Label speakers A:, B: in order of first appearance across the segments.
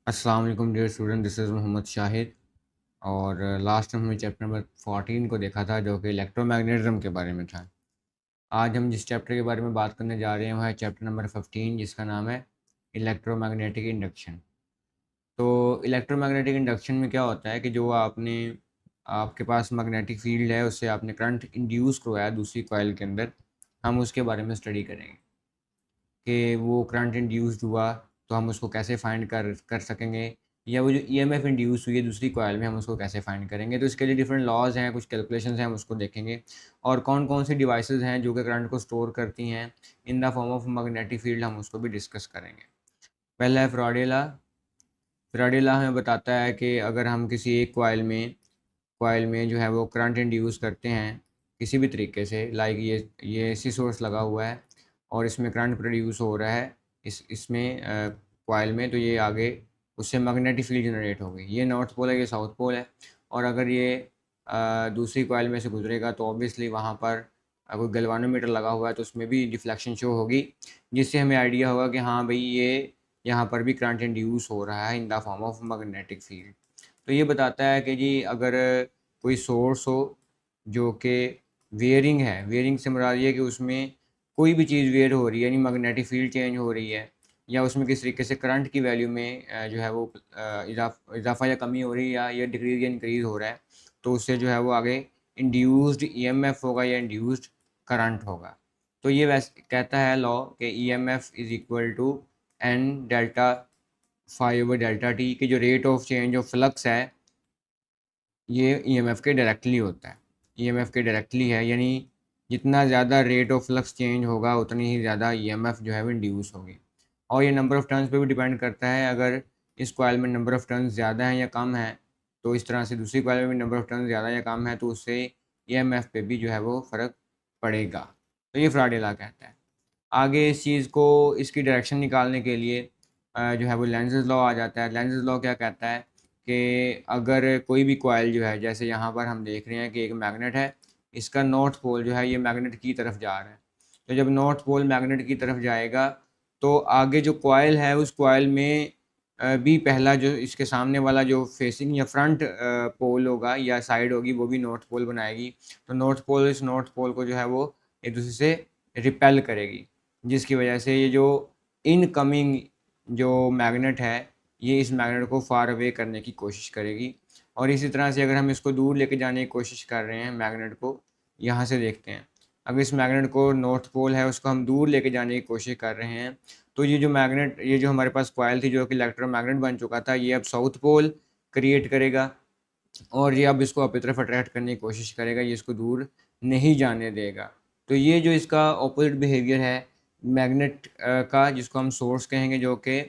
A: अस्सलाम वालेकुम dear student, this is Mohammad Shahid. और लास्ट टाइम हमने चैप्टर नंबर 14 को देखा था, जो कि इलेक्ट्रोमैग्नेटिज्म के बारे में था। आज हम जिस चैप्टर के बारे में बात करने जा रहे हैं वह है चैप्टर नंबर 15, जिसका नाम है इलेक्ट्रोमैग्नेटिक इंडक्शन। तो इलेक्ट्रोमैग्नेटिक इंडक्शन में क्या होता है कि जो आपके पास मैग्नेटिक फील्ड है, उससे आपने करंट इंड्यूस करवाया दूसरी कॉइल के अंदर। हम उसके बारे में स्टडी करेंगे कि वो करंट इंड्यूस्ड हुआ तो हम उसको कैसे फाइंड कर सकेंगे, या वो जो ईएमएफ इंड्यूस हुई है दूसरी कॉइल में, हम उसको कैसे फाइंड करेंगे। तो इसके लिए डिफरेंट लॉज हैं, कुछ कैलकुलेशंस हैं, हम उसको देखेंगे। और कौन कौन सी डिवाइसेस हैं जो कि करंट को स्टोर करती हैं in the form of magnetic field, हम उसको भी डिस्कस करेंगे। पहला है फ्राडेला। फ्राडेला हमें बताता है कि अगर हम किसी एक कॉइल में जो है वो करंट इंड्यूस करते हैं किसी भी तरीके से, लाइक ये एसी सोर्स लगा हुआ है और इसमें करंट प्रोड्यूस हो रहा है इसमें कॉइल में, तो ये आगे उससे मैग्नेटिक फील्ड जनरेट होगी। ये नॉर्थ पोल है, ये साउथ पोल है। और अगर ये दूसरी कॉइल में से गुजरेगा तो ऑब्वियसली वहाँ पर कोई गैल्वानोमीटर लगा हुआ है तो उसमें भी डिफ्लेक्शन शो होगी, जिससे हमें आइडिया होगा कि हाँ भाई, ये यहाँ पर भी करंट इंड्यूस हो रहा है in the form of magnetic field. तो ये बताता है कि जी अगर कोई सोर्स हो जो कि वेयरिंग है, वेयरिंग से मुराद ये कि उसमें कोई भी चीज़ वेयर हो रही है, यानी मैग्नेटिक फील्ड चेंज हो रही है, या उसमें किस तरीके से करंट की वैल्यू में जो है वो इजाफा या कमी हो रही है, या डिक्रीज या इंक्रीज हो रहा है, तो उससे जो है वो आगे इंड्यूस्ड ईएमएफ होगा या इंड्यूस्ड करंट होगा। तो ये वैसे कहता है लॉ कि EMF is equal to N delta phi over delta T, की जो rate of change of flux है ये ईएमएफ के डायरेक्टली होता है। ईएमएफ के डायरेक्टली है, यानी जितना ज़्यादा रेट ऑफ फ्लक्स चेंज होगा उतनी ही ज़्यादा ईएमएफ जो है वो इंड्यूस होगी। और ये नंबर ऑफ़ टर्न्स पे भी डिपेंड करता है। अगर इस कॉइल में नंबर ऑफ़ टर्न्स ज़्यादा हैं या कम है, तो इस तरह से दूसरी कॉइल में भी नंबर ऑफ़ टर्न्स ज़्यादा या कम है, तो उससे ईएमएफ पे भी जो है वो फ़र्क पड़ेगा। तो ये फ्राडे लॉ कहता है। आगे इस चीज़ को, इसकी डायरेक्शन निकालने के लिए जो है वो लेंज़ेज़ लॉ आ जाता है। लेंज़ेज़ लॉ क्या कहता है कि अगर कोई भी कॉइल जो है, जैसे यहाँ पर हम देख रहे हैं कि एक मैग्नेट है, इसका नॉर्थ पोल जो है ये मैग्नेट की तरफ जा रहा है। तो जब नॉर्थ पोल मैग्नेट की तरफ जाएगा तो आगे जो कॉइल है उस कॉइल में भी पहला जो इसके सामने वाला जो फेसिंग या फ्रंट पोल होगा या साइड होगी, वो भी नॉर्थ पोल बनाएगी। तो नॉर्थ पोल इस नॉर्थ पोल को जो है वो एक दूसरे से रिपेल करेगी, जिसकी वजह से ये जो इनकमिंग जो मैग्नेट है ये इस मैग्नेट को फार अवे करने की कोशिश करेगी। और इसी तरह से अगर हम इसको दूर लेके जाने की कोशिश कर रहे हैं मैग्नेट को, यहाँ से देखते हैं, अगर इस मैग्नेट को नॉर्थ पोल है उसको हम दूर लेके जाने की कोशिश कर रहे हैं, तो ये जो हमारे पास कॉइल थी जो कि इलेक्ट्रोमैग्नेट बन चुका था, ये अब साउथ पोल क्रिएट करेगा और ये अब इसको अपनी तरफ अट्रैक्ट करने की कोशिश करेगा, ये इसको दूर नहीं जाने देगा। तो ये जो इसका ऑपोजिट बिहेवियर है मैग्नेट का, जिसको हम सोर्स कहेंगे, जो कि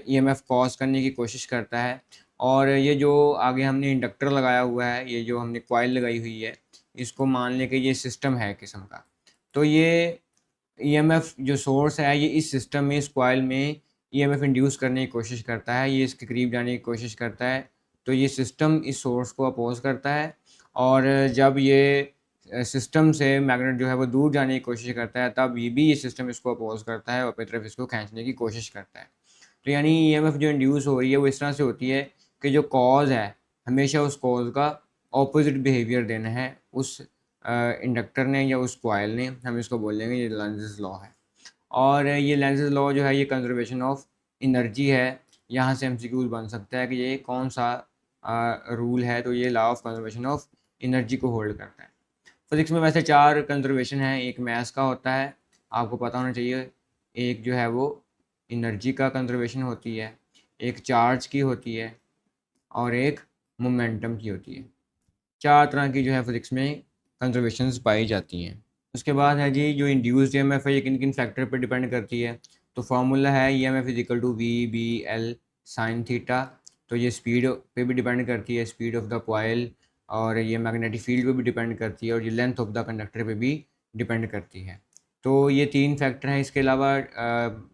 A: ईएमएफ कॉज करने की कोशिश करता है। और ये जो आगे हमने इंडक्टर लगाया हुआ है, ये जो हमने कॉइल लगाई हुई है, इसको मान लें कि ये सिस्टम है किस्म का। तो ये ईएमएफ जो सोर्स है ये इस सिस्टम में, इस कॉइल में ईएमएफ इंड्यूस करने की कोशिश करता है, ये इसके करीब जाने की कोशिश करता है। तो ये सिस्टम इस सोर्स को अपोज करता है, और जब ये सिस्टम से मैग्नेट जो है वो दूर जाने की कोशिश करता है, तब ये सिस्टम इसको अपोज करता है और अपनी तरफ इसको खींचने की कोशिश करता है। तो यानी ईएमएफ जो इंड्यूस हो रही है वो इस तरह से होती है कि जो कॉज है हमेशा उस कॉज का ऑपोजिट बिहेवियर देना है उस इंडक्टर ने या उस कॉइल ने। हम इसको बोलेंगे ये लेंज़ेस लॉ है। और ये लेंज़ेस लॉ जो है ये कंजर्वेशन ऑफ एनर्जी है। यहाँ से एमसीक्यूज बन सकता है कि ये कौन सा रूल है। तो ये law of conservation of energy को होल्ड करता है। फिजिक्स में वैसे 4 कंजर्वेशन है। एक मैस का होता है, आपको पता होना चाहिए। एक जो है वो एनर्जी का कंजर्वेशन होती है, एक चार्ज की होती है, और एक मोमेंटम की होती है। 4 तरह की जो है फिजिक्स में कंजर्वेशंस पाई जाती हैं। उसके बाद है जी जो इंड्यूस्ड ईएमएफ है ये किन किन फैक्टर पर डिपेंड करती है। तो फार्मूला है EMF is equal to V B L sine theta. तो ये स्पीड पे भी डिपेंड करती है, स्पीड ऑफ द कॉइल, और ये मैग्नेटिक फील्ड पे भी डिपेंड करती है, और ये लेंथ ऑफ द कंडक्टर पे भी डिपेंड करती है। तो ये 3 फैक्टर हैं। इसके अलावा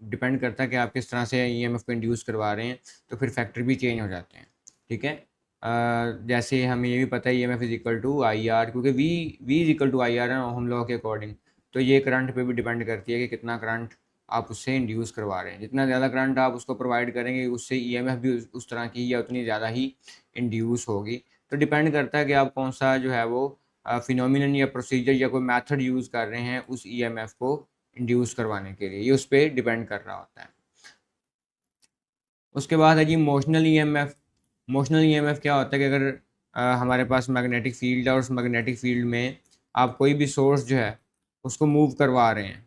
A: डिपेंड करता है कि आप किस तरह से ईएमएफ को इंड्यूस करवा रहे हैं, तो फिर फैक्टर भी चेंज हो जाते हैं। ठीक है। जैसे हमें ये भी पता है EMF is equal to I R, क्योंकि V is equal to I R है ओहम लॉ के अकॉर्डिंग। तो ये करंट पे भी डिपेंड करती है कि कितना करंट आप उससे इंड्यूस करवा रहे हैं। जितना ज़्यादा करंट आप उसको प्रोवाइड करेंगे उससे ईएमएफ भी उस तरह की या उतनी ज़्यादा ही इंड्यूस होगी। तो डिपेंड करता है कि आप कौन सा जो है वो फिनोमिनन या प्रोसीजर या कोई मेथड यूज़ कर रहे हैं उस ईएमएफ को इंड्यूस करवाने के लिए, ये उस पर डिपेंड कर रहा होता है। उसके बाद है जी मोशनल ईएमएफ। मोशनल ईएमएफ क्या होता है कि अगर हमारे पास मैग्नेटिक फील्ड है और उस मैग्नेटिक फील्ड में आप कोई भी सोर्स जो है उसको मूव करवा रहे हैं,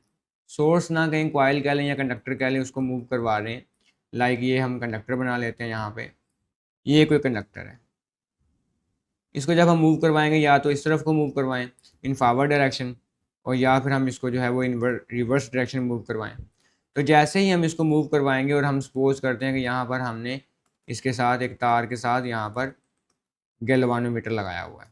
A: सोर्स ना कहीं कॉइल कह लें या कंडक्टर कह लें, उसको मूव करवा रहे हैं। लाइक ये हम कंडक्टर बना लेते हैं, यहाँ पे ये कोई कंडक्टर है, इसको जब हम मूव करवाएंगे या तो इस तरफ को मूव करवाएं इन फॉरवर्ड डायरेक्शन, और या फिर हम इसको जो है वो इन रिवर्स डायरेक्शन मूव करवाएं। तो जैसे ही हम इसको मूव करवाएंगे और हम सपोज करते हैं कि यहाँ पर हमने इसके साथ एक तार के साथ यहाँ पर गैल्वानोमीटर लगाया हुआ है,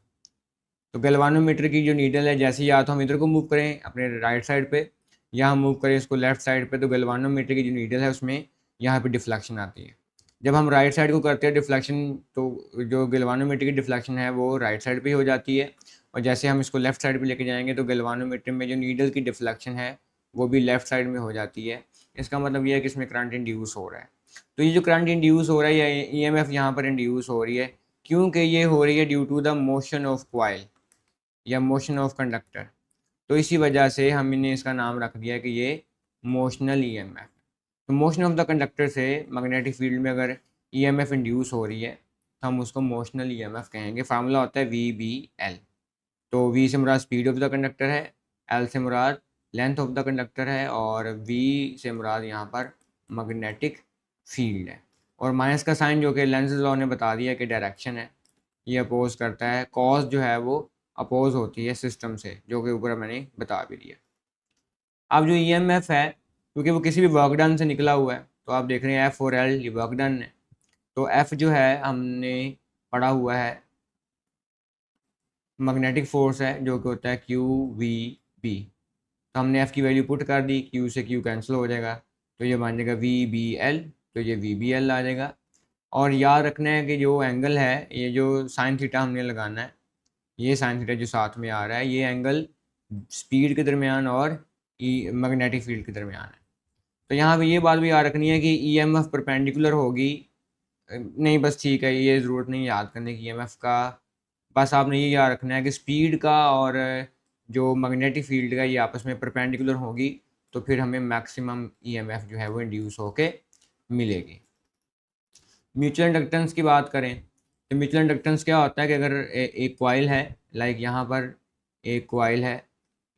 A: तो गैल्वानोमीटर की जो नीडल है जैसे ही या तो हम इधर को मूव करें अपने राइट साइड पे या हम मूव करें इसको लेफ्ट साइड पे, तो गैल्वानोमीटर की जो नीडल है उसमें यहाँ पे डिफ्लेक्शन आती है। जब हम राइट साइड को करते हैं डिफ्लेक्शन, तो जो गैल्वानोमीटर की डिफ्लेक्शन है वो राइट साइड पे ही हो जाती है, और जैसे हम इसको लेफ्ट साइड पे लेके जाएंगे तो गैल्वानोमीटर में जो नीडल की डिफ्लेक्शन है वो भी लेफ्ट साइड में हो जाती है। इसका मतलब ये है कि इसमें करंट इंड्यूस हो रहा है। तो ये जो करंट इंड्यूस हो रहा है या ईएमएफ यहाँ पर इंड्यूस हो रही है, क्योंकि ये हो रही है due to the motion of coil या मोशन ऑफ कंडक्टर, तो इसी वजह से हमने इसका नाम रख दिया कि ये मोशनल ईएमएफ। तो मोशन ऑफ द कंडक्टर से मैग्नेटिक फील्ड में अगर ईएमएफ इंड्यूस हो रही है तो हम उसको मोशनल ईएमएफ कहेंगे। फार्मूला होता है वी बी एल। तो वी से मुराद स्पीड ऑफ द कंडक्टर है, एल से मुराद लेंथ ऑफ द कंडक्टर है, और वी से मुराद यहाँ पर मैग्नेटिक फील्ड है। और माइनस का साइन जो कि लेंज़ लॉ ने बता दिया कि डायरेक्शन है, ये अपोज करता है। कॉस जो है वो अपोज होती है सिस्टम से, जो कि ऊपर मैंने बता भी दिया। अब जो ईएमएफ है, क्योंकि वो किसी भी वर्क डन से निकला हुआ है, तो आप देख रहे हैं एफ और एल ये वर्क डन है, तो एफ जो है हमने पढ़ा हुआ है मैग्नेटिक फोर्स है जो कि होता है क्यू वी बी। तो हमने एफ़ की वैल्यू पुट कर दी, क्यू से क्यू कैंसिल हो जाएगा, तो ये बन जाएगा वी बी एल, तो ये वी बी एल आ जाएगा। और याद रखना है कि जो एंगल है, ये जो साइन थीटा हमने लगाना है, ये साइन थीटा जो साथ में आ रहा है, ये एंगल स्पीड के दरमियान और मैग्नेटिक फील्ड के दरमियान है। तो यहाँ पे ये बात भी याद रखनी है कि ईएमएफ परपेंडिकुलर होगी, नहीं बस ठीक है, ये ज़रूरत नहीं याद करने की ईएमएफ का, बस आपने ये याद रखना है कि स्पीड का और जो मैग्नेटिक फील्ड का ये आपस में परपेंडिकुलर होगी, तो फिर हमें मैक्सिमम ईएमएफ जो है वो इंड्यूस होके मिलेगी। म्यूचुअल इंडक्टेंस की बात करें तो म्यूचुअल इंडक्टेंस क्या होता है कि अगर एक कॉइल है, लाइक यहाँ पर एक कॉइल है,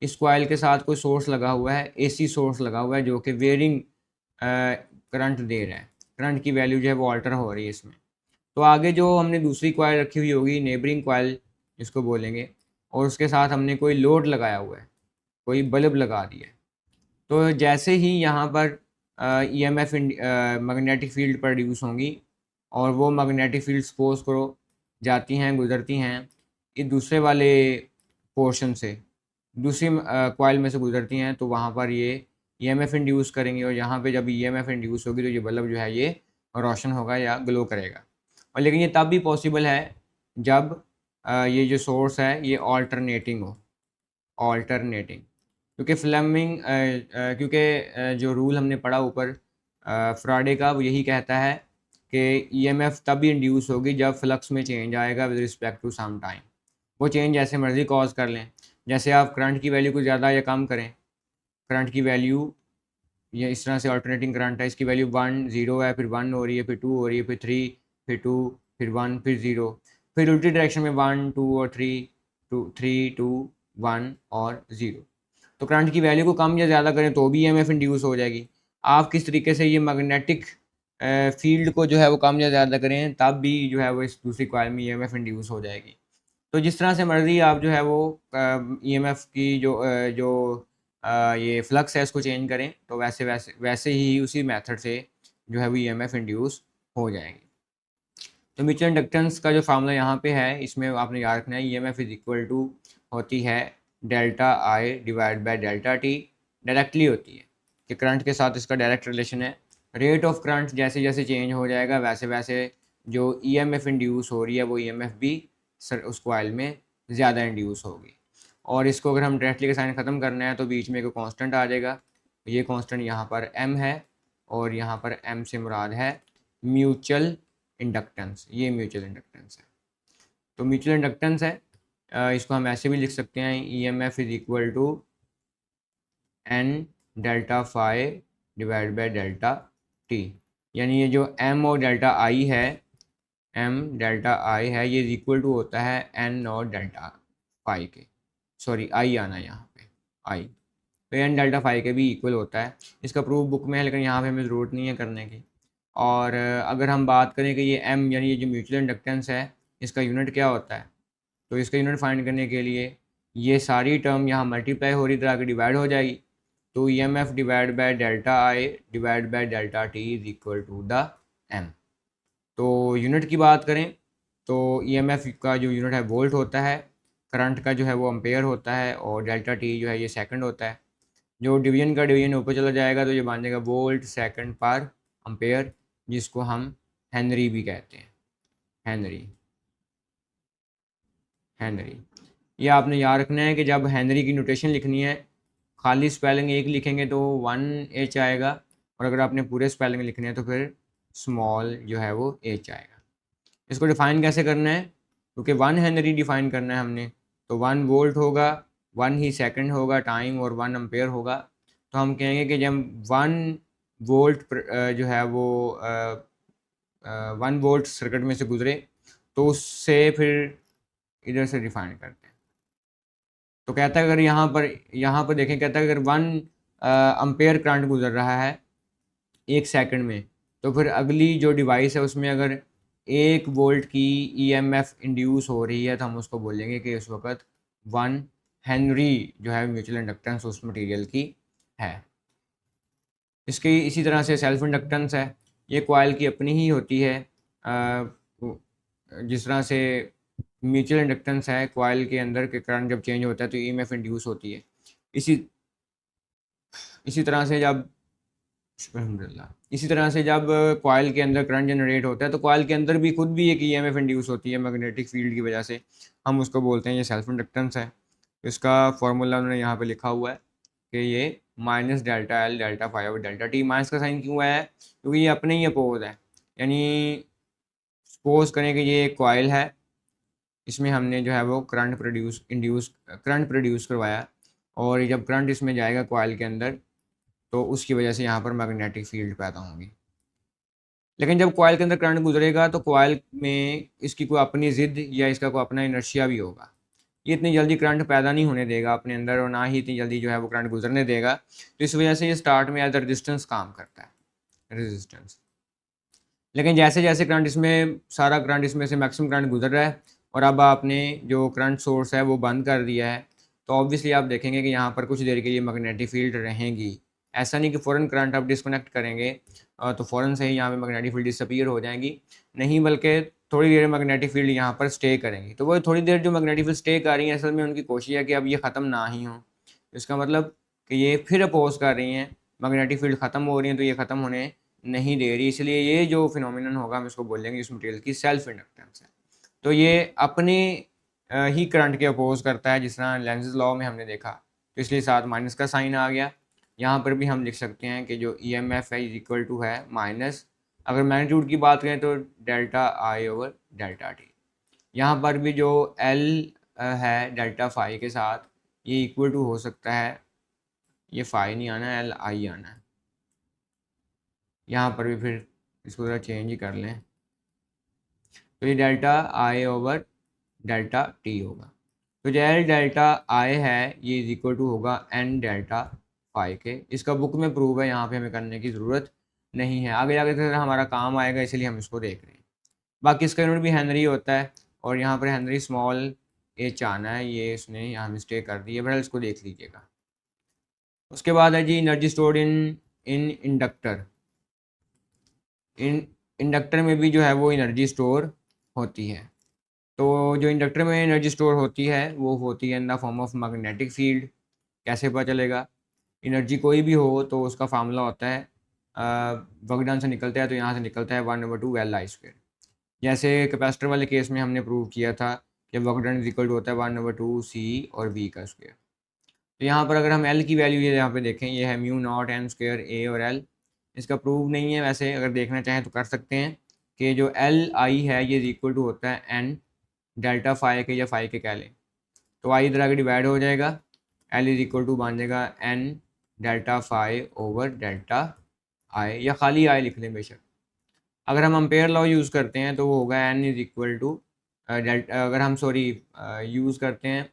A: इस कॉइल के साथ कोई सोर्स लगा हुआ है, एसी सोर्स लगा हुआ है जो कि वेरिंग करंट दे रहा है, करंट की वैल्यू जो है वो अल्टर हो रही है इसमें। तो आगे जो हमने दूसरी कॉइल रखी हुई होगी, नेबरिंग कॉइल जिसको बोलेंगे, और उसके साथ हमने कोई लोड लगाया हुआ है, कोई बल्ब लगा दिया है, तो जैसे ही यहाँ पर ईएमएफ मैग्नेटिक फील्ड प्रोड्यूस होंगी, और वो मैग्नेटिक फील्ड सपोज करो जाती हैं गुजरती हैं ये दूसरे वाले पोर्शन से, दूसरी कॉइल में से गुजरती हैं, तो वहाँ पर ये ईएमएफ इंड्यूस करेंगे, और यहाँ पे जब ईएमएफ इंड्यूस होगी तो ये बल्ब जो है ये रोशन होगा या ग्लो करेगा। और लेकिन ये तब भी पॉसिबल है जब ये जो सोर्स है ये ऑल्टरनेटिंग हो, ऑल्टरनेटिंग, क्योंकि फ्लेमिंग क्योंकि जो रूल हमने पढ़ा ऊपर फ्राडे का, वो यही कहता है कि ईएमएफ तब भी इंड्यूस होगी जब फ्लक्स में चेंज आएगा with respect to some time. वो चेंज जैसे मर्जी कॉज कर लें, जैसे आप करंट की वैल्यू को ज़्यादा या कम करें, करंट की वैल्यू ये इस तरह से अल्टरनेटिंग करंट है, इसकी वैल्यू 1 0 है, फिर 1 हो रही है, फिर 2 हो रही है, फिर 3, फिर 2, फिर 1, फिर 0, फिर उल्टी डायरेक्शन में 1 2 और 3 2 3 2 1 और 0। तो करंट की वैल्यू को कम या ज़्यादा करें तो भी ईएमएफ इंड्यूस हो जाएगी। आप किस तरीके से ये मैग्नेटिक फील्ड को जो है वो कम या ज़्यादा करें, तब भी जो है वो इस दूसरी कॉइल में ईएमएफ इंड्यूस हो जाएगी। तो जिस तरह से मर्ज़ी आप जो है वो ईएमएफ की ये फ्लक्स है इसको चेंज करें, तो वैसे वैसे वैसे ही उसी मेथड से जो है वो ईएमएफ इंड्यूस हो जाएगी। तो म्यूचुअल इंडक्टेंस का जो फार्मूला यहाँ पे है, इसमें आपने याद रखना है ईएमएफ इज इक्वल टू होती है delta I divide by delta T, directly होती है कि करंट के साथ इसका डायरेक्ट रिलेशन है। रेट ऑफ करंट जैसे जैसे चेंज हो जाएगा वैसे वैसे जो ईएमएफ इंड्यूस हो रही है वो ईएमएफ भी उस कॉइल में ज़्यादा इंड्यूस होगी। और इसको अगर हम डायरेक्टली का साइन ख़त्म करना है तो बीच में एक कांस्टेंट आ जाएगा, ये कांस्टेंट यहाँ पर m है और यहाँ पर m से मुराद है म्यूचुअल इंडक्टेंस, ये म्यूचुअल इंडक्टेंस है। तो म्यूचुअल इंडक्टेंस है, इसको हम ऐसे भी लिख सकते हैं, EMF is equal to n delta phi divide by delta T. यानी ये जो m और डेल्टा i है, m डेल्टा i है, ये इक्वल टू होता है n और डेल्टा फाई के, सॉरी i आना है यहाँ पे i, तो n डेल्टा फाई के भी इक्वल होता है। इसका प्रूफ बुक में है लेकिन यहाँ पे हमें ज़रूरत नहीं है करने की। और अगर हम बात करें कि ये m यानी ये जो म्यूचुअल इंडक्टेंस है, इसका यूनिट क्या होता है, तो इसका यूनिट फाइंड करने के लिए ये सारी टर्म यहाँ मल्टीप्लाई हो रही तरह की डिवाइड हो जाएगी। तो EMF divide by delta I divide by delta T is equal to the m। तो यूनिट की बात करें तो EMF का जो यूनिट है वोल्ट होता है, करंट का जो है वो एम्पेयर होता है, और डेल्टा टी जो है ये सेकंड होता है। जो डिवीजन का डिवीजन ऊपर चला जाएगा तो ये बन जाएगा वोल्ट सेकंड पर एम्पेयर, जिसको हम हेनरी भी कहते हैं, हेनरी। हेनरी ये आपने याद रखना है कि जब हेनरी की नोटेशन लिखनी है, खाली स्पेलिंग एक लिखेंगे तो 1h आएगा, और अगर आपने पूरे स्पेलिंग लिखने हैं तो फिर स्मॉल जो है वो h आएगा। इसको डिफ़ाइन कैसे करना है, क्योंकि 1 हेनरी डिफ़ाइन करना है हमने, तो 1 वोल्ट होगा, 1 ही सेकंड होगा टाइम, और 1 एम्पेयर होगा। तो हम कहेंगे कि जब 1 वोल्ट जो है वो 1 वोल्ट सर्किट में से गुजरे तो उससे फिर इधर से डिफाइन करते हैं। तो कहता है अगर यहाँ पर देखें, कहता है अगर 1 एम्पेयर करंट गुजर रहा है 1 सेकंड में, तो फिर अगली जो डिवाइस है उसमें अगर 1 वोल्ट की EMF इंड्यूस हो रही है तो हम उसको बोलेंगे कि उस वक्त 1 हेनरी जो है म्यूचुअल इंडक्टेंस उस मटेरियल की है। इसकी इसी तरह से सेल्फ इंडक्टेंस है, ये कॉइल की अपनी ही होती है। जिस तरह से म्यूचुअल इंडक्टेंस है, कॉइल के अंदर के करंट जब चेंज होता है तो EMF इंड्यूस होती है। इसी तरह से जब कॉइल के अंदर करंट जनरेट होता है तो कॉइल के अंदर भी खुद भी एक EMF इंड्यूस होती है मैग्नेटिक फील्ड की वजह से, हम उसको बोलते हैं ये सेल्फ इंडक्टेंस है। इसका फॉर्मूला उन्होंने यहाँ पे लिखा हुआ है कि ये minus delta L delta phi और डेल्टा टी। माइनस का साइन क्यों है, क्योंकि ये अपने ही अपोज है। यानी सपोज करें कि ये एक कॉइल है, इसमें हमने जो है वो करंट प्रोड्यूस करवाया, और जब करंट इसमें जाएगा कॉइल के अंदर तो उसकी वजह से यहाँ पर मैग्नेटिक फील्ड पैदा होंगी। लेकिन जब कॉइल के अंदर करंट गुजरेगा तो कॉइल में इसकी कोई अपनी ज़िद या इसका कोई अपना इनर्शिया भी होगा। ये इतनी जल्दी करंट पैदा नहीं होने देगा अपने अंदर, और ना ही इतनी जल्दी जो है वो करंट गुजरने देगा। तो इस वजह से ये स्टार्ट में एज अ रेजिस्टेंस काम करता है, रेजिस्टेंस। लेकिन जैसे जैसे करंट इसमें सारा करंट इसमें से मैक्सिमम करंट गुजर रहा है और अब आपने जो करंट सोर्स है वो बंद कर दिया है, तो ऑब्वियसली आप देखेंगे कि यहाँ पर कुछ देर के लिए मैग्नेटिक फील्ड रहेंगी। ऐसा नहीं कि फ़ौरन करंट आप डिस्कनेक्ट करेंगे तो फ़ौरन से ही यहाँ पे मैग्नेटिक फील्ड डिसअपीयर हो जाएंगी, नहीं बल्कि थोड़ी देर मैग्नेटिक फील्ड यहाँ पर स्टे करेंगी। तो वो थोड़ी देर जो मैग्नेटिक फील्ड स्टे कर रही हैं, असल में उनकी कोशिश है कि अब ये ख़त्म ना ही हो। इसका मतलब कि ये फिर अपोज कर रही हैं, मैग्नेटिक फील्ड ख़त्म हो रही हैं तो ये ख़त्म होने नहीं दे रही, इसलिए ये जो फिनोमिनन होगा हम इसको बोलेंगे इस मटेरियल की सेल्फ इंडक्टेंस है। तो ये अपने ही करंट के अपोज करता है, जिस तरह लेंज़ लॉ में हमने देखा, तो इसलिए साथ माइनस का साइन आ गया। यहाँ पर भी हम लिख सकते हैं कि जो EMF है इज इक्वल टू है माइनस, अगर मैग्नीट्यूड की बात करें तो डेल्टा आई ओवर डेल्टा टी। यहाँ पर भी जो L है डेल्टा फाई के साथ, ये इक्वल टू हो सकता है, ये फाई नहीं आना है, LI आना है। यहाँ पर भी फिर इसको ज़रा चेंज ही कर लें, तो ये डेल्टा आई ओवर डेल्टा टी होगा। तो जो एल डेल्टा आई है ये इज इक्वल टू होगा N डेल्टा फाई के। इसका बुक में प्रूव है, यहाँ पे हमें करने की ज़रूरत नहीं है, आगे जाके फिर हमारा काम आएगा, इसलिए हम इसको देख रहे हैं। बाकी इसका यूनिट भी हेनरी होता है, और यहाँ पर हेनरी स्मॉल h आना है, ये इसने यहाँ मिस्टेक कर दी है, बहरहाल इसको देख लीजिएगा। उसके बाद है जी energy stored in inductor. Inductor में भी जो है वो एनर्जी स्टोर होती है। तो जो इंडक्टर में एनर्जी स्टोर होती है वो होती है in the form of magnetic field. कैसे पता चलेगा, एनर्जी कोई भी हो तो उसका फार्मूला होता है, वर्क डन से निकलता है तो यहाँ से निकलता है 1/2 Li²। जैसे कैपेसिटर वाले केस में हमने प्रूव किया था कि work done is equal to होता है 1/2 C और V का स्क्वायर। तो यहाँ पर अगर हम एल की वैल्यू ये यहाँ पे देखें, ये है म्यू नॉट एन स्क्वायर ए और एल। इसका प्रूव नहीं है, वैसे अगर देखना चाहें तो कर सकते हैं कि जो एल आई है ये इक्वल टू होता है एन डेल्टा फाई के या फाई के कह लें। तो आई इधर आगे डिवाइड हो जाएगा, एल इज इक्वल टू बन जाएगा N delta phi over delta I, या खाली आई लिख लें बेशक। अगर हम अम्पेयर लॉ यूज़ करते हैं तो वो होगा N is equal to delta, अगर हम सॉरी यूज़ करते हैं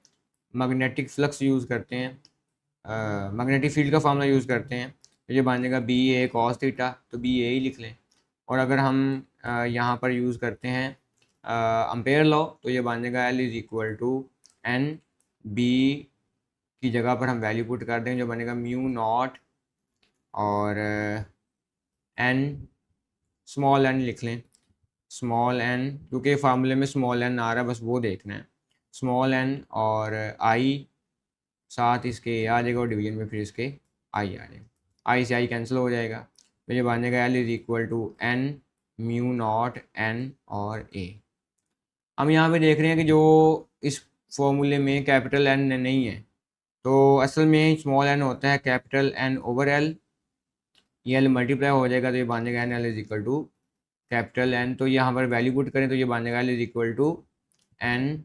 A: मैग्नेटिक फ्लक्स यूज़ करते हैं, मैग्नेटिक फील्ड का फार्मूला यूज़ करते हैं, तो ये बन जाएगा बी ए कॉस थीटा, तो बी ए ही लिख लें। और अगर हम यहाँ पर यूज़ करते हैं अम्पेयर लॉ, तो ये बन जाएगा L is equal to N B की जगह पर हम वैल्यू पुट कर दें, जो बनेगा म्यू नॉट और एन स्मॉल एन लिख लें, स्मॉल एन, क्योंकि फार्मूले में स्मॉल एन आ रहा है, बस वो देखना है। स्मॉल एन और आई साथ इसके आ जाएगा और डिवीजन में फिर इसके आई आ जाएगा, आई से आई कैंसिल हो जाएगा, तो ये बन जाएगा L is equal to N mu naught N और ए। हम यहाँ पे देख रहे हैं कि जो इस फॉर्मूले में कैपिटल एन नहीं है, तो असल में स्मॉल एन होता है कैपिटल एन ओवर एल, ये एल मल्टीप्लाई हो जाएगा, तो ये बन जाएगा N L is equal to capital N. तो यहाँ पर वैल्यू पुट करें तो ये बन जाएगा L is equal to N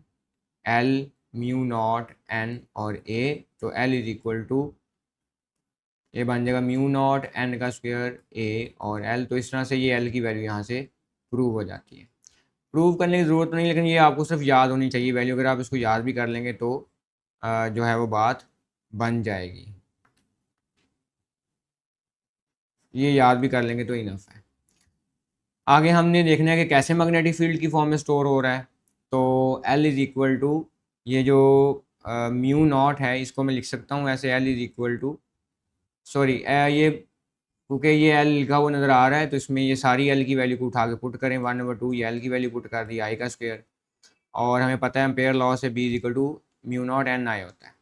A: L mu naught N और ए, तो एल इज इक्वल टू ये बन जाएगा म्यू नॉट एन का स्क्वायर ए और एल। तो इस तरह से ये एल की वैल्यू यहाँ से प्रूव हो जाती है। प्रूव करने की ज़रूरत नहीं, लेकिन ये आपको सिर्फ याद होनी चाहिए वैल्यू, अगर आप इसको याद भी कर लेंगे तो जो है वो बात बन जाएगी, ये याद भी कर लेंगे तो इनफ है। आगे हमने देखना है कि कैसे मैग्नेटिक फील्ड की फॉर्म में स्टोर हो रहा है। तो एल इज़ इक्वल टू ये जो म्यू नॉट है इसको मैं लिख सकता हूँ ऐसे, L is equal to sorry ये क्योंकि ये एल लिखा हुआ नज़र आ रहा है, तो इसमें ये सारी एल की वैल्यू को उठा के पुट करें, 1/2 ये एल की वैल्यू पुट कर दी आई का स्क्वायर, और हमें पता है एम्पेयर लॉ से B is equal to mu naught N I होता है।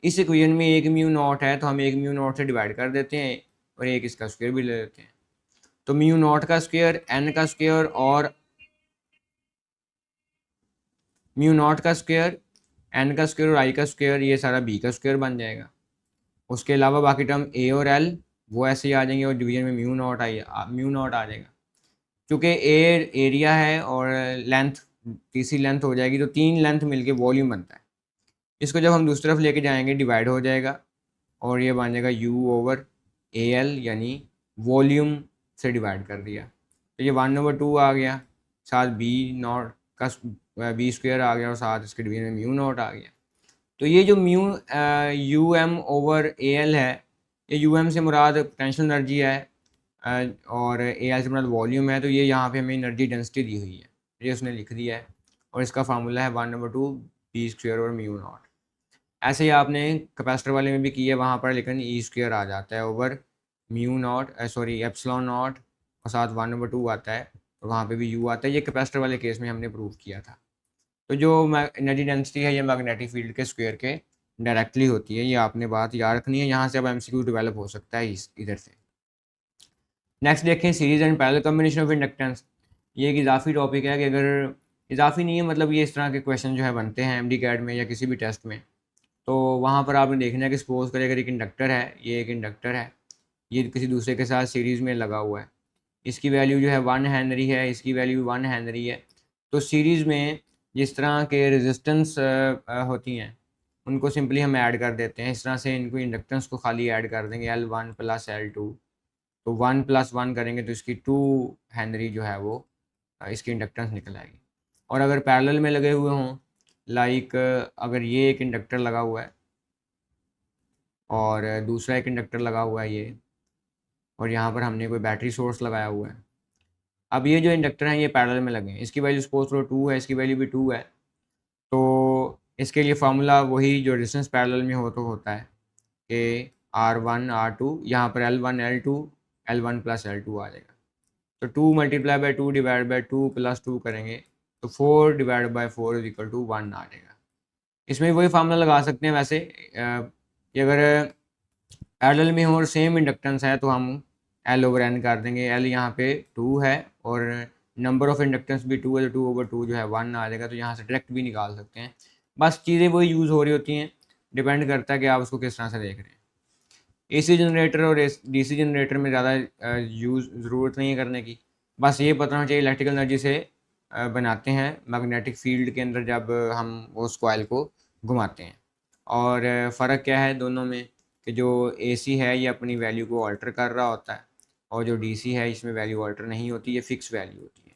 A: इस इक्वेशन में एक म्यू नॉट है तो हम एक म्यू नॉट से डिवाइड कर देते हैं और एक इसका स्क्वायर भी ले लेते हैं। तो म्यू नॉट का स्क्वायर एन का स्क्वायर और म्यू नॉट का स्क्वायर एन का स्क्वायर और आई का स्क्वायर, ये सारा बी का स्क्वायर बन जाएगा। उसके अलावा बाकी टर्म ए और एल वो ऐसे ही आ जाएंगे और डिवीजन में म्यू नॉट आ जाएगा। क्योंकि ए एरिया है और लेंथ तीसरी लेंथ हो जाएगी, तो तीन लेंथ मिलके वॉल्यूम बनता है। इसको जब हम दूसरी तरफ लेके जाएंगे डिवाइड हो जाएगा और ये बन जाएगा यू ओवर ए एल, यानी वॉल्यूम से डिवाइड कर दिया, तो ये 1/2 आ गया, साथ बी नॉट का बी स्क्वायर आ गया और साथ इसके डिवीजन में म्यू नॉट आ गया। तो ये जो mu U M over A L है, ये यू एम से मुराद पोटेंशियल एनर्जी है और ए एल से मुराद वॉल्यूम है, तो ये यहाँ पे हमें एनर्जी डेंसिटी दी हुई है, ये उसने लिख दिया है, और इसका फार्मूला है 1/2 बी स्क्वायर और म्यू नॉट। ऐसे ही आपने कैपेसिटर वाले में भी किया वहाँ पर, लेकिन ई स्क्वायर आ जाता है over mu naught sorry epsilon not और साथ 1/2 आता है, और वहाँ पे भी यू आता है। ये कैपेसिटर वाले केस में हमने प्रूव किया था। तो जो एनर्जी डेंसिटी है ये मैग्नेटिक फील्ड के स्क्वायर के डायरेक्टली होती है, ये आपने बात याद रखनी है। यहाँ से अब एमसीक्यू डेवलप हो सकता है इधर से। नेक्स्ट देखें series and parallel combination of inductance. ये एक इजाफी टॉपिक है कि अगर इजाफी नहीं है मतलब ये इस तरह के क्वेश्चन जो है बनते हैं एमडी कैट में या किसी भी टेस्ट में, तो वहाँ पर आपने देखना है कि सपोज करें अगर एक इंडक्टर है, ये एक इंडक्टर है, ये किसी दूसरे के साथ सीरीज़ में लगा हुआ है, इसकी वैल्यू जो है 1 हेनरी है, इसकी वैल्यू 1 हेनरी है। तो सीरीज़ में जिस तरह के रेजिस्टेंस होती हैं उनको सिंपली हम ऐड कर देते हैं, इस तरह से इनको इंडक्टेंस को खाली ऐड कर देंगे L1 + L2, तो 1 + 1 करेंगे तो इसकी 2 हेनरी जो है वो इसकी इंडक्टेंस निकल आएगी। और अगर पैरेलल में लगे हुए हों, लाइक अगर ये एक इंडक्टर लगा हुआ है और दूसरा एक इंडक्टर लगा हुआ है ये, और यहाँ पर हमने कोई बैटरी सोर्स लगाया हुआ है। अब ये जो इंडक्टर हैं ये पैरेलल में लगे हैं, इसकी वैल्यू सपोज करो 2 है, इसकी वैल्यू भी 2 है, तो इसके लिए फार्मूला वही जो डिस्टेंस पैरेलल में हो तो होता है कि R1 R2, यहाँ पर L1 L2 L1 + L2 आ जाएगा। तो 2 × 2 डिवाइड बाई 2 + 2 करेंगे तो 4 divide by 4 is equal to 1 आ जाएगा। इसमें वही फार्मूला लगा सकते हैं वैसे कि अगर पैरेलल में हो और सेम इंडक्टेंस है तो हम L/N कर देंगे। L यहाँ पे 2 है और नंबर ऑफ इंडक्टेंस भी 2 है, तो 2/2 जो है 1 आ जाएगा, तो यहाँ से डायरेक्ट भी निकाल सकते हैं। बस चीज़ें वही यूज़ हो रही होती हैं, डिपेंड करता है कि आप उसको किस तरह से देख रहे हैं। एसी जनरेटर और डीसी जनरेटर में ज़्यादा ज़रूरत नहीं है करने की, बस ये पता होना चाहिए इलेक्ट्रिकल एनर्जी से बनाते हैं मैग्नेटिक फील्ड के अंदर जब हम उस कॉइल को घुमाते हैं। और फ़र्क क्या है दोनों में कि जो एसी है ये अपनी वैल्यू को अल्टर कर रहा होता है और जो डीसी है इसमें वैल्यू अल्टर नहीं होती, ये फ़िक्स वैल्यू होती है।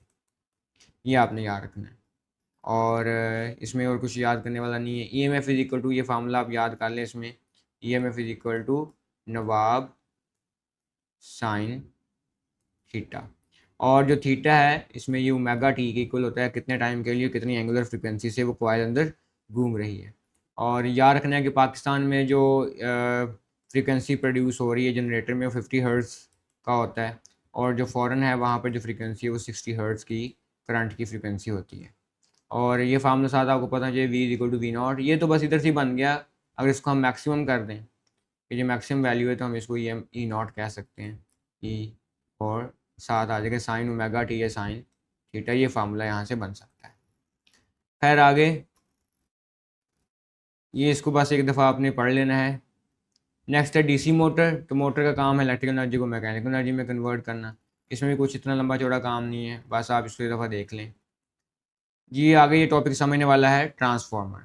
A: ये आपने याद रखना है। और इसमें और कुछ याद करने वाला नहीं है। ईएमएफ इज इक्वल टू, ये फार्मूला आप याद कर लें इसमें, EMF is equal to N A B sine theta. और जो थीटा है इसमें ये ओमेगा टी के इक्वल होता है कितने टाइम के लिए, कितनी एंगुलर फ्रिक्वेंसी से वो कॉइल अंदर घूम रही है। और याद रखना है कि पाकिस्तान में जो फ्रिक्वेंसी प्रोड्यूस हो रही है जनरेटर में वो 50 हर्ट्ज़ का होता है, और जो फ़ॉरेन है वहाँ पर जो फ्रिक्वेंसी है वो 60 हर्ट्ज़ की करंट की फ्रिक्वेंसी होती है। और ये फार्मूला साथ आपको पता चाहिए, V is equal to V naught. ये तो बस इधर से बन गया, अगर इसको हम मैक्सिमम कर दें कि जो मैक्सिमम वैल्यू है तो हम इसको ई नॉट कह सकते हैं, ई, और साथ आ जाएगा साइन ओमेगा टी या साइन थीटा, ये फार्मूला यहाँ से बन सकता है। खैर आगे ये इसको बस एक दफ़ा आपने पढ़ लेना है। नेक्स्ट है डीसी मोटर। तो मोटर का काम है इलेक्ट्रिकल एनर्जी को मैकेनिकल एनर्जी में कन्वर्ट करना। इसमें भी कुछ इतना लंबा चौड़ा काम नहीं है, बस आप इसको एक दफ़ा देख लें। जी आगे ये टॉपिक समझने वाला है ट्रांसफार्मर।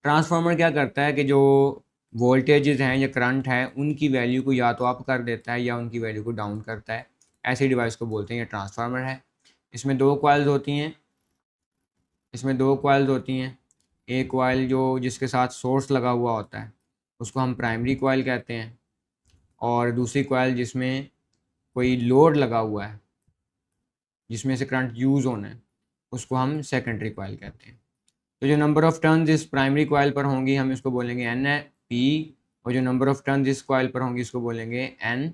A: ट्रांसफार्मर क्या करता है कि जो वोल्टेजेस हैं या करंट है उनकी वैल्यू को या तो अप कर देता है या उनकी वैल्यू को डाउन करता है। ऐसी डिवाइस को बोलते हैं ये ट्रांसफार्मर है। इसमें दो कॉइल्स होती हैं, एक कॉइल जो जिसके साथ सोर्स लगा हुआ होता है उसको हम प्राइमरी कॉइल कहते हैं, और दूसरी कॉइल जिसमें कोई लोड लगा हुआ है जिसमें से करंट यूज़ होना है उसको हम सेकेंडरी कॉइल कहते हैं। तो जो नंबर ऑफ टर्न्स इस प्राइमरी कॉइल पर होंगी हम इसको बोलेंगे एन पी, और जो नंबर ऑफ टर्न्स इस कॉइल पर होंगी इसको बोलेंगे एन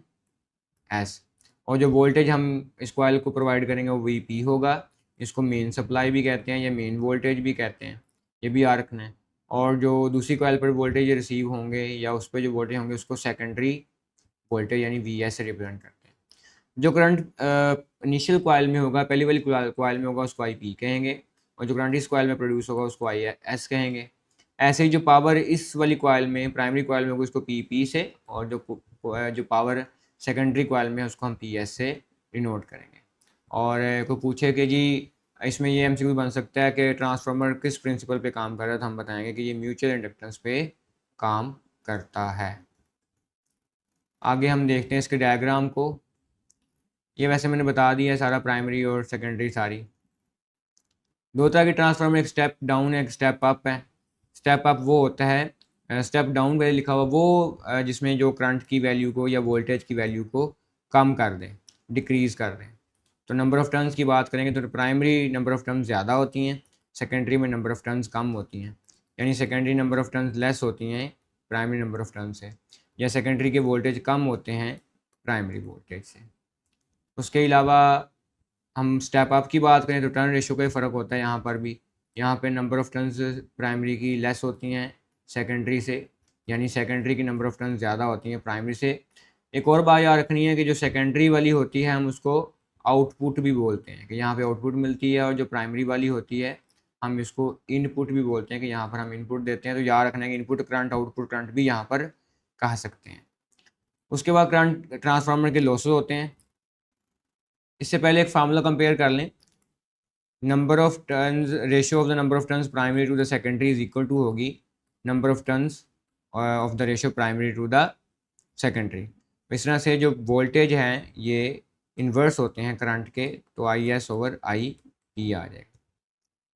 A: एस। और जो वोल्टेज हम इस कॉइल को प्रोवाइड करेंगे वो वी पी होगा। इसको मेन सप्लाई भी कहते हैं या मेन वोल्टेज भी कहते हैं, ये भी याद रखना है। और जो दूसरी कॉइल पर वोल्टेज रिसीव होंगे या उस पर जो वोल्टेज होंगे उसको सेकेंडरी वोल्टेज यानी वी एस से रिप्रेजेंट करते हैं। जो करंट इनिशियल कॉइल में होगा, पहली वाली कॉइल में होगा उसको आई पी कहेंगे, और जो करंट इस कॉइल में प्रोड्यूस होगा उसको आई एस कहेंगे। ऐसे ही जो पावर इस वाली कॉइल में प्राइमरी कॉइल में होगा उसको पी पी से, और जो पावर सेकेंडरी कॉइल में उसको हम पी एस से डिनोट करेंगे। और कोई पूछे कि जी इसमें ये एमसीक्यू बन सकता है कि ट्रांसफार्मर किस प्रिंसिपल पे काम कर रहा है, तो हम बताएंगे कि ये म्यूचुअल इंडक्टेंस पे काम करता है। आगे हम देखते हैं इसके डायग्राम को। ये वैसे मैंने बता दिया है सारा, प्राइमरी और सेकेंडरी सारी। दो तरह के ट्रांसफार्मर, एक स्टेप डाउन है एक स्टेप अप है। स्टेप अप वो होता है, स्टेप डाउन वैल्यू लिखा हुआ वो जिसमें जो करंट की वैल्यू को या वोल्टेज की वैल्यू को कम कर दें, डिक्रीज़ कर दें। तो नंबर ऑफ़ टर्न्स की बात करेंगे तो प्राइमरी नंबर ऑफ़ टर्न्स ज़्यादा होती हैं, सेकेंडरी में नंबर ऑफ़ टर्न्स कम होती हैं। यानी secondary number of turns less होती हैं प्राइमरी नंबर ऑफ़ टर्न्स से, या सेकेंडरी के वोल्टेज कम होते हैं प्राइमरी वोल्टेज से। उसके अलावा हम स्टेप अप की बात करें तो टर्न रेशो का ही फ़र्क होता है यहाँ पर भी। यहाँ पे नंबर ऑफ़ टर्न्स प्राइमरी की लेस होती हैं सेकेंडरी से, यानी सेकेंडरी की नंबर ऑफ़ टर्न्स ज़्यादा होती हैं प्राइमरी से। एक और बात याद रखनी है कि जो सेकेंडरी वाली होती है हम उसको आउटपुट भी बोलते हैं कि यहाँ पे आउटपुट मिलती है, और जो प्राइमरी वाली होती है हम इसको इनपुट भी बोलते हैं कि यहाँ पर हम इनपुट देते हैं। तो याद रखना है कि इनपुट करंट आउटपुट करंट भी यहाँ पर कह सकते हैं। उसके बाद करंट ट्रांसफार्मर के लॉसेस होते हैं। इससे पहले एक फार्मूला कंपेयर कर लें। Number of turns, ratio of the number of turns primary to the secondary is equal to होगी number of turns of the ratio primary to the secondary. इस तरह से जो वोल्टेज हैं ये इन्वर्स होते हैं करंट के, तो I S over I P आ जाएगा।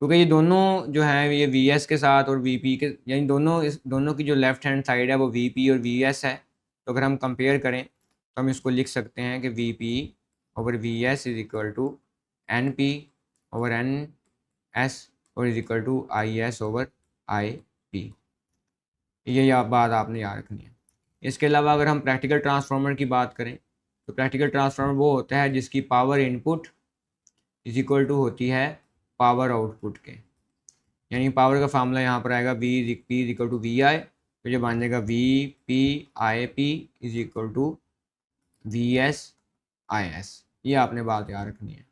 A: क्योंकि ये दोनों जो हैं ये वी एस के साथ और वी पी के, यानी दोनों की जो लेफ्ट हैंड साइड है वो वी पी और वी एस है। तो अगर हम कंपेयर करें तो हम इसको लिख सकते हैं कि V P over V S is equal to N P over N S और is equal to I S over I P. ये बात आपने याद रखनी है। इसके अलावा अगर हम प्रैक्टिकल ट्रांसफार्मर की बात करें तो प्रैक्टिकल ट्रांसफार्मर वो होता है जिसकी power input is equal to होती है पावर आउटपुट के। यानी पावर का फार्मूला यहाँ पर आएगा V P is equal to V I, तो ये बन जाएगा V P I P is equal to V S I S. ये आपने बात याद रखनी है।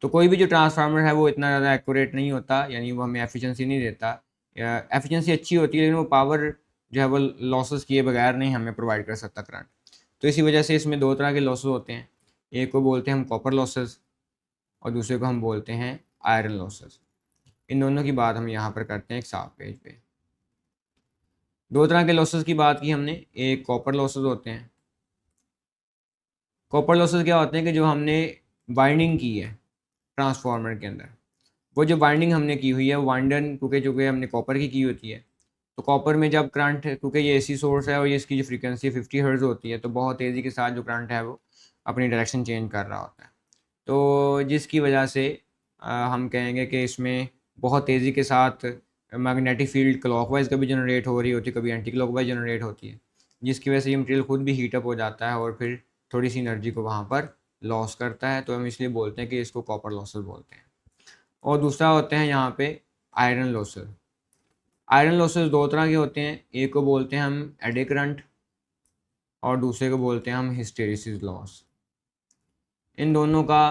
A: तो कोई भी जो ट्रांसफार्मर है वो इतना ज़्यादा एक्यूरेट नहीं होता, यानी वो हमें एफिशिएंसी नहीं देता। एफिशिएंसी अच्छी होती है, लेकिन वो पावर जो है वो लॉसेस किए बगैर नहीं हमें प्रोवाइड कर सकता करंट। तो इसी वजह से इसमें दो तरह के लॉसेस होते हैं, एक को बोलते हैं हम कॉपर लॉसेस और दूसरे को हम बोलते हैं आयरन लॉसेस। इन दोनों की बात हम यहाँ पर करते हैं एक साफ पेज पे। दो तरह के लॉसेस की बात की हमने, एक कॉपर लॉसेस होते हैं। कॉपर लॉसेस क्या होते हैं कि जो हमने वाइंडिंग की है ट्रांसफार्मर के अंदर, वो जो वाइंडिंग हमने की हुई है वाइंडन चूँकि हमने कॉपर की होती है, तो कॉपर में जब करंट, क्योंकि ये एसी सोर्स है और ये इसकी जो फ्रीक्वेंसी 50 हर्ट्ज होती है, तो बहुत तेज़ी के साथ जो करंट है वो अपनी डायरेक्शन चेंज कर रहा होता है। तो जिसकी वजह से हम कहेंगे कि इसमें बहुत तेज़ी के साथ मैग्नेटिक फील्ड क्लॉकवाइज कभी जनरेट हो रही होती है, कभी एंटी क्लॉकवाइज जनरेट होती है, जिसकी वजह से ये मटेरियल खुद भी हीटअप हो जाता है और फिर थोड़ी सी एनर्जी को वहाँ पर लॉस करता है। तो हम इसलिए बोलते हैं कि इसको कॉपर लॉसेस बोलते हैं। और दूसरा होते हैं यहाँ पे आयरन लॉसेस। आयरन लॉसेस दो तरह के होते हैं, एक को बोलते हैं हम एडी करंट और दूसरे को बोलते हैं हम हिस्टेरिसिस लॉस। इन दोनों का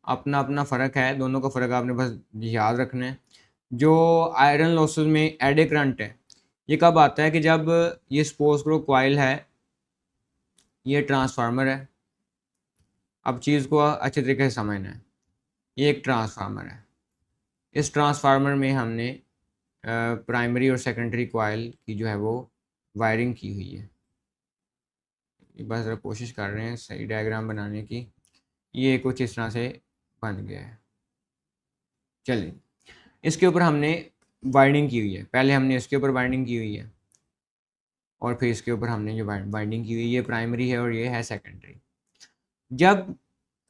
A: अपना अपना फ़र्क है, दोनों का फ़र्क आपने बस याद रखना है। जो आयरन लॉसेस में एडी करंट है, ये कब आता है कि जब ये सपोज करो कॉइल है, ये ट्रांसफार्मर है। अब चीज़ को अच्छे तरीके से समझना है, ये एक ट्रांसफार्मर है। इस ट्रांसफार्मर में हमने प्राइमरी और सेकेंडरी कॉइल की जो है वो वायरिंग की हुई है। बस ज़रा कोशिश कर रहे हैं सही डायग्राम बनाने की। ये कुछ इस तरह से बन गया है। चलिए, इसके ऊपर हमने वाइंडिंग की हुई है, पहले हमने इसके ऊपर वाइंडिंग की हुई है और फिर इसके ऊपर हमने जो वाइंडिंग की हुई है, ये प्राइमरी है और ये है सेकेंडरी। जब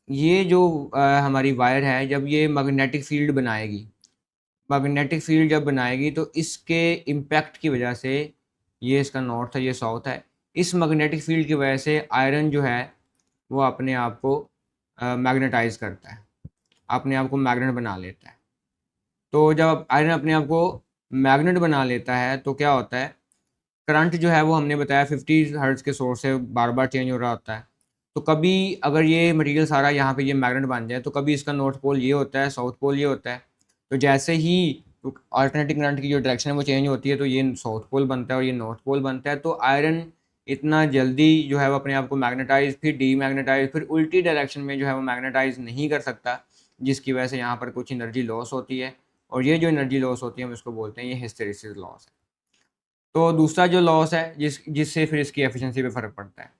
A: ये जो हमारी वायर है, जब ये मैग्नेटिक फील्ड बनाएगी, मैग्नेटिक फील्ड जब बनाएगी तो इसके इम्पैक्ट की वजह से, ये इसका नॉर्थ है, ये साउथ है, इस मैग्नेटिक फील्ड की वजह से आयरन जो है वो अपने आप को मैग्नेटाइज करता है, अपने आप को मैग्नेट बना लेता है। तो जब आयरन अपने आप को मैग्नेट बना लेता है तो क्या होता है, करंट जो है वो हमने बताया 50 हर्ट्ज के सोर्स से बार बार चेंज हो रहा होता है। तो कभी अगर ये मटेरियल सारा यहाँ पे ये मैग्नेट बन जाए तो कभी इसका नॉर्थ पोल ये होता है, साउथ पोल ये होता है। तो जैसे ही अल्टरनेटिंग करंट की जो डायरेक्शन है वो चेंज होती है तो ये साउथ पोल बनता है और ये नॉर्थ पोल बनता है। तो आयरन इतना जल्दी जो है वो अपने आप को मैग्नेटाइज, फिर डीमैग्नेटाइज, फिर उल्टी डायरेक्शन में जो है वो मैग्नेटाइज नहीं कर सकता, जिसकी वजह से यहाँ पर कुछ एनर्जी लॉस होती है। और ये जो एनर्जी लॉस होती है हम इसको बोलते हैं ये हिस्टेरिसिस लॉस है। तो दूसरा जो लॉस है जिससे फिर इसकी एफिशिएंसी पे फ़र्क पड़ता है,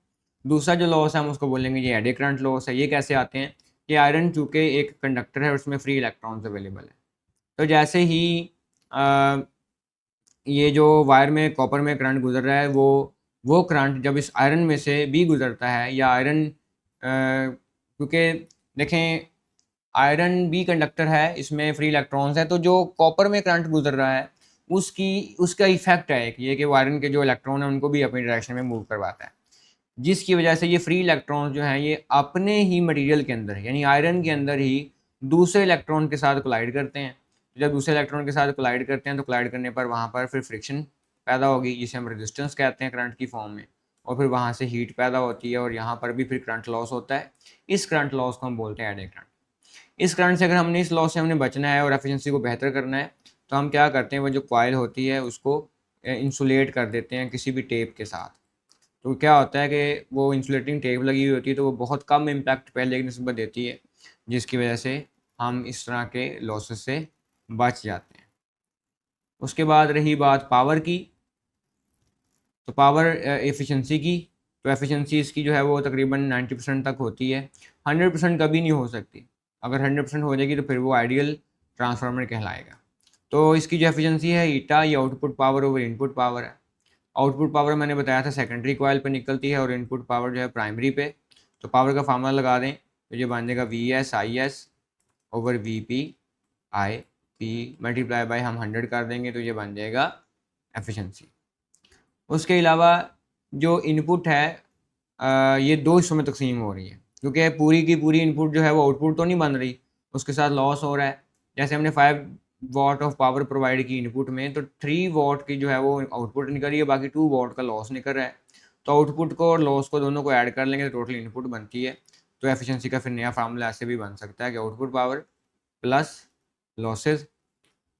A: दूसरा जो लॉस है हम उसको बोलेंगे ये एडी करंट लॉस है। ये कैसे आते हैं कि आयरन चूँकि एक कंडक्टर है, उसमें फ्री इलेक्ट्रॉन्स अवेलेबल है। तो जैसे ही अ, ये जो वायर में कॉपर में करंट गुजर रहा है, वो करंट जब इस आयरन में से भी गुजरता है, या आयरन क्योंकि देखें आयरन भी कंडक्टर है, इसमें फ्री इलेक्ट्रॉन्स है, तो जो कॉपर में करंट गुजर रहा है उसका इफेक्ट है एक ये कि वो आयरन के जो इलेक्ट्रॉन है उनको भी अपनी डायरेक्शन में मूव करवाता है, जिसकी वजह से ये फ्री इलेक्ट्रॉन्स जो हैं ये अपने ही मटेरियल के अंदर यानी आयरन के अंदर ही दूसरे इलेक्ट्रॉन के साथ कोलाइड करते हैं। जब दूसरे इलेक्ट्रॉन के साथ कोलाइड करते हैं तो कोलाइड करने पर वहाँ पर फिर फ्रिक्शन पैदा होगी, जिसे हम रेजिस्टेंस कहते हैं करंट की फॉर्म में, और फिर वहाँ से हीट पैदा होती है और यहाँ पर भी फिर करंट लॉस होता है। इस करंट लॉस को हम बोलते हैं एडी करंट। इस करंट से अगर हमने इस लॉस से हमने बचना है और एफिशिएंसी को बेहतर करना है तो हम क्या करते हैं, वो जो कॉइल होती है उसको इंसुलेट कर देते हैं किसी भी टेप के साथ। तो क्या होता है कि वो इंसुलेटिंग टेप लगी हुई होती है तो वो बहुत कम इम्पैक्ट पहले की निस्बत देती है, जिसकी वजह से हम इस तरह के लॉसेस से बच जाते हैं। उसके बाद रही बात पावर की, तो पावर एफिशिएंसी की, तो एफिशिएंसी इसकी जो है वो तकरीबन 90% तक होती है। 100% कभी नहीं हो सकती, अगर 100% हो जाएगी तो फिर वो आइडियल ट्रांसफार्मर कहलाएगा। तो इसकी जो एफिशिएंसी है ईटा, ये output power over input power है। आउटपुट पावर मैंने बताया था सेकेंडरी कॉइल पे निकलती है और इनपुट पावर जो है प्राइमरी पे। तो पावर का फार्मूला लगा दें तो ये बन जाएगा VS/IS over VP/I/P multiply by हम 100 कर देंगे तो ये बन जाएगा एफिशिएंसी। उसके अलावा जो इनपुट है ये दो हिस्सों में तकसीम हो रही है, क्योंकि पूरी की पूरी इनपुट जो है वो आउटपुट तो नहीं बन रही, उसके साथ लॉस हो रहा है। जैसे हमने 5 वाट ऑफ पावर प्रोवाइड की इनपुट में, तो 3 वाट की जो है वो आउटपुट निकल रही है, बाकी 2 वाट का लॉस निकल रहा है। तो आउटपुट को और लॉस को दोनों को ऐड कर लेंगे तो टोटल इनपुट बनती है। तो एफिशिएंसी का फिर नया फार्मूला ऐसे भी बन सकता है कि output power plus losses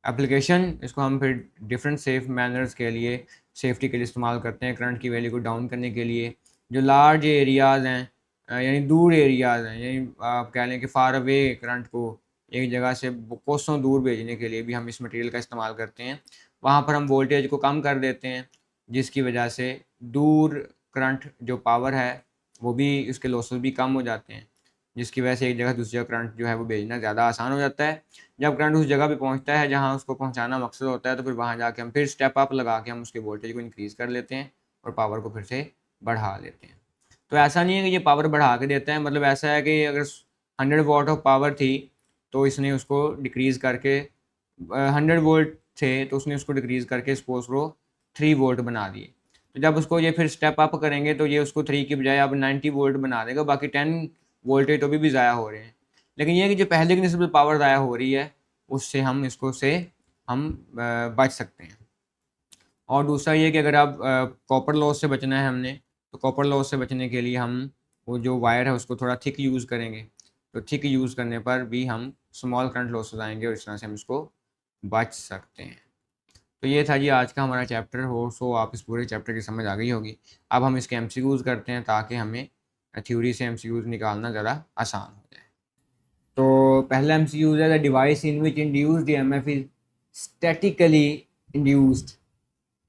A: application, इसको हम फिर डिफरेंट सेफ मैनर्स के लिए, सेफ्टी के लिए इस्तेमाल करते हैं, करंट की वैल्यू को डाउन करने के लिए। जो लार्ज एरियाज़ हैं, यानी दूर एरियाज़ हैं, यानी आप कह लें कि फार अवे करंट को एक जगह से कोसों दूर भेजने के लिए भी हम इस मटेरियल का इस्तेमाल करते हैं। वहाँ पर हम वोल्टेज को कम कर देते हैं, जिसकी वजह से दूर करंट जो पावर है वो भी, उसके लॉसेस भी कम हो जाते हैं, जिसकी वजह से एक जगह दूसरी जगह करंट जो है वो भेजना ज़्यादा आसान हो जाता है। जब करंट उस जगह पे पहुंचता है जहां उसको पहुंचाना मकसद होता है, तो फिर वहां जाके हम फिर स्टेप अप लगा के हम उसके वोल्टेज को इंक्रीज़ कर लेते हैं और पावर को फिर से बढ़ा लेते हैं। तो ऐसा नहीं है कि ये पावर बढ़ा के देता है, मतलब ऐसा है कि अगर 100 वाट ऑफ पावर थी तो इसने उसको डिक्रीज़ करके 100 वोल्ट थे तो उसने उसको डिक्रीज़ करके सपोज करो 3 वोल्ट बना दिए। तो जब उसको ये फिर स्टेप अप करेंगे तो ये उसको 3 की बजाय अब 90 वोल्ट बना देगा, बाकी 10 वोल्टेज तो भी ज़ाया हो रहे हैं। लेकिन ये कि जो पहले की निस्बत पावर ज़ाया हो रही है उससे हम इसको से हम बच सकते हैं। और दूसरा ये कि अगर आप कॉपर लॉस से बचना है हमने, तो कॉपर लॉस से बचने के लिए हम वो जो वायर है उसको थोड़ा थिक यूज़ करेंगे। तो थिक यूज़ करने पर भी हम स्मॉल करंट लॉसेस आएंगे और इस तरह से हम इसको बच सकते हैं। तो ये था जी आज का हमारा चैप्टर। हो सो आप इस पूरे चैप्टर की समझ आ गई होगी। अब हम इसके एमसीक्यूज़ करते हैं ताकि हमें थ्योरी से एमसीक्यूज़ निकालना ज़्यादा आसान हो जाए। तो पहला एमसीक्यूज़ है, the device in which induced EMF is statically induced.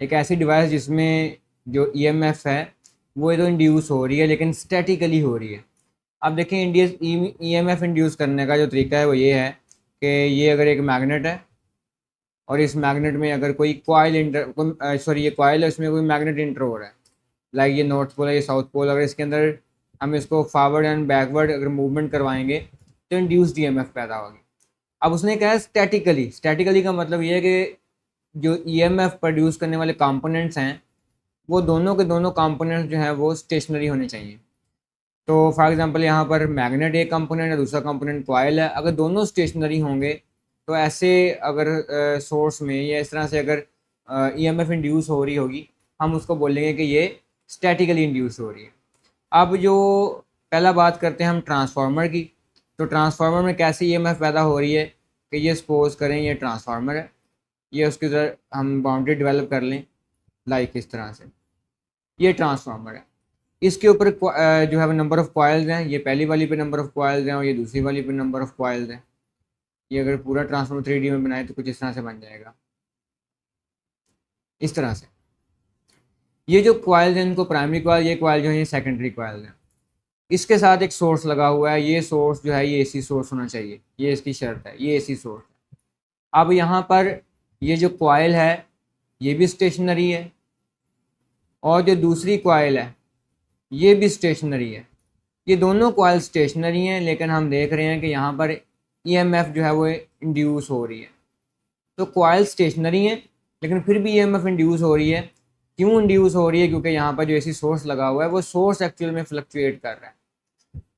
A: एक ऐसी डिवाइस जिसमें जो ईएमएफ है वो तो इंड्यूस हो रही है लेकिन स्टैटिकली हो रही है। अब देखिए ईएमएफ इंड्यूस करने का जो तरीका है वो ये है कि ये अगर एक मैग्नेट है और इस मैग्नेट में अगर कोई कॉइल ये कॉइल है, इसमें कोई मैग्नेट इंटर हो रहा है, लाइक ये नॉर्थ पोल है, ये साउथ पोल, अगर इसके अंदर हम इसको फॉरवर्ड एंड बैकवर्ड अगर मूवमेंट करवाएंगे तो इंड्यूस्ड ईएमएफ पैदा होगी। अब उसने कहा है स्टैटिकली। स्टैटिकली का मतलब ये है कि जो ईएमएफ प्रोड्यूस करने वाले कंपोनेंट्स हैं वो दोनों के दोनों कंपोनेंट्स जो हैं वो स्टेशनरी होने चाहिए। तो फॉर एग्जांपल यहाँ पर मैग्नेट एक कंपोनेंट है, दूसरा कंपोनेंट कॉइल है। अगर दोनों स्टेशनरी होंगे तो ऐसे अगर सोर्स में या इस तरह से अगर ईएमएफ इंड्यूस हो रही होगी, हम उसको बोलेंगे कि ये स्टैटिकली इंड्यूस हो रही है। अब जो पहला बात करते हैं हम ट्रांसफार्मर की। तो ट्रांसफार्मर में कैसे ईएमएफ पैदा हो रही है कि ये सपोज करें ये ट्रांसफार्मर है, ये उसकी तरह हम बाउंड्री डेवलप कर लें, लाइक इस तरह से ये ट्रांसफार्मर है। इसके ऊपर जो है नंबर ऑफ़ कॉइल्स हैं, ये पहली वाली पे नंबर ऑफ़ कॉइल्स हैं और ये दूसरी वाली पे नंबर ऑफ़ कॉइल्स हैं। ये अगर पूरा ट्रांसफार्मर 3D में बनाए तो कुछ इस तरह से बन जाएगा, इस तरह से। ये जो कॉइल्स हैं इनको प्राइमरी कॉइल, ये कॉइल जो है ये सेकेंडरी कॉइल्स हैं। इसके साथ एक सोर्स लगा हुआ है, ये सोर्स जो है ये एसी सोर्स होना चाहिए, ये इसकी शर्त है, ये एसी सोर्स है। अब यहाँ पर ये जो कॉइल है ये भी स्टेशनरी है और जो दूसरी कॉइल है ये भी स्टेशनरी है। ये दोनों कॉइल स्टेशनरी हैं लेकिन हम देख रहे हैं कि यहाँ पर ईएमएफ जो है वो इंड्यूस हो रही है। तो कॉइल स्टेशनरी हैं लेकिन फिर भी ईएमएफ इंड्यूस हो रही है। क्यों इंड्यूस हो रही है? क्योंकि यहाँ पर जो एसी सोर्स लगा हुआ है वो सोर्स एक्चुअल में फ्लक्चुएट कर रहा है।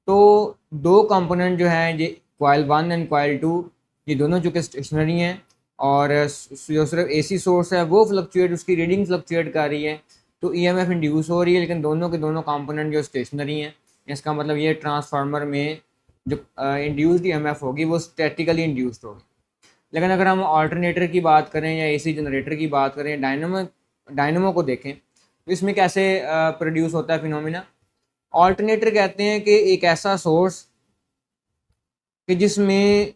A: तो दो कंपोनेंट जो हैं ये कॉइल 1 एंड कॉइल 2, ये दोनों चूँकि स्टेशनरी हैं और जो सिर्फ एसी सोर्स है वो फ्लक्चुएट, उसकी रीडिंग फ्लक्चुएट कर रही है, तो ईएमएफ इंड्यूस हो रही है। लेकिन दोनों के दोनों कंपोनेंट जो स्टेशनरी हैं, इसका मतलब ये ट्रांसफार्मर में जो इंड्यूस्ड ईएमएफ होगी वो स्टैटिकली इंड्यूस्ड होगी। लेकिन अगर हम ऑल्टरनेटर की बात करें या एसी जनरेटर की बात करें, डायनमो को देखें तो इसमें कैसे प्रोड्यूस होता है फिनोमिना। ऑल्टरनेटर कहते हैं कि एक ऐसा सोर्स कि जिसमें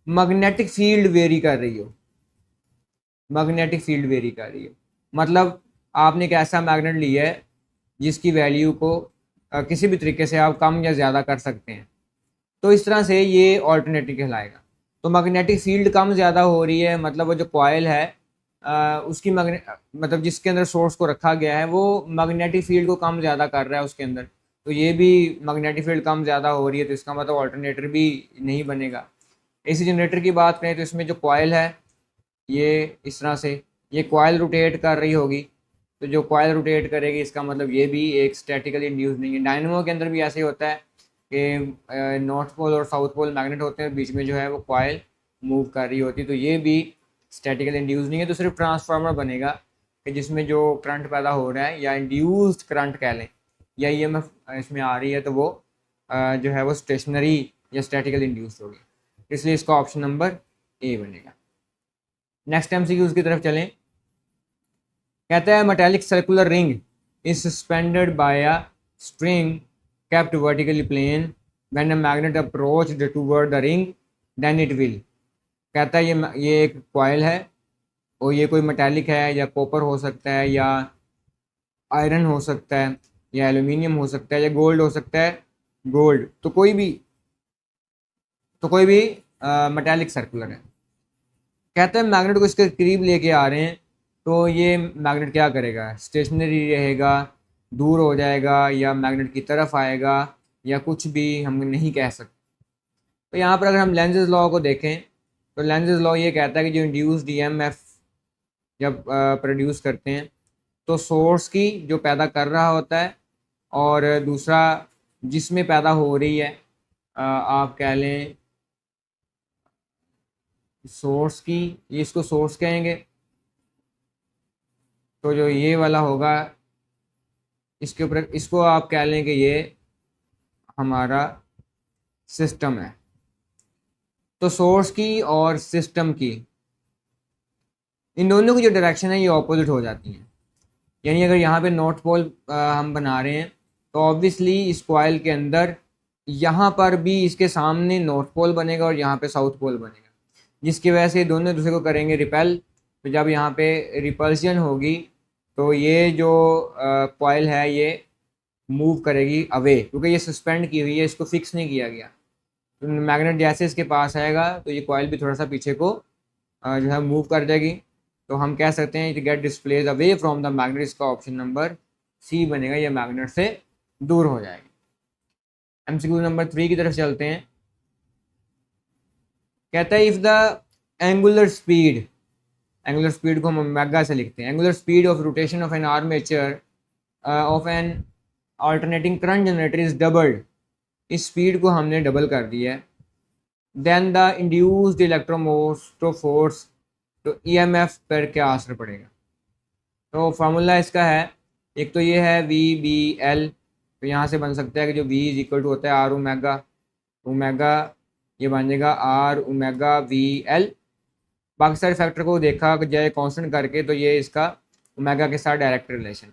A: मैग्नेटिक फील्ड वेरी कर रही हो, मैग्नेटिक फील्ड वेरी कर रही हो, मतलब आपने एक ऐसा मैग्नेट लिया है जिसकी वैल्यू को किसी भी तरीके से आप कम या ज़्यादा कर सकते हैं, तो इस तरह से ये ऑल्टरनेटिव कहलाएगा। तो मैग्नेटिक फील्ड कम ज़्यादा हो रही है, मतलब वो जो कॉइल है उसकी मतलब जिसके अंदर सोर्स को रखा गया है वो मैग्नेटिक फील्ड को कम ज़्यादा कर रहा है उसके अंदर, तो ये भी मैग्नेटिक फील्ड कम ज़्यादा हो रही है, तो इसका मतलब ऑल्टरनेटर भी नहीं बनेगा। एसी जनरेटर की बात करें तो इसमें जो कॉइल है ये इस तरह से ये कॉइल रोटेट कर रही होगी, तो जो कॉइल रोटेट करेगी इसका मतलब ये भी एक स्टैटिकली इंड्यूस नहीं है। डायनमो के अंदर भी ऐसे ही होता है कि नॉर्थ पोल और साउथ पोल मैग्नेट होते हैं, बीच में जो है वो कॉइल मूव कर रही होती है, तो ये भी स्टैटिकली इंड्यूस नहीं है। तो सिर्फ ट्रांसफार्मर बनेगा कि जिसमें जो करंट पैदा हो रहा है या इंड्यूस्ड करंट कह लें या ईएमएफ इसमें आ रही है, तो वो जो है वो स्टेशनरी या स्टैटिकली इंड्यूस्ड होगी। इसलिए इसका ऑप्शन नंबर ए बनेगा। नेक्स्ट एमसीक्यूज की तरफ चलें। कहता है metallic circular ring is suspended bye a string kept vertically plane when a magnet approached toward the ring then it will। कहता है ये एक कॉइल है और ये कोई मेटेलिक है या कॉपर हो सकता है या आयरन हो सकता है या एल्यूमिनियम हो सकता है या गोल्ड हो सकता है। गोल्ड तो कोई भी मेटेलिक सर्कुलर है। कहते हैं मैग्नेट को इसके करीब लेके आ रहे हैं तो ये मैग्नेट क्या करेगा, स्टेशनरी रहेगा, दूर हो जाएगा या मैग्नेट की तरफ आएगा या कुछ भी हम नहीं कह सकते। तो यहाँ पर अगर हम लेंजेस लॉ को देखें तो लेंजेस लॉ ये कहता है कि जो इंड्यूस्ड ईएमएफ जब प्रोड्यूस करते हैं तो सोर्स की जो पैदा कर रहा होता है और दूसरा जिसमें पैदा हो रही है आप कह लें सोर्स की, ये इसको सोर्स कहेंगे। तो जो ये वाला होगा इसके ऊपर इसको आप कह लें कि ये हमारा सिस्टम है। तो सोर्स की और सिस्टम की इन दोनों की जो डायरेक्शन है ये ऑपोजिट हो जाती हैं। यानी अगर यहाँ पे नॉर्थ पोल हम बना रहे हैं तो ऑब्वियसली इस कॉइल के अंदर यहाँ पर भी इसके सामने नॉर्थ पोल बनेगा और यहाँ पे साउथ पोल बनेगा, जिसकी वजह से दोनों दूसरे को करेंगे रिपेल। तो जब यहाँ पे रिपल्शन होगी तो ये जो कॉइल है ये मूव करेगी अवे, क्योंकि ये सस्पेंड की हुई है, इसको फिक्स नहीं किया गया। तो मैग्नेट जैसे इसके पास आएगा तो ये कॉइल भी थोड़ा सा पीछे को जो है मूव कर जाएगी। तो हम कह सकते हैं it get displays away from the magnet, इसका ऑप्शन नंबर सी बनेगा, ये मैग्नेट से दूर हो जाएगी। एमसीक्यू नंबर 3 की तरफ चलते हैं। कहता है इफ द एंगुलर स्पीड को हम ओमेगा से लिखते हैं, angular speed of rotation of an armature of an alternating current generator is doubled, इस स्पीड को हमने डबल कर दिया है, then the induced electromotive force, तो ईएमएफ पर क्या असर पड़ेगा। तो फार्मूला इसका है, एक तो ये है वी बी एल, तो यहाँ से बन सकता है कि जो वी इज इक्वल टू होता है आर ओमेगा, ओमेगा ये बन जाएगा आर ओमेगा वी एल। बाकी सारे फैक्टर को देखा जाए कांस्टेंट करके तो ये इसका ओमेगा के साथ डायरेक्ट रिलेशन।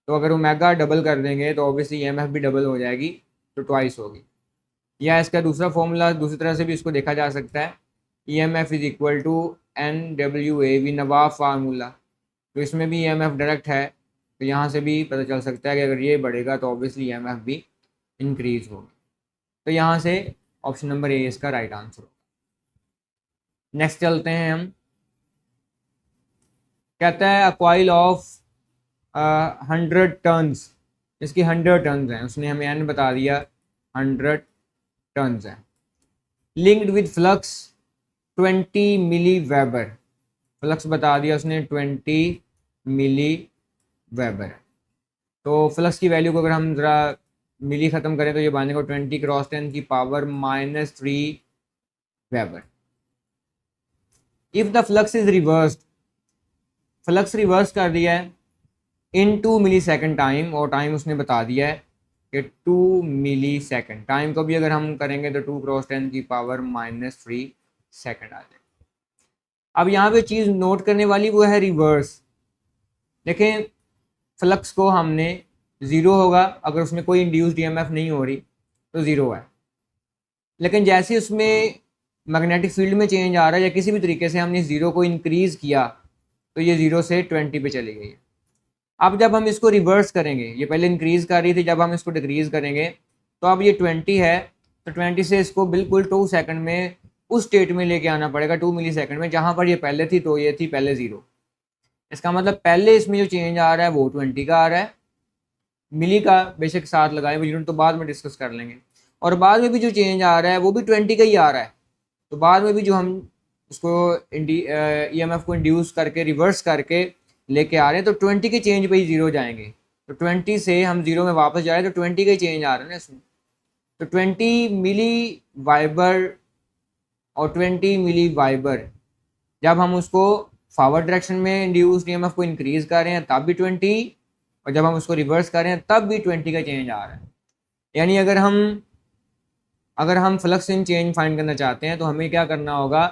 A: तो अगर ओमेगा डबल कर देंगे तो ऑब्वियसली ईएमएफ भी डबल हो जाएगी, तो ट्वाइस होगी। या इसका दूसरा फॉर्मूला दूसरी तरह से भी इसको देखा जा सकता है, EMF is equal to N W A V N A B formula. तो इसमें भी ईएमएफ डायरेक्ट है, तो यहाँ से भी पता चल सकता है कि अगर ये बढ़ेगा तो ऑब्वियसली ईएमएफ भी इंक्रीज होगी। तो यहाँ से ऑप्शन नंबर ए इसका राइट आंसर होगा। नेक्स्ट चलते हैं हम। कहता है अ कॉइल ऑफ 100 टन्स, इसकी 100 टन्स हैं, उसने हमें एन बता दिया 100 टन्स है, linked with flux 20 milli weber, flux बता दिया उसने 20 मिली वेबर। तो फ्लक्स की वैल्यू को अगर हम ज़रा मिली ख़त्म करें तो ये बनेगा 20 क्रॉस 10 की power -3 weber. If the flux is reversed, flux reverse कर दिया है इन 2 मिली सेकेंड टाइम, और टाइम उसने बता दिया है कि 2 मिली सेकेंड, टाइम को भी अगर हम करेंगे तो 2 क्रॉस 10 की पावर -3 सेकेंड आ जाएगा। अब यहाँ पे चीज़ नोट करने वाली वो है रिवर्स। देखें फ्लक्स को हमने ज़ीरो होगा अगर उसमें कोई इंड्यूस्ड ईएमएफ नहीं हो रही तो ज़ीरो है, लेकिन जैसे उसमें मैग्नेटिक फील्ड में चेंज आ रहा है या किसी भी तरीके से हमने ज़ीरो को इंक्रीज़ किया तो ये 0 से 20 पे चली गई है। अब जब हम इसको रिवर्स करेंगे, ये पहले इंक्रीज़ कर रही थी, जब हम इसको डिक्रीज़ करेंगे तो अब ये 20 है, तो 20 से इसको बिल्कुल 2 सेकंड में उस स्टेट में लेके आना पड़ेगा, 2 मिली सेकंड में, जहाँ पर ये पहले थी, तो ये थी पहले 0। इसका मतलब पहले इसमें जो चेंज आ रहा है वो 20 का आ रहा है, मिली का बेशक साथ लगाए, वो यूनिट तो बाद में डिस्कस कर लेंगे, और बाद में भी जो चेंज आ रहा है वो भी 20 का ही आ रहा है। तो बाद में भी जो हम उसको ईएमएफ को इंड्यूस करके रिवर्स करके लेके आ रहे हैं तो 20 के चेंज पे ही 0 जाएंगे, तो 20 से हम 0 में वापस जा रहे हैं तो 20 का ही चेंज आ रहा है ना इसमें। तो 20 मिली वाइबर और 20 मिली वाइबर, जब हम उसको फॉरवर्ड डायरेक्शन में इंड्यूस्ड ईएमएफ को इंक्रीज कर रहे हैं तब भी 20, और जब हम उसको रिवर्स कर रहे हैं तब भी 20 का चेंज आ रहा है। यानी अगर हम फ्लक्स इन चेंज फाइंड करना चाहते हैं तो हमें क्या करना होगा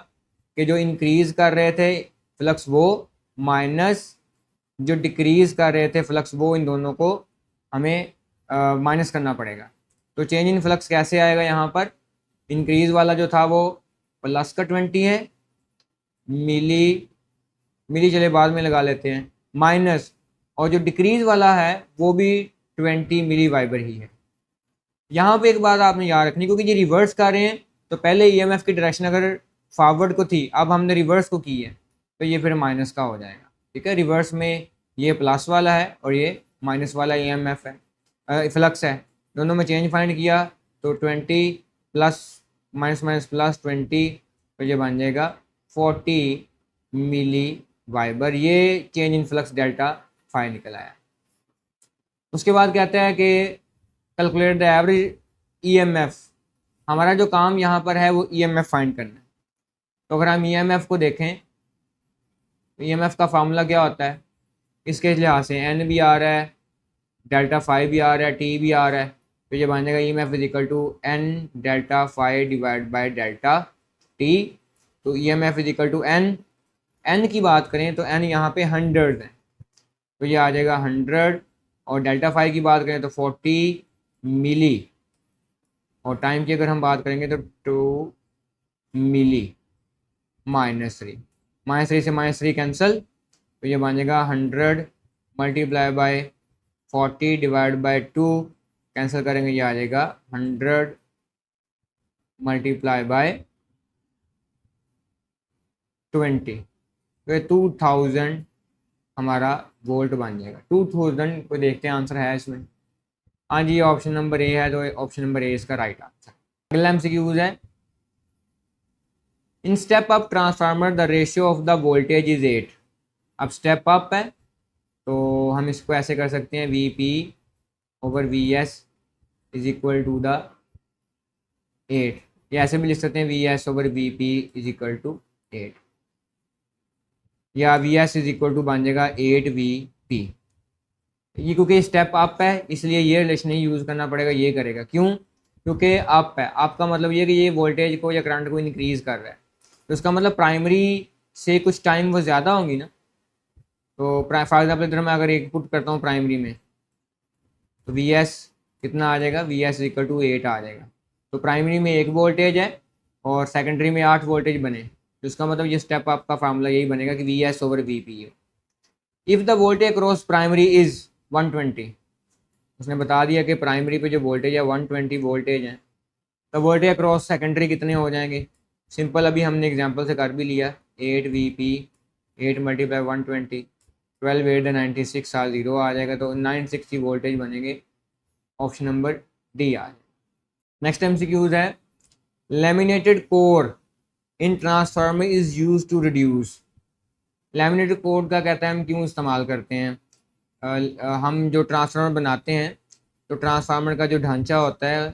A: कि जो इंक्रीज कर रहे थे फ्लक्स वो माइनस जो डिक्रीज कर रहे थे फ्लक्स वो, इन दोनों को हमें माइनस करना पड़ेगा। तो चेंज इन फ्लक्स कैसे आएगा, यहाँ पर इंक्रीज वाला जो था वो प्लस का 20 है, मिली मिली चले बाद में लगा लेते हैं, माइनस, और जो डिक्रीज वाला है वो भी 20 मिली वाइबर ही है। यहाँ पे एक बात आपने याद रखनी, क्योंकि ये रिवर्स कर रहे हैं, तो पहले ईएमएफ की डायरेक्शन अगर फॉरवर्ड को थी, अब हमने रिवर्स को की है, तो ये फिर माइनस का हो जाएगा। ठीक है, रिवर्स में ये प्लस वाला है और ये माइनस वाला ईएमएफ है, फ्लक्स है। दोनों में चेंज फाइंड किया तो 20 प्लस माइनस माइनस प्लस 20, तो ये बन जाएगा 40 मिली वाइबर। ये change in flux delta five निकल आया। उसके बाद कहता है कि कैलकुलेट द एवरेज ईएमएफ। हमारा जो काम यहाँ पर है वो ईएमएफ फाइंड करना है। तो अगर हम ईएमएफ को देखें तो ईएमएफ का फार्मूला क्या होता है, इसके लिहाज से एन भी आ रहा है, डेल्टा फाइव भी आ रहा है, टी भी आ रहा है, तो ये बन जाएगा EMF is equal to N delta phi divide by delta T. तो EMF is equal to N, N की बात करें तो एन यहाँ पे 100 है, तो ये आ जाएगा 100, और डेल्टा फाइव की बात करें तो 40 मिली, और टाइम की अगर हम बात करेंगे तो 2 मिली, -3, -3 से -3 कैंसिल, तो ये बन जाएगा 100 multiply by 40 divide by 2, cancel करेंगे ये आ जाएगा 100 मल्टीप्लाई बाय 20, तो ये 2000 हमारा वोल्ट बन जाएगा। 2000 को देखते हैं आंसर है इसमें। हाँ जी, ऑप्शन नंबर ए है, तो ऑप्शन नंबर ए इसका राइट आंसर। अगला एमसीक्यूज है, in step up transformer the ratio of the voltage is 8। अब स्टेप अप है तो हम इसको ऐसे कर सकते हैं, V P over V S is equal to the 8, या ऐसे भी लिख सकते हैं V S over V P is equal to 8, या V S is equal to बन जाएगा 8 वी पी। ये क्योंकि स्टेप अप है इसलिए ये रिलेशन नहीं यूज़ करना पड़ेगा, ये करेगा। क्यों? क्योंकि अप है, आपका मतलब ये कि ये वोल्टेज को या करंट को इंक्रीज़ कर रहा है, तो इसका मतलब प्राइमरी से कुछ टाइम वो ज़्यादा होंगी ना। तो फॉर एग्जाम्पल इधर मैं अगर एक पुट करता हूँ प्राइमरी में, तो वी एस कितना आ जाएगा, वी एस इक्वल टू 8 आ जाएगा। तो प्राइमरी में 1 वोल्टेज है और सेकेंडरी में 8 वोल्टेज बने, तो इसका मतलब ये स्टेप अप का फार्मूला यही बनेगा कि V S over V P है। If the voltage across primary is 120, उसने बता दिया कि प्राइमरी पे जो वोल्टेज है 120 वोल्टेज है, तो वोल्टेज अक्रॉस सेकेंडरी कितने हो जाएंगे। सिंपल, अभी हमने एग्जांपल से कर भी लिया, 8 वी पी 8 मल्टीप्लाई 120, 12 8 96 आ 0 आ जाएगा, तो 960 वोल्टेज बनेंगे। ऑप्शन नंबर डी आ जाएगा। नेक्स्ट एमसीक्यूज है, laminated core in transformer is use to reduce. Laminated core का कहता है हम क्यों इस्तेमाल करते हैं। हम जो ट्रांसफार्मर बनाते हैं तो ट्रांसफार्मर का जो ढांचा होता है,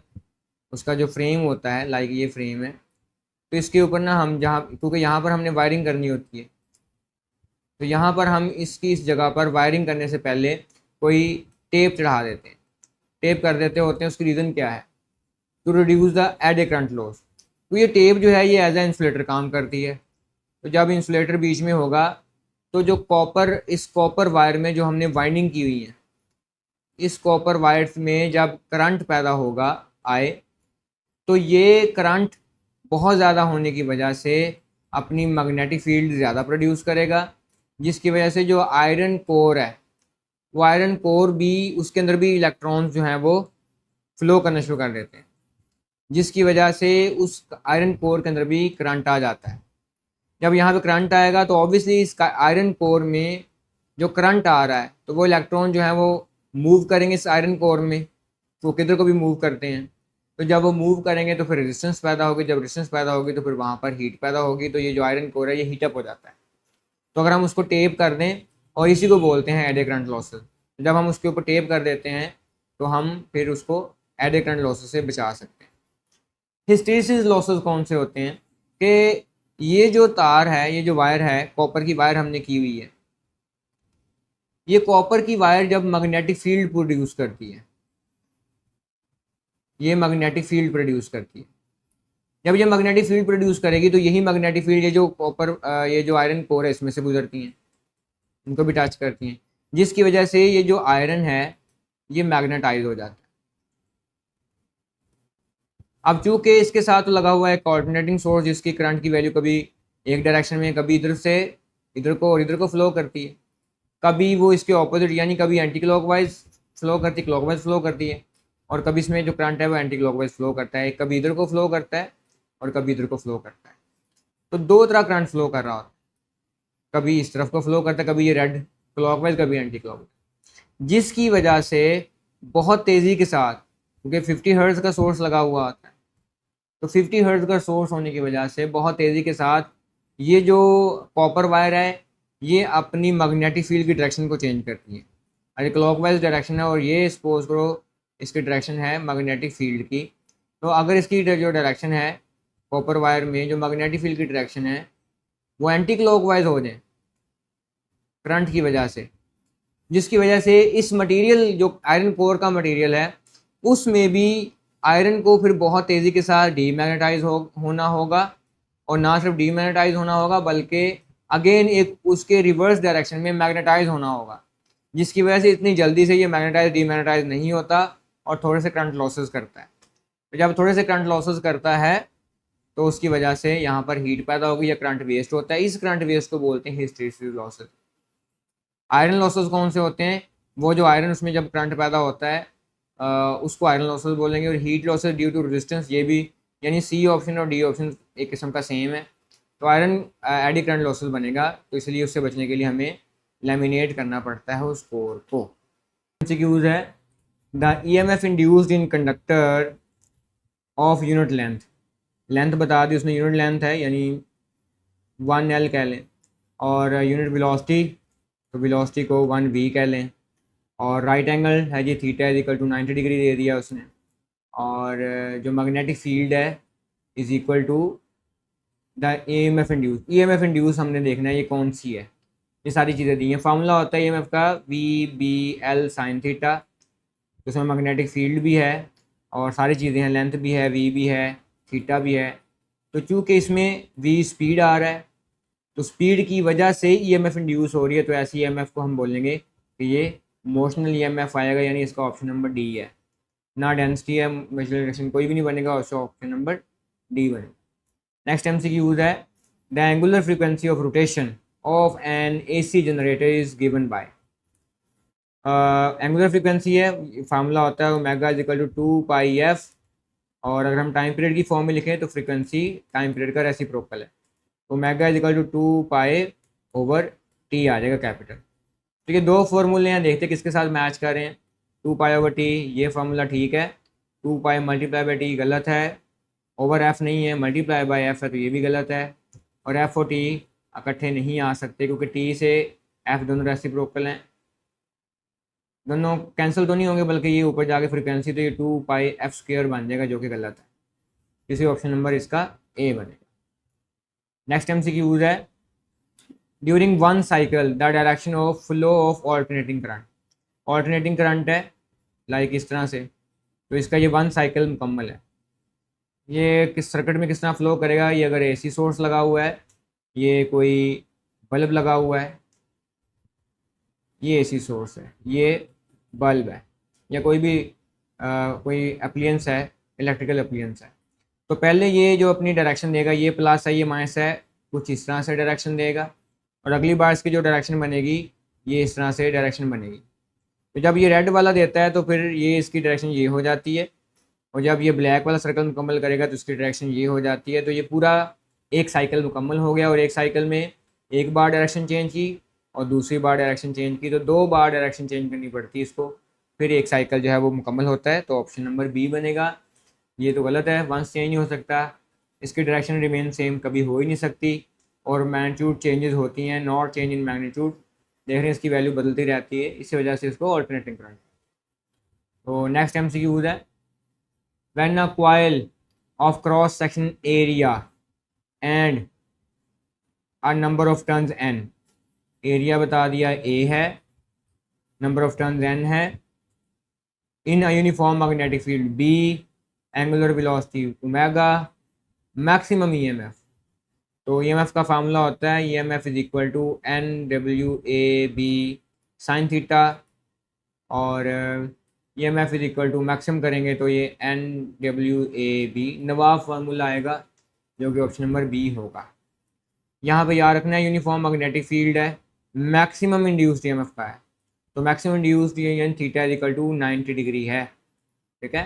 A: उसका जो फ्रेम होता है, लाइक ये फ्रेम है, तो इसके ऊपर ना हम जहाँ, क्योंकि यहाँ पर हमने वायरिंग करनी होती है, तो यहाँ पर हम इसकी इस जगह पर वायरिंग करने से पहले कोई टेप चढ़ा देते हैं, टेप कर देते होते हैं। उसकी रीज़न क्या है, to reduce the eddy current loss. तो ये टेप जो है ये एज ए इंसुलेटर काम करती है। तो जब इंसुलेटर बीच में होगा तो जो कॉपर, इस कॉपर वायर में जो हमने वाइंडिंग की हुई है, इस कॉपर वायर्स में जब करंट पैदा होगा आए, तो ये करंट बहुत ज़्यादा होने की वजह से अपनी मैग्नेटिक फील्ड ज़्यादा प्रोड्यूस करेगा, जिसकी वजह से जो आयरन कोर है, वो आयरन कोर भी, उसके अंदर भी इलेक्ट्रॉन्स जो हैं वो फ्लो करना शुरू कर देते हैं, जिसकी वजह से उस आयरन कोर के अंदर भी करंट आ जाता है। जब यहाँ पे करंट आएगा तो ऑब्वियसली इस आयरन कोर में जो करंट आ रहा है, तो वो इलेक्ट्रॉन जो है वो मूव करेंगे इस आयरन कोर में, वो किधर को भी मूव करते हैं। तो जब वो मूव करेंगे तो फिर रेजिस्टेंस पैदा होगी, जब रेजिस्टेंस पैदा होगी तो फिर वहाँ पर हीट पैदा होगी, तो ये जो आयरन कोर है ये हीटअप हो जाता है। तो अगर हम उसको टेप कर दें, और इसी को बोलते हैं एड करंट लॉसेस, जब हम उसके ऊपर टेप कर देते हैं तो हम फिर उसको एड करंट लॉसेस से बचा सकते हैं। हिस्टैरिसीस लॉसेस कौन से होते हैं कि ये जो तार है, ये जो वायर है, कॉपर की वायर हमने की हुई है, ये कॉपर की वायर जब मैग्नेटिक फील्ड प्रोड्यूस करती है, ये मैग्नेटिक फील्ड प्रोड्यूस करती है, जब ये मैग्नेटिक फील्ड प्रोड्यूस करेगी तो यही मैग्नेटिक फील्ड, ये जो कॉपर, ये जो आयरन कोर है इसमें से गुजरती हैं, इनको भी टच करती हैं, जिसकी वजह से ये जो आयरन है ये मैग्नेटाइज हो जाता है। अब चूंकि इसके साथ लगा हुआ है एक ऑल्टरनेटिंग सोर्स जिसकी करंट की वैल्यू कभी एक डायरेक्शन में, कभी इधर से इधर को और इधर को फ्लो करती है, कभी वो इसके ऑपोजिट यानी कभी एंटी क्लॉकवाइज फ्लो करती है, क्लॉकवाइज फ्लो करती है, और कभी इसमें जो करंट है वो एंटी क्लॉकवाइज फ्लो करता है, कभी इधर को फ्लो करता है और कभी इधर को फ्लो करता है। तो दो तरह करंट फ्लो कर रहा होता है, कभी इस तरफ को फ्लो करता है, कभी ये रेड क्लॉकवाइज, कभी एंटी क्लॉकवाइज, जिसकी वजह से बहुत तेज़ी के साथ, क्योंकि 50 हर्ट्ज का सोर्स लगा हुआ होता है, तो 50 हर्ट्ज का सोर्स होने की वजह से बहुत तेज़ी के साथ ये जो कॉपर वायर है ये अपनी मैग्नेटिक फील्ड की डायरेक्शन को चेंज करती है। अरे क्लॉकवाइज डायरेक्शन है और ये सपोज करो इसकी डायरेक्शन है मैग्नेटिक फील्ड की, तो अगर इसकी जो डायरेक्शन है कॉपर वायर में जो मैग्नेटिक फील्ड की डायरेक्शन है वो एंटी क्लॉकवाइज हो जाए करंट की वजह से, जिसकी वजह से इस मटेरियल जो आयरन कोर का मटेरियल है उसमें भी आयरन को फिर बहुत तेज़ी के साथ डीमैग्नेटाइज होना होगा, और ना सिर्फ डीमैग्नेटाइज होना होगा बल्कि अगेन एक उसके रिवर्स डायरेक्शन में मैग्नेटाइज होना होगा, जिसकी वजह से इतनी जल्दी से ये मैग्नेटाइज डीमैग्नेटाइज नहीं होता और थोड़े से करंट लॉसेस करता है। तो जब थोड़े से करंट लॉसेस करता है तो उसकी वजह से यहाँ पर हीट पैदा होगी या करंट वेस्ट होता है, इस करंट वेस्ट को बोलते हैं हिस्टैरिसीस लॉसेस। आयरन लॉसेस कौन से होते हैं? वो जो आयरन उसमें जब करंट पैदा होता है उसको आयरन लॉसेस बोलेंगे। और heat losses due to resistance, ये भी यानी सी ऑप्शन और डी ऑप्शन एक किस्म का सेम है। तो आयरन एडी करंट लॉसेस बनेगा, तो इसलिए उससे बचने के लिए हमें लैमिनेट करना पड़ता है उस कोर को। एमसीक्यूज है, the EMF induced in conductor of unit length, length बता दी उसने, यूनिट लेंथ है यानी 1L कह लें, और यूनिट वेलोसिटी, तो वेलोसिटी को 1V कह लें, और राइट एंगल है जी theta is equal to 90 degree दे दिया उसने, और जो मैग्नेटिक फील्ड है is equal to the EMF induce. EMF induce हमने देखना है ये कौन सी है, ये सारी चीज़ें दी हैं। फार्मूला होता है ईएमएफ का VBL साइन थीटा, उसमें मैग्नेटिक फील्ड भी है और सारी चीज़ें हैं, लेंथ भी है, V भी है, थीटा भी है। तो चूँकि इसमें V स्पीड आ रहा है तो स्पीड की वजह से ईएमएफ इंड्यूस हो रही है, तो ऐसी ईएमएफ को हम बोलेंगे कि ये मोशनल ईएमएफ आएगा, यानी इसका ऑप्शन नंबर डी है। ना डेंसिटी है, म्यूचुअल रिएक्शन कोई भी नहीं बनेगा, उसका ऑप्शन नंबर डी बनेगा। नेक्स्ट एमसीक्यू है, the angular frequency of rotation of N AC generator is given by. Angular frequency है, फार्मूला होता है omega is equal to 2πf, और अगर हम टाइम पीरियड की फॉर्म में लिखें तो फ्रीक्वेंसी टाइम पीरियड का रेसिप्रोकल है, omega is equal to 2π/t आ जाएगा कैपिटल। ठीक है, दो फॉर्मूले हैं, देखते हैं किसके साथ मैच कर रहे हैं। 2π/t ये फार्मूला ठीक है, 2π × t गलत है, ओवर एफ नहीं है, मल्टीप्लाई बाय एफ है तो ये भी गलत है, और एफ और टी इकट्ठे नहीं आ सकते क्योंकि टी से एफ दोनों रेसिप्रोकल हैं, दोनों कैंसिल तो नहीं होंगे बल्कि ये ऊपर जाके फ्रीक्वेंसी तो ये 2πf² बन जाएगा जो कि गलत है, इसी ऑप्शन नंबर इसका ए बनेगा। नेक्स्ट एमसीक्यूज है, during one cycle the direction of flow of alternating current. Alternating current है लाइक इस तरह से, तो इसका ये वन साइकिल मुकम्मल है। ये किस सर्किट में किस तरह फ्लो करेगा, ये अगर एसी सोर्स लगा हुआ है, ये कोई बल्ब लगा हुआ है, ये एसी सोर्स है, ये बल्ब है, या कोई भी कोई अप्लियंस है, इलेक्ट्रिकल अप्लियंस है, तो पहले ये जो अपनी डायरेक्शन देगा, ये प्लस है ये माइनस है, कुछ इस तरह से डायरेक्शन देगा, और अगली बार इसकी जो डायरेक्शन बनेगी ये इस तरह से डायरेक्शन बनेगी। तो जब ये रेड वाला देता है तो फिर ये इसकी डायरेक्शन ये हो जाती है, और जब ये ब्लैक वाला सर्कल मुकम्मल करेगा तो इसकी डायरेक्शन ये हो जाती है। तो ये पूरा एक साइकिल मुकम्मल हो गया, और एक साइकिल में एक बार डायरेक्शन चेंज की और दूसरी बार डायरेक्शन चेंज की, तो दो बार डायरेक्शन चेंज करनी पड़ती है इसको, फिर एक साइकिल जो है वो मुकम्मल होता है। तो ऑप्शन नंबर बी बनेगा। ये तो गलत है, वंस चेंज नहीं हो सकता, इसकी डायरेक्शन रिमेन सेम कभी हो ही नहीं सकती, और मैग्नीट्यूड चेंजेस होती हैं, नॉट चेंज इन मैग्नीट्यूड, देख रहे हैं इसकी वैल्यू बदलती रहती है, इसी वजह से इसको ऑल्टरनेटिंग करंट। तो नेक्स्ट एमसीक्यू है, when a coil of cross section area and a number of turns n, area बता दिया a है, नंबर ऑफ टर्न्स n है, in a uniform magnetic field b, angular velocity omega,
B: maximum EMF. तो EMF का formula होता है EMF is equal to N W A B sine theta, और EMF is equal to maximum करेंगे तो ये N W A B N A B formula आएगा, जो कि ऑप्शन नंबर बी होगा। यहाँ पे याद रखना है यूनिफॉर्म मैग्नेटिक फील्ड है, मैक्सिमम इंड्यूस्ड ईएमएफ का है, तो maximum induced and theta is equal to 90 degree है। ठीक है,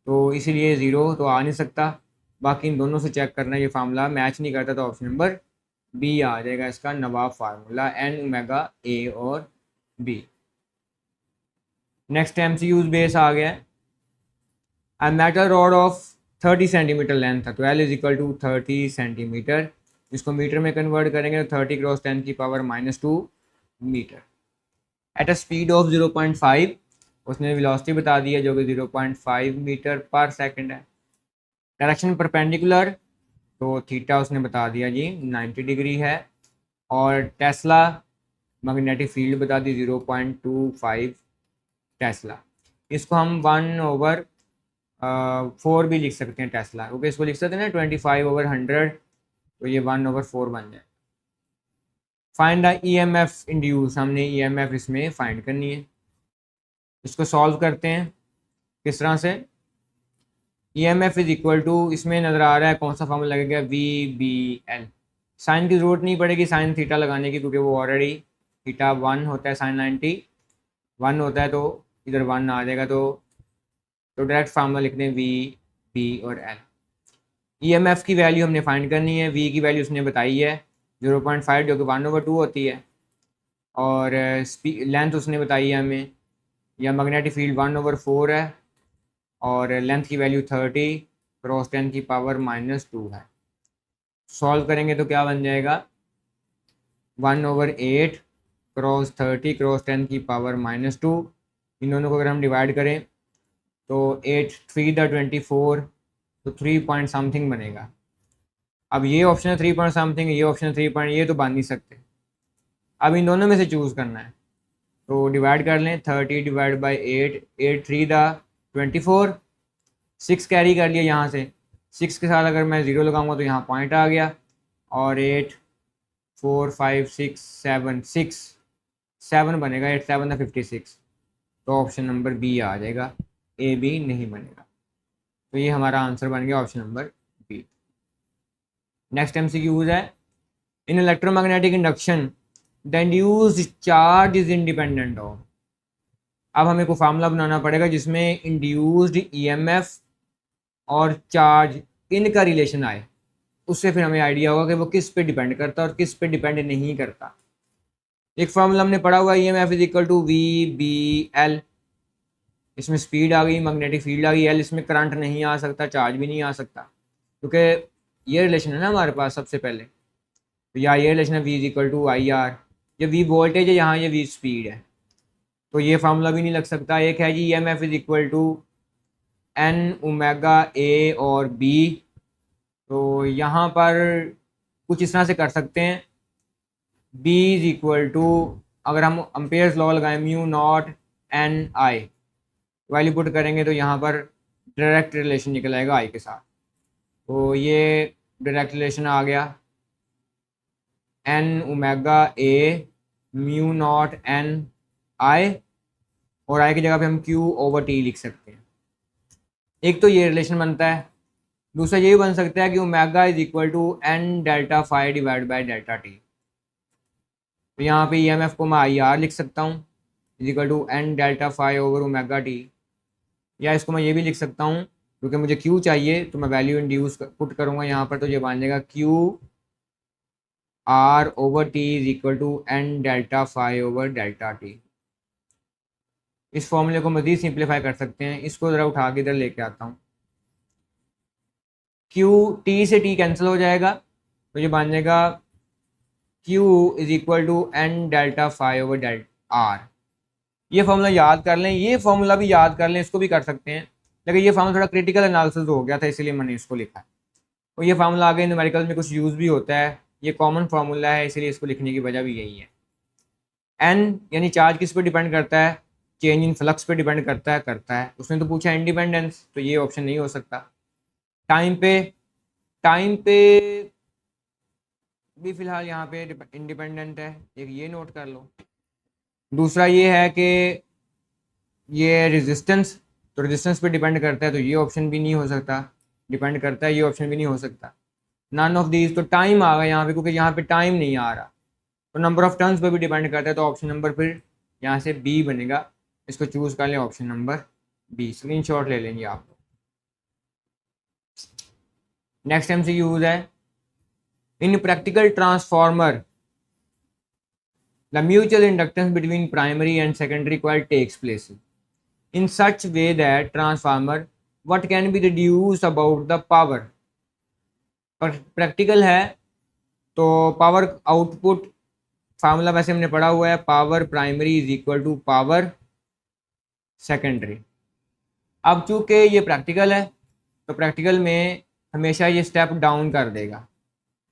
B: तो इसीलिए ज़ीरो तो आ नहीं सकता। बाकी इन दोनों से चेक करना, ये फार्मूला मैच नहीं करता तो ऑप्शन नंबर बी आ जाएगा इसका N A B formula, N omega A और बी। नेक्स्ट एमसीक्यूज बेस आ गया। A metal rod of 30 centimetre length था, तो L is equal to 30 centimetre. इसको मीटर में कन्वर्ट करेंगे तो 30 क्रॉस 10 की power -2 metre. At a speed of 0.5, उसने वेलोसिटी बता दी है जो कि 0.5 मीटर पर सेकंड है। डायरेक्शन परपेंडिकुलर, तो थीटा उसने बता दिया जी 90 डिग्री है। और टेस्ला मैग्नेटिक फील्ड बता दी 0.25 टेस्ला। इसको हम 1/4 भी लिख सकते हैं टेस्ला, क्योंकि इसको लिख सकते हैं ना 25/100, तो ये 1/4 बन जाए। फाइंड द ईएमएफ इंड्यूस, हमने ईएमएफ इसमें फाइंड करनी है। इसको सॉल्व करते हैं किस तरह से। ईएमएफ इज इक्वल टू, इसमें नज़र आ रहा है कौन सा फॉर्मूला लगेगा, वी बी एल। साइन की ज़रूरत नहीं पड़ेगी साइन थीटा लगाने की, क्योंकि वो ऑलरेडी थीटा 1 होता है, साइन 90 1 होता है, तो इधर 1 आ जाएगा। तो डायरेक्ट फार्मूला लिखते हैं वी बी और एल। ईएमएफ की वैल्यू हमने फाइंड करनी है, वी की वैल्यू उसने बताई है 0.5 जो कि 1/2 होती है, और लेंथ उसने बताई है हमें, या मैग्नेटिक फील्ड 1/4 है, और लेंथ की वैल्यू 30 क्रॉस 10 की पावर -2 है। सॉल्व करेंगे तो क्या बन जाएगा, 1/8 क्रॉस 30 क्रॉस 10 की पावर -2। इन दोनों को अगर हम डिवाइड करें तो 8 3 द 24, तो 3 पॉइंट समथिंग बनेगा। अब ये ऑप्शन है 3 पॉइंट समथिंग, ये ऑप्शन है 3 पॉइंट, ये तो बन नहीं सकते। अब इन दोनों में से चूज़ करना है, तो डिवाइड कर लें 30 डिवाइड बाई 8, 8 3 द 24, 6 कैरी कर लिया यहाँ से, 6 के साथ अगर मैं ज़ीरो लगाऊंगा तो यहाँ पॉइंट आ गया, और 8 4 5 6 7 7 बनेगा, 8 7 56, तो ऑप्शन नंबर बी आ जाएगा, ए बी नहीं बनेगा। तो ये हमारा आंसर बन गया option number B. Next MCQs है, in electromagnetic induction the induced charge is independent of. अब हमें कोई फार्मूला बनाना पड़ेगा जिसमें इंड्यूस्ड ईएमएफ और चार्ज इनका रिलेशन आए, उससे फिर हमें आइडिया होगा कि वो किस पे डिपेंड करता है और किस पे डिपेंड नहीं करता। एक फार्मूला हमने पढ़ा हुआ EMF is equal to V B L. इसमें स्पीड आ गई, मैग्नेटिक फील्ड आ गई, एल इसमें करंट नहीं आ सकता, चार्ज भी नहीं आ सकता, क्योंकि ये रिलेशन है ना हमारे पास सबसे पहले। तो या ये रिलेशन है V is equal to I R, ये वी वोल्टेज है, यहाँ ये वी स्पीड है, तो ये फार्मूला भी नहीं लग सकता। एक है जी E M F is equal to N omega A और बी, तो यहाँ पर कुछ इस तरह से कर सकते हैं, बी इज इक्वल टू, अगर हम अम्पेयर्स लॉ लगाएं म्यू नॉट एन आई, वैल्यू पुट करेंगे तो यहाँ पर डायरेक्ट रिलेशन निकल आएगा आई के साथ, तो ये डायरेक्ट रिलेशन आ गया N omega A mu naught N I, और आई की जगह पे हम क्यू ओवर टी लिख सकते हैं। एक तो ये रिलेशन बनता है, दूसरा ये भी बन सकता है कि omega is equal to N delta phi divide by delta T. तो यहाँ पे ईएमएफ को मैं आई आर लिख सकता हूँ is equal to N delta phi over omega T, या इसको मैं ये भी लिख सकता हूँ, क्योंकि मुझे क्यू चाहिए तो मैं वैल्यू इंड्यूस पुट करूँगा यहाँ पर, तो ये बन जाएगा Q R over T is equal to N delta phi over delta T. इस फॉर्मूले को मज़ीद सिंप्लीफाई कर सकते हैं, इसको ज़रा उठा के इधर लेके आता हूँ, क्यू टी से टी कैंसिल हो जाएगा, तो ये बन जाएगा Q is equal to N delta phi over delta R. ये फॉर्मूला याद कर लें, ये फॉर्मूला भी याद कर लें, इसको भी कर सकते हैं, लेकिन ये फार्मूला थोड़ा क्रिटिकल एनालिसिस हो गया था इसलिए मैंने इसको लिखा है। तो ये फार्मूला आगे न्यूमेरिकल में कुछ यूज़ भी होता है, ये कॉमन फार्मूला है, इसलिए इसको लिखने की वजह भी यही है। एन यानी चार्ज किस पे डिपेंड करता है, चेंज इन फ्लक्स पे डिपेंड करता है उसने तो पूछा इंडिपेंडेंस, तो ये ऑप्शन नहीं हो सकता। टाइम पे टाइम पे भी फिलहाल यहाँ पे इंडिपेंडेंट है, एक ये नोट कर लो। दूसरा ये है कि ये रेजिस्टेंस, तो रेजिस्टेंस पे डिपेंड करता है, तो ये ऑप्शन भी नहीं हो सकता, डिपेंड करता है, ये ऑप्शन भी नहीं हो सकता। नन ऑफ दीज, तो टाइम आ गया यहाँ पे, क्योंकि यहाँ पे टाइम नहीं आ रहा। तो नंबर ऑफ टर्न्स पे भी डिपेंड करता है, तो ऑप्शन नंबर फिर यहाँ से बी बनेगा। इसको चूज कर लें, ऑप्शन नंबर बी। स्क्रीनशॉट ले लेंगे आप। नेक्स्ट MCQ है, in practical transformer the mutual inductance between primary and secondary coil takes place in such way that transformer what can be deduced about the power। पर practical है तो power output formula वैसे हमने पढ़ा हुआ है, power primary is equal to power secondary. अब चूंकि ये प्रैक्टिकल है तो प्रैक्टिकल में हमेशा ये स्टेप डाउन कर देगा।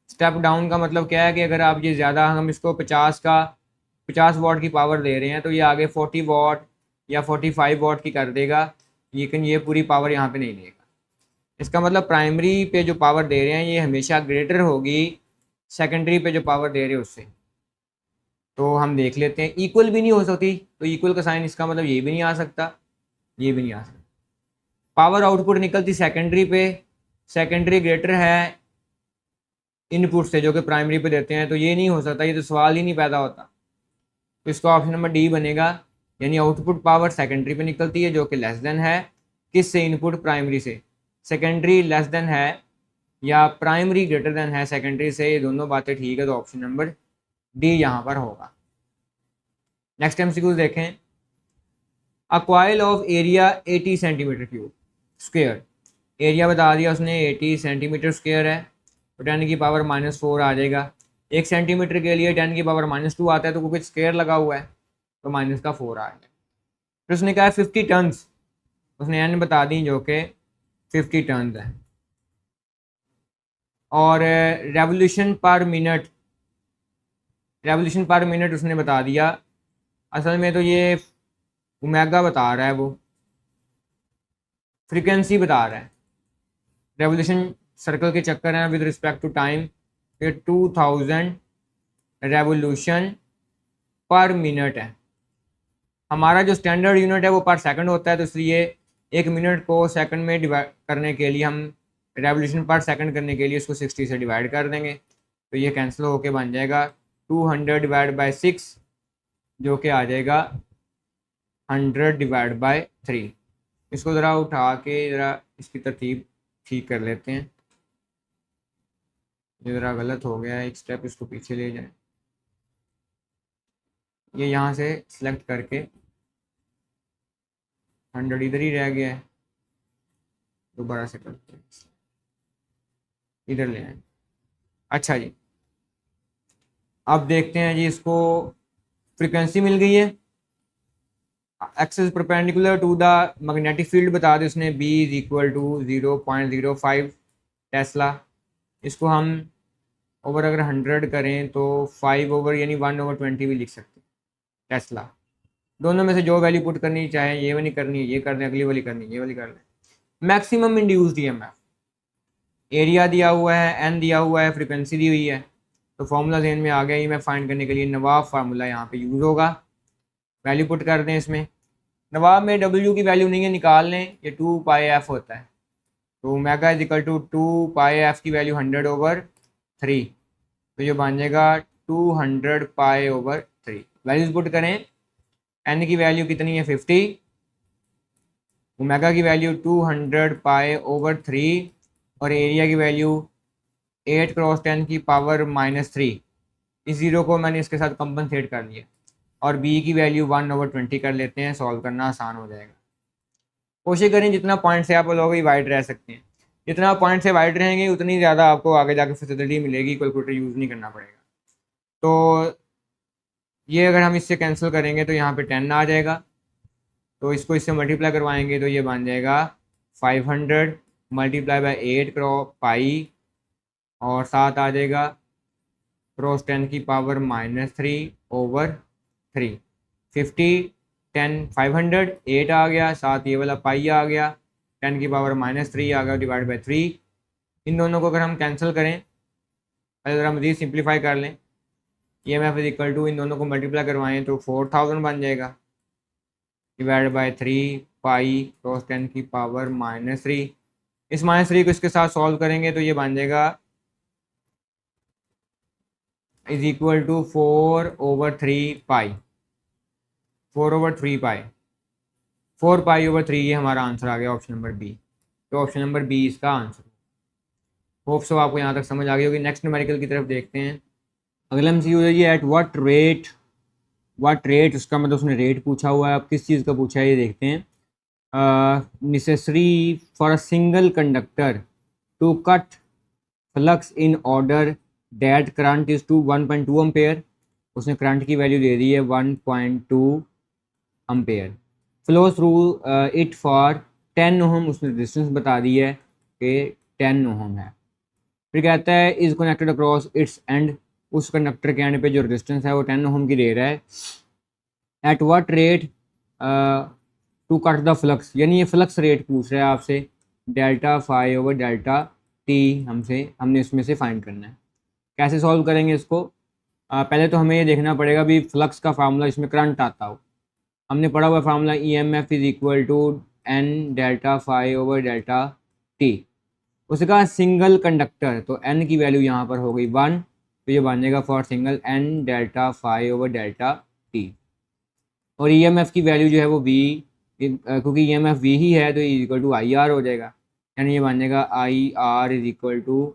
B: स्टेप डाउन का मतलब क्या है कि अगर आप ये ज़्यादा, हम इसको 50 वाट की पावर दे रहे हैं तो ये आगे 40 वाट या 45 वाट की कर देगा, लेकिन ये पूरी पावर यहाँ पे नहीं देगा। इसका मतलब प्राइमरी पे जो पावर दे रहे हैं ये हमेशा ग्रेटर होगी सेकेंडरी पे जो पावर दे रहे हैं उससे। तो हम देख लेते हैं, इक्वल भी नहीं हो सकती, तो इक्वल का साइन इसका मतलब ये भी नहीं आ सकता, ये भी नहीं आ सकता। पावर आउटपुट निकलती सेकेंडरी पे, सेकेंडरी ग्रेटर है इनपुट से जो कि प्राइमरी पे देते हैं, तो ये नहीं हो सकता, ये तो सवाल ही नहीं पैदा होता। तो इसका ऑप्शन नंबर डी बनेगा, यानी आउटपुट पावर सेकेंडरी पे निकलती है जो कि लेस देन है किससे, इनपुट प्राइमरी से। सेकेंडरी लेस देन है या प्राइमरी ग्रेटर देन है सेकेंडरी से, ये दोनों बातें ठीक है, तो ऑप्शन नंबर डी यहाँ पर होगा। नेक्स्ट MCQ देखें, अ coil of area 80 centimetre cube square, area बता दिया उसने 80 सेंटीमीटर स्क्वायर है, तो 10 की पावर -4 आ जाएगा। 1 सेंटीमीटर के लिए 10 की पावर -2 आता है, तो क्योंकि स्क्वायर लगा हुआ है तो -4 आ गया। फिर उसने कहा 50 टन्स, उसने एन बता दी जो कि 50 टन्स है। और रेवोल्यूशन पर मिनट, रेवोल्यूशन पर मिनट उसने बता दिया, असल में तो ये ओमेगा बता रहा है, वो फ्रीक्वेंसी बता रहा है। रेवोल्यूशन सर्कल के चक्कर हैं विद रिस्पेक्ट टू टाइम, ये 2000 रेवोल्यूशन पर मिनट है। हमारा जो स्टैंडर्ड यूनिट है वो पर सेकंड होता है, तो इसलिए 1 मिनट को सेकंड में डिवाइड करने के लिए हम रेवोल्यूशन पर सेकंड करने के लिए इसको 60 से डिवाइड कर देंगे, तो ये कैंसिल होके बन जाएगा 200 डिवाइड बाई 6 जो कि आ जाएगा 100 डिवाइड बाई 3। इसको ज़रा उठा के ज़रा इसकी तरतीब ठीक कर लेते हैं, ये ज़रा गलत हो गया है, एक स्टेप इसको पीछे ले जाए। ये यहाँ से सिलेक्ट करके 100 इधर ही रह गया है, दोबारा से करते हैं, इधर ले आए। अच्छा जी, अब देखते हैं जी, इसको फ्रीक्वेंसी मिल गई है, axis perpendicular to the magnetic field बता दें उसने, B is equal to 0.05 tesla. इसको हम ओवर अगर 100 करें तो 5 ओवर यानी 1/20 भी लिख सकते हैं टेस्ला। दोनों में से जो वैल्यू पुट करनी चाहे, ये वाली करनी है ये कर दें, अगली वाली करनी है ये वाली कर लें। मैक्सिमम इंड्यूस्ड EMF, एरिया दिया हुआ है, एन दिया हुआ है, फ्रीक्वेंसी दी हुई है, तो फॉर्मूला ज़हन में आ गया। EMF फाइंड करने के लिए नवाब फार्मूला यहाँ पे यूज़ होगा। वैल्यू पुट कर दें इसमें, नवाब में W की वैल्यू नहीं है, निकाल लें, ये 2πf होता है, तो omega is equal to 2πf की वैल्यू 100/3, तो ये बन जाएगा 200π/3। वैल्यूज पुट करें, एन की वैल्यू कितनी है 50, ओमेगा की वैल्यू 200π/3 और एरिया की वैल्यू 8 क्रॉस 10 की पावर -3। इस ज़ीरो को मैंने इसके साथ कंपनसेट कर लिया, और बी की वैल्यू 1/20 कर लेते हैं, सॉल्व करना आसान हो जाएगा। कोशिश करें जितना पॉइंट से आप लोग वाइड रह सकते हैं, जितना पॉइंट से वाइड रहेंगे उतनी ज़्यादा आपको आगे जाकर फैसिलिटी मिलेगी, कैलकुलेटर यूज़ नहीं करना पड़ेगा। तो ये अगर हम इससे कैंसिल करेंगे तो यहाँ पे 10 आ जाएगा, तो इसको इससे मल्टीप्लाई करवाएंगे तो ये बन जाएगा 500 मल्टीप्लाई बाई 8 क्रॉस पाई, और साथ आ जाएगा क्रॉस 10 की पावर -3/3। 50 10 500 8 आ गया, साथ ये वाला पाई आ गया, 10 की पावर -3 आ गया डिवाइड बाई 3। इन दोनों को अगर हम कैंसिल करें, अगर हम री सिंप्लीफाई कर लें, EMF इज इक्वल टू, इन दोनों को मल्टीप्लाई करवाएं तो 4000 बन जाएगा, डिवाइड बाई 3 पाई क्रॉस 10 की पावर -3। इस -3 को इसके साथ सॉल्व करेंगे तो ये बन जाएगा इज इक्वल टू 4/3 पाई, 4/3 पाई, 4 पाई/3, ये हमारा आंसर आ गया ऑप्शन नंबर बी। तो ऑप्शन नंबर बी इसका आंसर। होप सो आपको यहाँ तक समझ आ गई होगी। नेक्स्ट न्यूमेरिकल की तरफ देखते हैं। अगला MCQ है ये, एट व्हाट रेट, उसका मतलब उसने रेट पूछा हुआ है। अब किस चीज़ का पूछा है ये देखते हैं। Necessary for a single conductor to cut flux in order that current is to 1.2 ampere. उसने करंट की वैल्यू दे दी है 1.2 ampere. Flow through it for 10 ohm, उसने डिस्टेंस बता दी है कि 10 ओहम है। फिर कहता है is connected across its and, उस कंडक्टर के एंड पे जो रेजिस्टेंस है वो 10 ओहम की दे रहा है। At what rate to cut the flux, यानी ये फ्लक्स रेट पूछ रहा है आपसे, डेल्टा फाई डेल्टा टी हमने इसमें से फाइंड करना है। कैसे सॉल्व करेंगे इसको? पहले तो हमें ये देखना पड़ेगा भी फ्लक्स का फार्मूला इसमें करंट आता हो। हमने पढ़ा हुआ formula EMF is equal to N delta phi delta t. उसके बाद सिंगल कंडक्टर, तो N की वैल्यू यहाँ पर हो गई 1, तो ये बन जाएगा for single N delta phi delta t. और EMF की वैल्यू जो है वो V, क्योंकि EMF V ही है तो इक्वल टू IR हो जाएगा, यानी ये बन जाएगा IR is equal to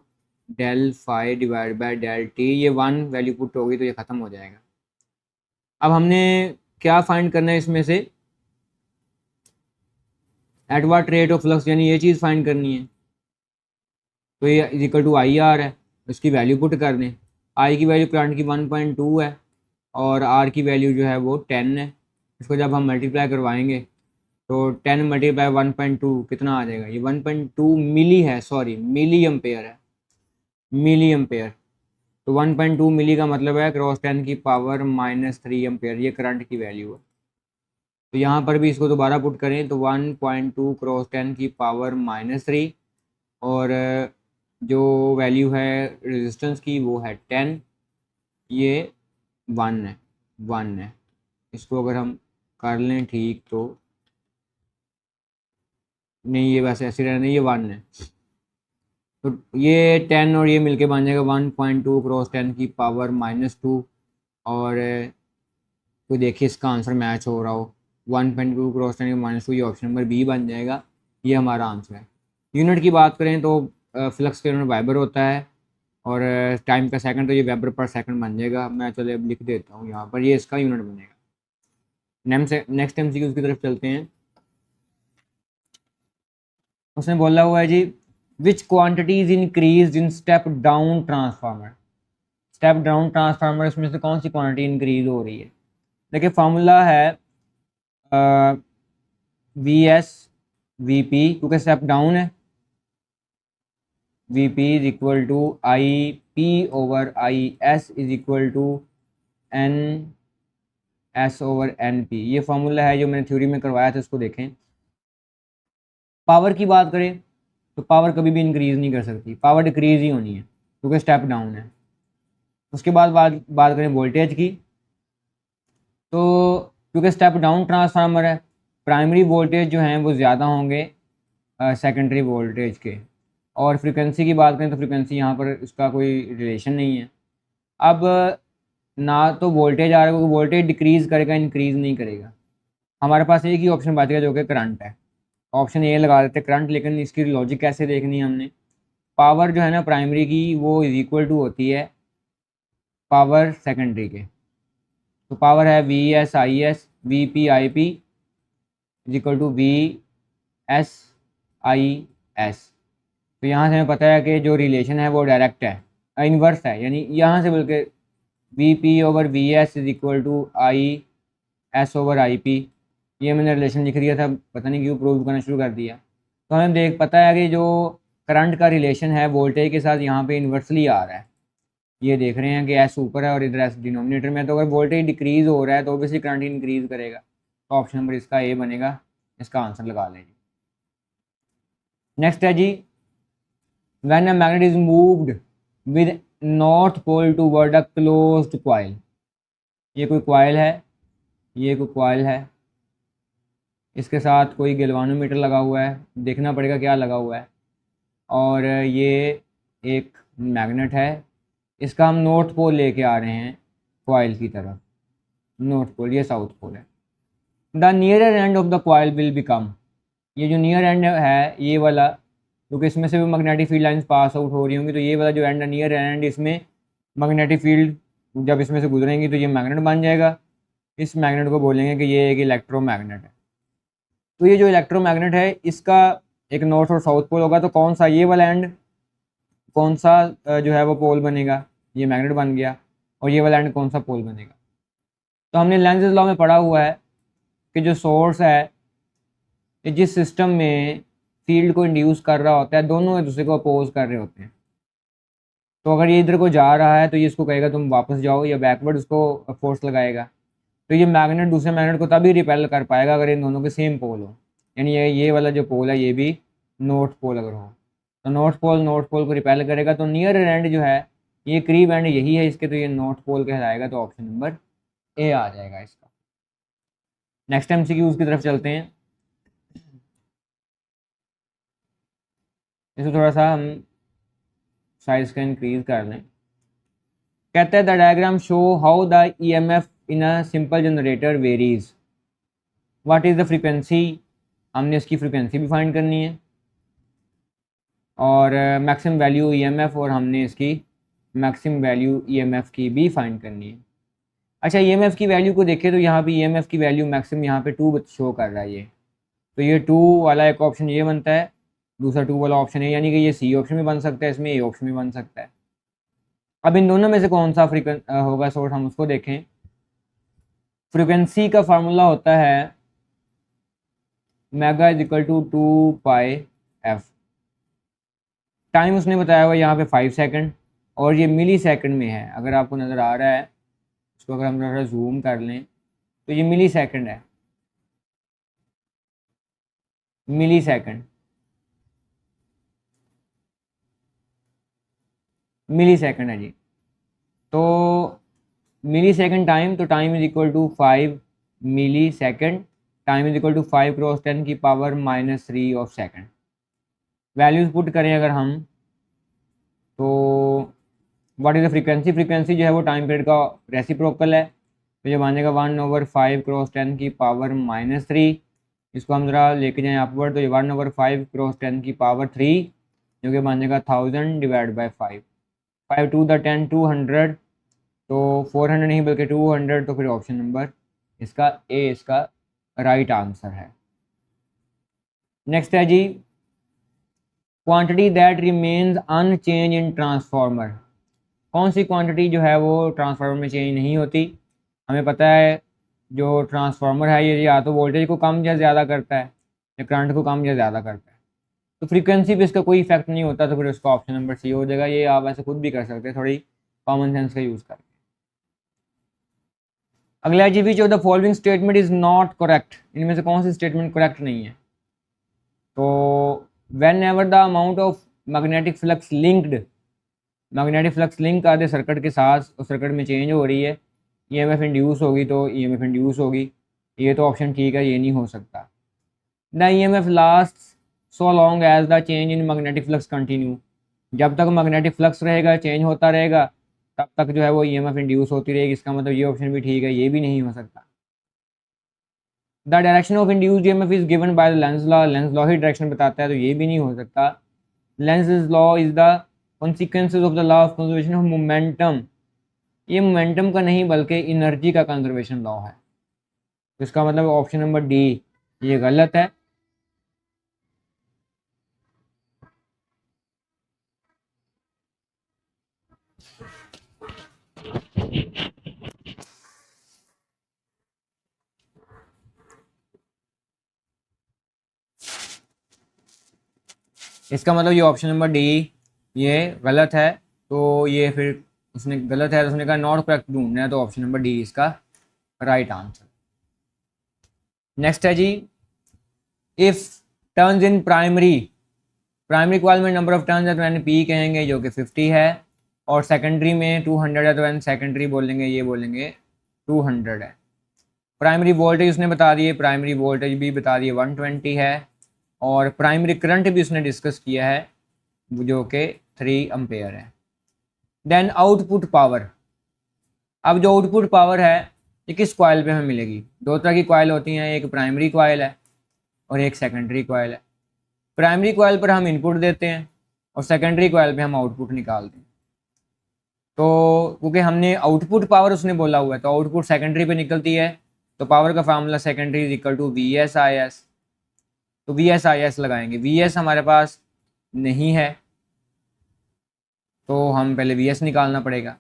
B: del phi divide by del t. ये 1 वैल्यू पुट होगी तो ये ख़त्म हो जाएगा। अब हमने क्या फाइंड करना है इसमें से? At what rate of flux, यानी ये चीज़ फाइंड करनी है। तो ये इज इक्वल टू IR है, इसकी वैल्यू पुट कर दें। आई की वैल्यू करंट की 1.2 है और R की वैल्यू जो है वो 10 है। इसको जब हम मल्टीप्लाई करवाएंगे तो 10 मल्टीप्लाई 1.2 कितना आ जाएगा? ये 1.2 मिली है, सॉरी मिली एम्पेयर है, मिली एम्पेयर। तो 1.2 मिली का मतलब है क्रॉस 10 की पावर -3 एम्पेयर, ये करंट की वैल्यू है। तो यहाँ पर भी इसको दोबारा पुट करें तो 1.2 क्रॉस 10 की पावर -3, और जो वैल्यू है रेजिस्टेंस की वो है 10, ये 1 है। इसको अगर हम कर लें ठीक तो नहीं, ये वैसे ऐसे रहना, ये 1 है। तो ये 10 और ये मिलके बन जाएगा 1.2 क्रॉस 10 की पावर -2, और तो देखिए इसका आंसर मैच हो रहा हो, 1.2 क्रॉस 10 की -2, ये ऑप्शन नंबर बी बन जाएगा। ये हमारा आंसर है। यूनिट की बात करें तो फ्लक्स का यूनिट वेबर होता है, और टाइम का सेकंड, तो ये वेबर पर सेकंड बन जाएगा। मैं चलो अब लिख देता हूँ यहाँ पर, ये इसका यूनिट बनेगा। नेक्स्ट MCQ की तरफ चलते हैं। उसने बोला हुआ है जी, which quantity is increase in step down transformer. Step down transformer, इसमें से कौन सी क्वांटिटी इंक्रीज हो रही है? देखिए फार्मूला है VS VP, क्योंकि स्टेप डाउन है, VP is equal to IP/IS is equal to NS/NP। ये फार्मूला है जो मैंने थ्योरी में करवाया था, उसको देखें। पावर की बात करें तो पावर कभी भी इंक्रीज नहीं कर सकती, पावर डिक्रीज ही होनी है क्योंकि स्टेप डाउन है। उसके बाद बात करें वोल्टेज की, तो क्योंकि स्टेप डाउन ट्रांसफार्मर है, प्राइमरी वोल्टेज जो हैं वो ज़्यादा होंगे सेकेंडरी वोल्टेज के। और फ्रीक्वेंसी की बात करें तो फ्रीक्वेंसी यहाँ पर इसका कोई रिलेशन नहीं है। अब ना तो वोल्टेज आ रहा है, क्योंकि वोल्टेज डिक्रीज़ करेगा, इंक्रीज़ नहीं करेगा। हमारे पास एक ही ऑप्शन बचेगा जो कि करंट है, ऑप्शन ए लगा देते करंट। लेकिन इसकी लॉजिक कैसे देखनी है हमने? पावर जो है ना प्राइमरी की, वो इज इक्वल टू होती है पावर सेकेंडरी के। तो पावर है VS/IS, VP/IP is equal to VS/IS। तो यहाँ से हमें पता है कि जो रिलेशन है वो डायरेक्ट है, इनवर्स है, यानी यहाँ से बल्कि VP/VS is equal to IS/IP। ये मैंने रिलेशन लिख दिया था, पता नहीं क्यों प्रूव करना शुरू कर दिया। तो हमें पता है कि जो करंट का रिलेशन है वोल्टेज के साथ यहाँ पे इन्वर्सली आ रहा है। ये देख रहे हैं कि S ऊपर है और इधर S डिनोमिनेटर में, तो अगर वोल्टेज डिक्रीज हो रहा है तो ऑब्वियसली करंट इंक्रीज करेगा। तो ऑप्शन नंबर इसका ए बनेगा, इसका आंसर लगा लें। नेक्स्ट है जी, when a magnet is moved with north pole toward a closed coil. ये कोई कॉइल है, ये कोई कॉइल है, इसके साथ कोई गैल्वानोमीटर लगा हुआ है, देखना पड़ेगा क्या लगा हुआ है, और ये एक मैग्नेट है, इसका हम नॉर्थ पोल लेके आ रहे हैं कॉइल की तरफ, नॉर्थ पोल, ये साउथ पोल है। The nearer end of the coil will become, ये जो नियर एंड है ये वाला, क्योंकि इसमें से भी magnetic field lines pass out हो रही होंगी, तो ये वाला जो एंड नियर एंड, इसमें मैग्नेटिक फील्ड जब इसमें से गुजरेंगी तो ये मैग्नेट बन जाएगा। इस मैग्नेट को बोलेंगे कि ये एक इलेक्ट्रोमैग्नेट है। तो ये जो इलेक्ट्रोमैग्नेट है इसका एक नॉर्थ और साउथ पोल होगा, तो कौन सा ये वाला एंड, कौन सा जो है वो पोल बनेगा, ये मैग्नेट बन गया, और ये वाला एंड कौन सा पोल बनेगा। तो हमने लेंज़ लॉ में पढ़ा हुआ है कि जो सोर्स है, जिस सिस्टम में फील्ड को इंड्यूस कर रहा होता है, दोनों एक दूसरे को अपोज कर रहे होते हैं। तो अगर ये इधर को जा रहा है तो ये इसको कहेगा तुम वापस जाओ, या बैकवर्ड उसको फोर्स लगाएगा। तो ये मैग्नेट दूसरे मैग्नेट को तभी रिपेल कर पाएगा अगर इन दोनों के सेम पोल हो, यानी ये वाला जो पोल है ये भी नॉर्थ पोल अगर हो, तो नॉर्थ पोल को रिपेल करेगा। तो नियर एंड जो है, ये करीब एंड यही है इसके, तो ये नॉर्थ पोल कहलाएगा। तो ऑप्शन नंबर ए आ जाएगा इसका। नेक्स्ट एमसीक्यूज की तरफ चलते हैं। इसको थोड़ा सा हम साइज का इंक्रीज कर लें। कहते हैं the diagram show how the EMF in a simple generator varies, what is the frequency. हमने इसकी फ्रीक्वेंसी भी फाइंड करनी है, और मैक्सिमम वैल्यू ईएमएफ, और हमने इसकी मैक्सिमम वैल्यू ईएमएफ की भी फाइंड करनी है। अच्छा, ईएमएफ की वैल्यू को देखें तो यहाँ पे ईएमएफ की वैल्यू मैक्सिमम यहाँ पे 2 शो कर रहा है ये, तो ये 2 वाला एक ऑप्शन ये बनता है, दूसरा 2 वाला ऑप्शन है, यानी कि ये सी ऑप्शन भी बन सकता है, इसमें ए ऑप्शन भी बन सकता है। अब इन दोनों में से कौन सा होगा सोर्स, हम उसको देखें। फ्रीक्वेंसी का फार्मूला होता है omega is equal to 2πf। Time उसने बताया हुआ यहाँ पे 5 सेकंड, और ये मिली सेकंड में है। अगर आपको नज़र आ रहा है, इसको अगर हम थोड़ा जूम कर लें तो ये मिली सेकंड है, मिली सेकंड, मिली सेकंड है जी। तो मिली सेकंड टाइम, तो time is equal to 5 milli second, time is equal to 5 cross 10 की power -3 of second. Values put करें अगर हम, तो what is the frequency, frequency जो है वो टाइम पीरियड का रेसिप्रोकल है, तो ये बनेगा 1/5 क्रॉस 10 की पावर -3। इसको हम ज़रा लेके जाएँ अपवर्ड, तो ये 1/5 क्रॉस 10 की पावर 3, जो कि बनेगा 1000 डिवाइड बाई 5, 5 टू द 10 200, तो 400 नहीं बल्कि 200, तो फिर ऑप्शन नंबर इसका ए इसका राइट आंसर है। नेक्स्ट है जी, quantity that remains unchange in transformer. कौन सी क्वांटिटी जो है वो ट्रांसफार्मर में चेंज नहीं होती। हमें पता है जो ट्रांसफार्मर है ये या तो वोल्टेज को कम या ज़्यादा करता है, या करंट को कम या ज़्यादा करता है। तो फ्रीक्वेंसी पे इसका कोई इफेक्ट नहीं होता, तो फिर उसका ऑप्शन नंबर सी हो जाएगा। ये आप ऐसे खुद भी कर सकते हैं, थोड़ी कॉमन सेंस का यूज़ करके। अगला जी, which of the following statement is not correct. इनमें से कौन सी स्टेटमेंट करेक्ट नहीं है। तो whenever the amount of magnetic flux linked, magnetic flux link आधे सर्किट के साथ, उस सर्किट में चेंज हो रही है, ईएमएफ इंड्यूस होगी तो ईएमएफ इंड्यूस होगी। ये तो ऑप्शन ठीक है, ये नहीं हो सकता। The EMF last so long as the change in magnetic flux continue. जब तक मैग्नेटिक फ्लक्स रहेगा, चेंज होता रहेगा, तब तक जो है वो ईएमएफ इंड्यूस होती रहेगी। इसका मतलब ये ऑप्शन भी ठीक है, ये भी नहीं हो सकता। The direction of induced EMF is given by the Lenz law, Lenz law he direction बताता है, तो ये भी नहीं हो सकता। Lenz law is the consequences of the law of conservation of momentum. ये मोमेंटम का नहीं बल्कि एनर्जी का कंजर्वेशन लॉ है, तो इसका मतलब ऑप्शन नंबर डी ये गलत है। इसका मतलब ये ऑप्शन नंबर डी ये गलत है, तो ये फिर उसने गलत है, तो उसने कहा नॉट करेक्ट ढूंढना है, तो ऑप्शन नंबर डी इसका राइट आंसर। नेक्स्ट है जी, if turns in primary, primary coil में नंबर ऑफ टर्न्स है तो एन पी कहेंगे जो कि 50 है, और सेकेंडरी में 200 है तो एन सेकेंडरी बोलेंगे, ये बोलेंगे 200 है। प्राइमरी वोल्टेज उसने बता दिए, प्राइमरी वोल्टेज भी बता दिए 120 है, और प्राइमरी करंट भी उसने डिस्कस किया है जो कि 3 एम्पेयर है। देन आउटपुट पावर, अब जो आउटपुट पावर है ये किस कॉइल पे हमें मिलेगी? दो तरह की कॉइल होती हैं, एक प्राइमरी कॉइल है और एक सेकेंडरी कॉइल है। प्राइमरी कॉइल पर हम इनपुट देते हैं और सेकेंडरी कॉइल पे हम आउटपुट निकालते हैं। तो क्योंकि हमने आउटपुट पावर उसने बोला हुआ है तो आउटपुट सेकेंडरी पे निकलती है, तो पावर का formula secondary is equal to V S I S. तो वी एस आई एस लगाएंगे, वी एस हमारे पास नहीं है तो हम पहले वी एस निकालना पड़ेगा।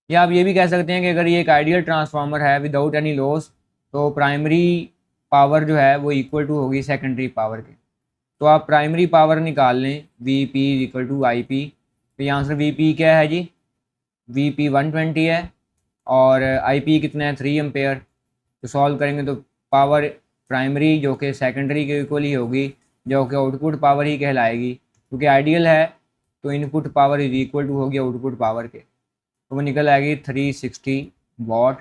B: या आप ये भी कह सकते हैं कि अगर ये एक आइडियल ट्रांसफार्मर है विदाउट एनी लॉस तो प्राइमरी पावर जो है वो इक्वल टू होगी सेकेंडरी पावर के। तो आप प्राइमरी पावर निकाल लें, V P equal to I P. तो यहाँ आंसर वी पी क्या है जी? वी पी 120 है और आई पी कितना है? 3 एम्पेयर। तो सॉल्व करेंगे तो पावर प्राइमरी जो कि सेकेंडरी के इक्वल ही होगी, जो कि आउटपुट पावर ही कहलाएगी, क्योंकि आइडियल है तो input power is equal to होगी आउटपुट पावर के, तो वो निकल आएगी 360 वॉट।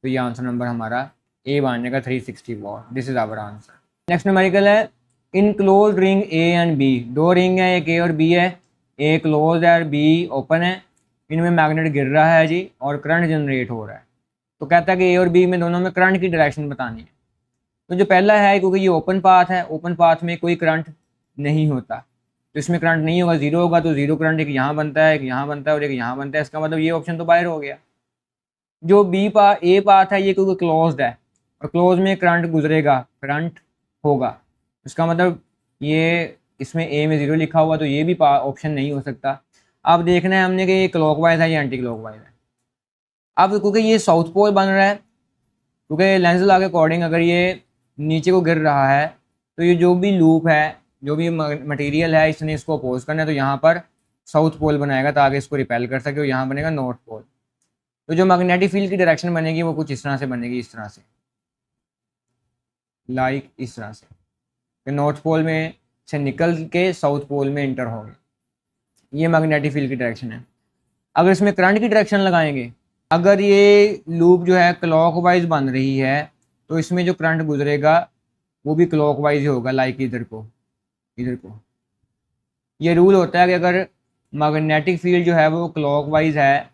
B: तो ये आंसर नंबर हमारा ए बन जाएगा 360 watt. This is our answer. Next numerical है in close ring A and B. दो रिंग है, एक ए और बी है, ए क्लोज है और बी ओपन है। इनमें मैग्नेट गिर रहा है जी और करंट जनरेट हो रहा है। तो कहता है कि ए और बी में दोनों में करंट की डायरेक्शन बतानी है। तो जो पहला है, क्योंकि ये ओपन पाथ है, ओपन पाथ में कोई करंट नहीं होता, तो इसमें करंट नहीं होगा, जीरो होगा। तो जीरो करंट एक यहाँ बनता है, एक यहाँ बनता है और एक यहाँ बनता है। इसका मतलब ये ऑप्शन तो बाहर हो गया। जो ए पाथ है ये क्योंकि क्लोज्ड है और क्लोज में करंट गुजरेगा, करंट होगा, इसका मतलब ये इसमें ए में ज़ीरो लिखा हुआ तो ये भी ऑप्शन नहीं हो सकता। अब देखना है हमने कि ये क्लॉकवाइज है या एंटी क्लॉकवाइज है। अब क्योंकि ये साउथ पोल बन रहा है, क्योंकि लेंस लॉ के अकॉर्डिंग अगर ये नीचे को गिर रहा है तो ये जो भी लूप है, जो भी मटेरियल है, इसने इसको अपोज करना है, तो यहाँ पर साउथ पोल बनाएगा ताकि इसको रिपेल कर सके, और यहाँ बनेगा नॉर्थ पोल। तो जो मैग्नेटिक फील्ड की डायरेक्शन बनेगी वो कुछ इस तरह से बनेगी, इस तरह से, लाइक इस तरह से, कि नॉर्थ पोल में से निकल के साउथ पोल में इंटर होंगे। ये मैग्नेटिक फील्ड की डायरेक्शन है। अगर इसमें करंट की डायरेक्शन लगाएंगे, अगर ये लूप जो है क्लॉकवाइज बन रही है तो इसमें जो करंट गुजरेगा वो भी क्लॉकवाइज ही होगा, लाइक इधर को, इधर को। ये रूल होता है कि अगर मैग्नेटिक फील्ड जो है वो क्लॉकवाइज है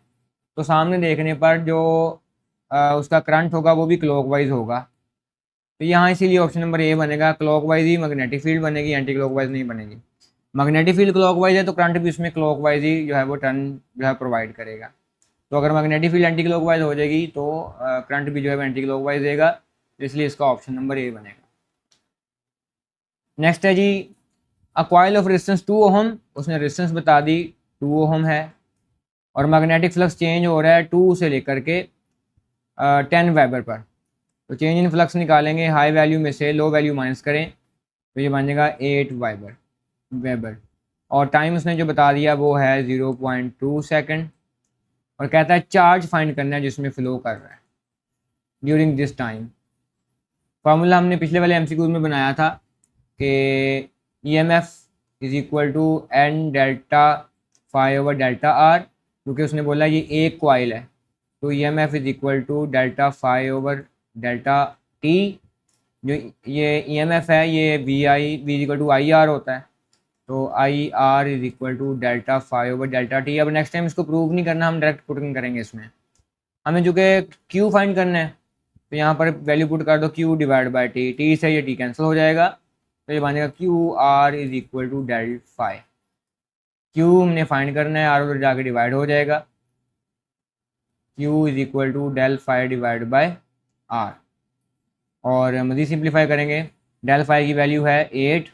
B: तो सामने देखने पर जो उसका करंट होगा वो भी क्लॉकवाइज होगा। तो यहाँ इसीलिए ऑप्शन नंबर ए बनेगा, क्लॉकवाइज ही मैग्नेटिक फील्ड बनेगी, एंटी क्लॉकवाइज नहीं बनेगी। मैग्नेटिक फील्ड क्लॉकवाइज है तो करंट भी उसमें क्लॉकवाइज ही जो है वो टर्न जो है प्रोवाइड करेगा। तो अगर मैग्नेटिक फील्ड एंटी क्लॉकवाइज हो जाएगी तो करंट भी जो है एंटी क्लॉकवाइज देगा, इसलिए इसका ऑप्शन नंबर ए बनेगा। नेक्स्ट है जी a coil of resistance 2 ohm, उसने रेजिस्टेंस बता दी 2 ओहम है, और मैग्नेटिक फ्लक्स चेंज हो रहा है 2 से लेकर के 10 वेबर पर। तो चेंज इन फ्लक्स निकालेंगे, हाई वैल्यू में से लो वैल्यू माइनस करें तो ये बन जाएगा 8 वेबर, और टाइम उसने जो बता दिया वो है 0.2 सेकेंड, और कहता है चार्ज फाइंड करना है जिसमें फ्लो कर रहा है ड्यूरिंग दिस टाइम। फार्मूला हमने पिछले वाले एमसीक्यूज में बनाया था कि EMF is equal to N delta phi over delta R, क्योंकि उसने बोला ये एक कॉइल है, तो EMF is equal to delta phi over delta t. जो ये EMF है ये V equal to I R होता है, तो I R is equal to delta phi over delta t. अब नेक्स्ट टाइम इसको प्रूव नहीं करना, हम डायरेक्ट पुटिंग करेंगे इसमें। हमें जो कि क्यू फाइंड करना है तो यहाँ पर वैल्यू पुट कर दो Q divide by T, T से ये टी कैंसिल हो जाएगा, तो ये बनेगा Q R is equal to del phi. Q हमने फाइंड करना है, आर उधर जाके डिवाइड हो जाएगा, Q is equal to del phi divide by R. और मज़ीद सिंप्लीफाई करेंगे, डेल फाई की वैल्यू है 8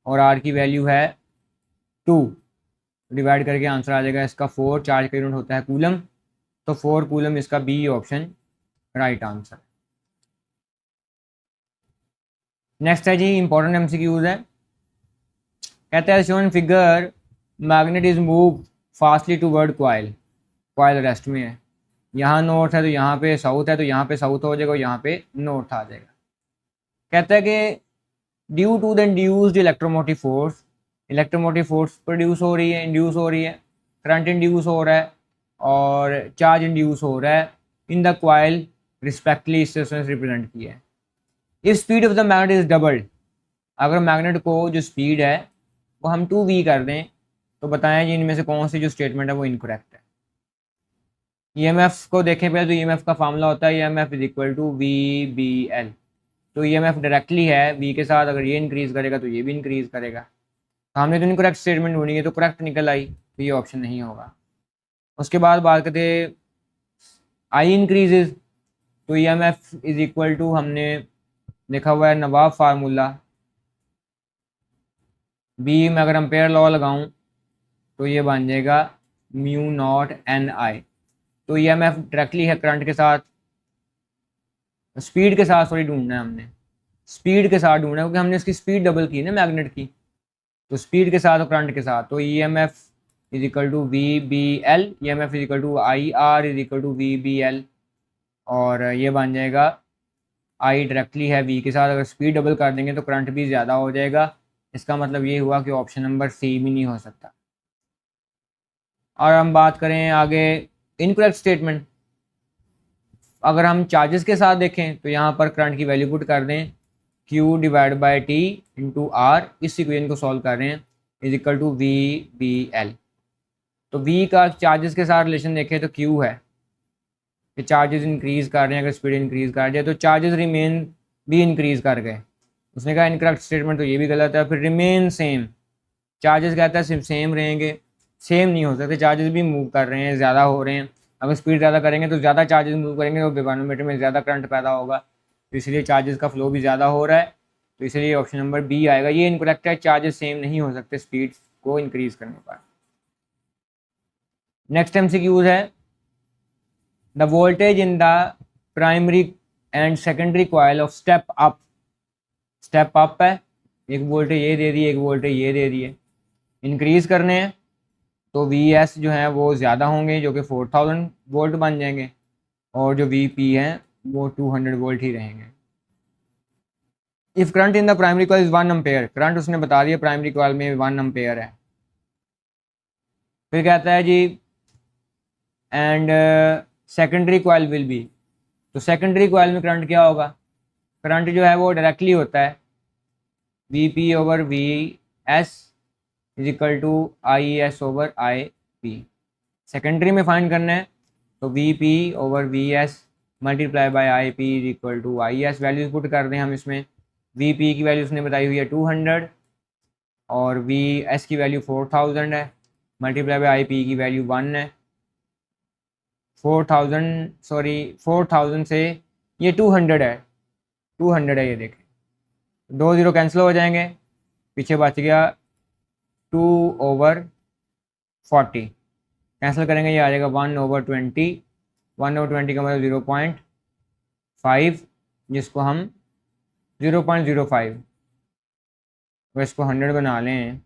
B: और आर की वैल्यू है 2, डिवाइड करके आंसर आ जाएगा इसका 4। चार्ज का यूनिट होता है कूलम, तो 4 कूलम इसका B option right answer. Next है जी इंपॉर्टेंट एमसीक्यूज है। कहता है shown figure magnet is move fastly toward coil, coil rest में है, यहाँ नॉर्थ है तो यहाँ पे साउथ है, तो यहाँ पे साउथ हो जाएगा और यहाँ पे नॉर्थ आ जाएगा। कहता है कि due to the induced electromotive force electromotive force produce हो रही है, इंड्यूस हो रही है, करंट इंड्यूस हो रहा है और चार्ज इंड्यूस हो रहा है इन द कॉइल रिस्पेक्टली, इससे उसने रिप्रेजेंट किया है। If speed of the magnet is doubled, अगर मैग्नेट को जो स्पीड है वो हम 2v कर दें तो बताएं जी इनमें से कौन सी जो स्टेटमेंट है वो इनकरेक्ट है। ईएमएफ को देखें पहले, तो ईएमएफ का फार्मूला होता है EMF is equal to V B L. तो ईएमएफ डायरेक्टली है वी के साथ, अगर ये इंक्रीज करेगा तो ये भी इंक्रीज करेगा। तो हमने तो इनकरेक्ट स्टेटमेंट ढूंढी है, तो करेक्ट निकल आई, तो ये ऑप्शन नहीं होगा। उसके बाद बात करते आई इंक्रीजेज, तो ईएमएफ इज इक्वल टू, हमने देखा हुआ है नवाब फार्मूला, बी में अगर एम्पेयर लॉ लगाऊं तो ये बन जाएगा म्यू नॉट एन आई। तो ईएमएफ डायरेक्टली है करंट के साथ, स्पीड के साथ, सॉरी ढूंढना है हमने, स्पीड के साथ ढूंढना है क्योंकि हमने इसकी स्पीड डबल की ना मैग्नेट की, तो स्पीड के साथ और करंट के साथ। तो E M F is equal to V B L, E M F is equal to I R is equal to V B L, और ये बन जाएगा आई डायरेक्टली है वी के साथ, अगर स्पीड डबल कर देंगे तो करंट भी ज़्यादा हो जाएगा। इसका मतलब ये हुआ कि ऑप्शन नंबर सी भी नहीं हो सकता। और हम बात करें आगे इनकरेक्ट स्टेटमेंट, अगर हम चार्जेस के साथ देखें तो यहाँ पर करंट की वैल्यू पुट कर दें Q divide by T into R, इस इक्वेशन को सॉल्व कर रहे हैं, is equal to V B L. तो V का चार्जेस के साथ रिलेशन देखें तो Q है कि चार्जेस इंक्रीज कर रहे हैं, अगर स्पीड इंक्रीज कर जाए तो चार्जेस रिमेन भी इंक्रीज कर गए। उसने कहा इनकरेक्ट स्टेटमेंट, तो ये भी गलत है। फिर रिमेन सेम, चार्जेस कहता है सिर्फ सेम रहेंगे, सेम नहीं हो सकते, चार्जेस भी मूव कर रहे हैं, ज़्यादा हो रहे हैं। अगर स्पीड ज़्यादा करेंगे तो ज़्यादा चार्जेस मूव करेंगे तो गैल्वेनोमीटर में ज़्यादा करंट पैदा होगा, तो इसलिए चार्जेस का फ्लो भी ज़्यादा हो रहा है, तो इसलिए ऑप्शन नंबर बी आएगा। ये इनकरेक्ट है, चार्जेस सेम नहीं हो सकते स्पीड को इंक्रीज करने पर। नेक्स्ट MCQs है, the voltage in the primary and secondary coil of step up, step up है, एक वोल्टेज ये दे दी, एक वोल्टेज ये दे दिए, इंक्रीज करने हैं तो VS जो है वो ज़्यादा होंगे जो कि 4000 वोल्ट बन जाएंगे, और जो VP हैं वो 200 वोल्ट ही रहेंगे। If current in the primary coil is 1 ampere, current उसने बता दिया प्राइमरी कॉइल में 1 एम्पेयर है। फिर कहता है जी and secondary coil will be, तो सेकेंडरी कॉइल में करंट क्या होगा, करंट जो है वो डायरेक्टली होता है VP over VS is equal to IS over IP। Secondary में फाइंड करना है तो VP over VS multiply by IP is equal to IS। Values put कर दें हम इसमें, VP की वैल्यू उसने बताई हुई है 200 और VS की वैल्यू 4000 है, मल्टीप्लाई बाय IP की वैल्यू 1 है। 4000 से ये 200 है, 200 है, ये देखें 2 0 कैंसिल हो जाएंगे, पीछे बच गया 2 ओवर 40, कैंसिल करेंगे ये आ जाएगा 1 ओवर 20, 1 ओवर 20 का मतलब 0.5, जिसको हम 0.05, तो इसको 100 बना लें,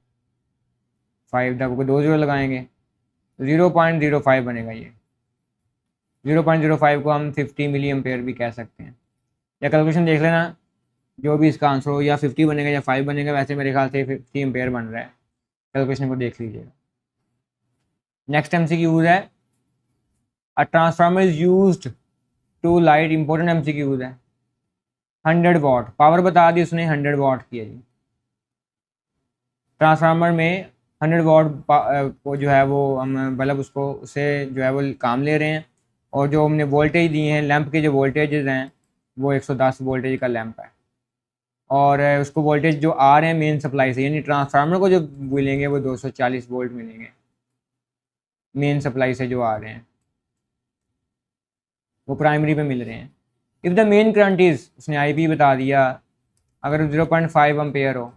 B: 5 तक 2 0 लगाएंगे तो 0.05 बनेगा। ये 0.05 को हम 50 मिली एम्पेयर भी कह सकते हैं, या कैलकुलेशन देख लेना जो भी इसका आंसर हो, या 50 बनेगा या 5 बनेगा, वैसे मेरे ख्याल से 50 एम्पेयर बन रहा है, कैलकुलेशन को देख लीजिएगा। नेक्स्ट MCQ है, a transformer is used to light, important MCQ है। 100 वाट पावर बता दी उसने, 100 वाट की है जी। ट्रांसफार्मर में 100 वाट को जो है वो हम बल्ब उसको उससे जो है वो काम ले रहे हैं, और जो हमने वोल्टेज दिए हैं लैंप के, जो वोल्टेजेस हैं वो 110 वोल्टेज का लैंप है, और उसको वोल्टेज जो आ रहे हैं मेन सप्लाई से, यानी ट्रांसफार्मर को जो मिलेंगे वो 240 वोल्ट मिलेंगे मेन सप्लाई से जो आ रहे हैं, वो प्राइमरी पे मिल रहे हैं। If the main current is, उसने IP बता दिया, अगर 0.5 एम्पेयर हो,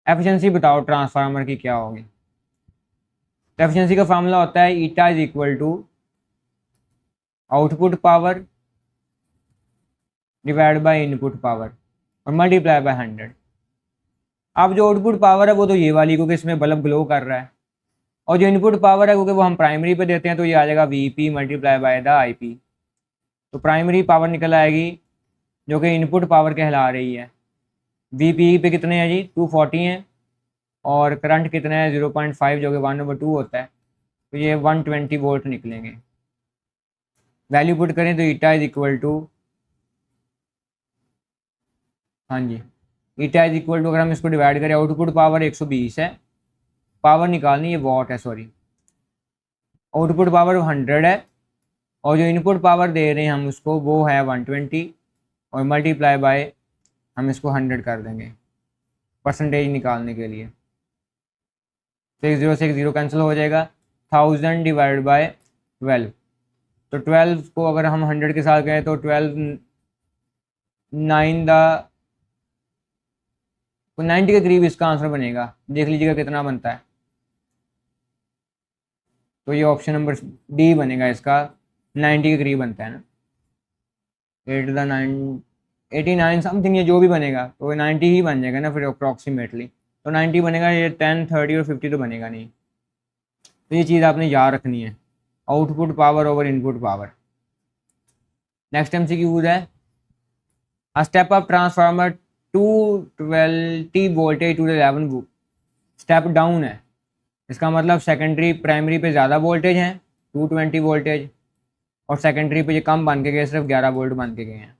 B: एफिशिएंसी बताओ ट्रांसफार्मर की क्या होगी। तो एफिशिएंसी का फार्मूला होता है eta is equal to output power divide by input power और मल्टीप्लाई बाय 100। अब जो आउटपुट पावर है वो तो ये वाली, क्योंकि इसमें बल्ब ग्लो कर रहा है, और जो इनपुट पावर है क्योंकि वो हम प्राइमरी पे देते हैं, तो ये आ जाएगा VP multiply by the IP। तो प्राइमरी पावर निकल आएगी जो कि इनपुट पावर कहला रही है। VP पे कितने हैं जी, 240 हैं, और करंट कितना है 0.5 जो कि 1/2 होता है, तो ये 120 वोल्ट निकलेंगे। वैल्यू पुट करें तो ईटा इज इक्वल टू, हाँ जी, ईटा इज इक्वल टू, अगर हम इसको डिवाइड करें, आउटपुट पावर 120 है, पावर निकालनी है, वॉट है सॉरी, आउटपुट पावर 100 है, और जो इनपुट पावर दे रहे हैं हम उसको वो है 120, और मल्टीप्लाई बाय हम इसको 100 कर देंगे परसेंटेज निकालने के लिए। तो 1 0 से 1 0 कैंसिल हो जाएगा, 1000 डिवाइड बाय 12, तो 12 को अगर हम 100 के साथ करें तो 12 9 90 के करीब इसका आंसर बनेगा। देख लीजिएगा कितना बनता है। तो ये ऑप्शन नंबर डी बनेगा इसका, 90 के करीब बनता है ना, 89 समथिंग, ये जो भी बनेगा तो 90 ही बन जाएगा ना फिर अप्रॉक्सीमेटली। तो 90 बनेगा, ये 10 30 और 50 तो बनेगा नहीं। तो ये चीज़ आपने याद रखनी है, output power over input power. Next MCQ है, a step up transformer 220 voltage to 11 step down है, इसका मतलब सेकेंडरी प्राइमरी पे ज़्यादा वोल्टेज है 220 वोल्टेज, और सेकेंडरी पे ये कम बन के गए, सिर्फ 11 वोल्ट बन के गए हैं।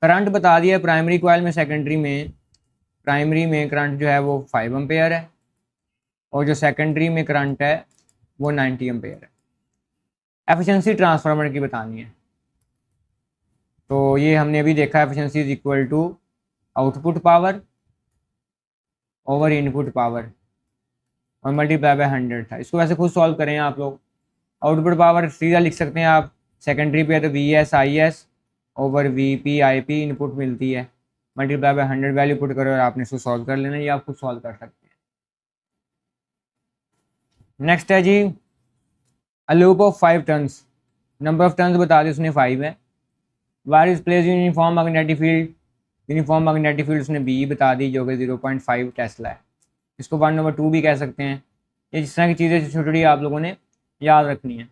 B: करंट बता दिया प्राइमरी कॉइल में, सेकेंडरी में, प्राइमरी में करंट जो है वो 5 एम्पेयर है, और जो सेकेंडरी में करंट है वो 90 एम्पेयर है। एफिशिएंसी ट्रांसफार्मर की बतानी है, तो ये हमने अभी देखा, efficiency is equal to output power over input power और मल्टीप्लाई बाय 100 था। इसको वैसे खुद सॉल्व करें आप लोग। आउटपुट पावर सीधा लिख सकते हैं आप, सेकेंडरी पे है तो VS/IS ओवर VP/IP इनपुट मिलती है, मल्टीप्लाई बाय 100 वैल्यू पुट करो और आपने इसको सॉल्व कर लेना, ये आप खुद सॉल्व कर सकते हैं। नेक्स्ट है जी, a loop of 5 turns, number of turns बता दी उसने 5 है। Wire is place uniform magnetic field, uniform magnetic field उसने B बता दी जो कि 0.5 टेस्ला है। इसको 1/2 भी कह सकते हैं। ये जिस तरह की चीज़ें छोटी छोटी आप लोगों ने याद रखनी है।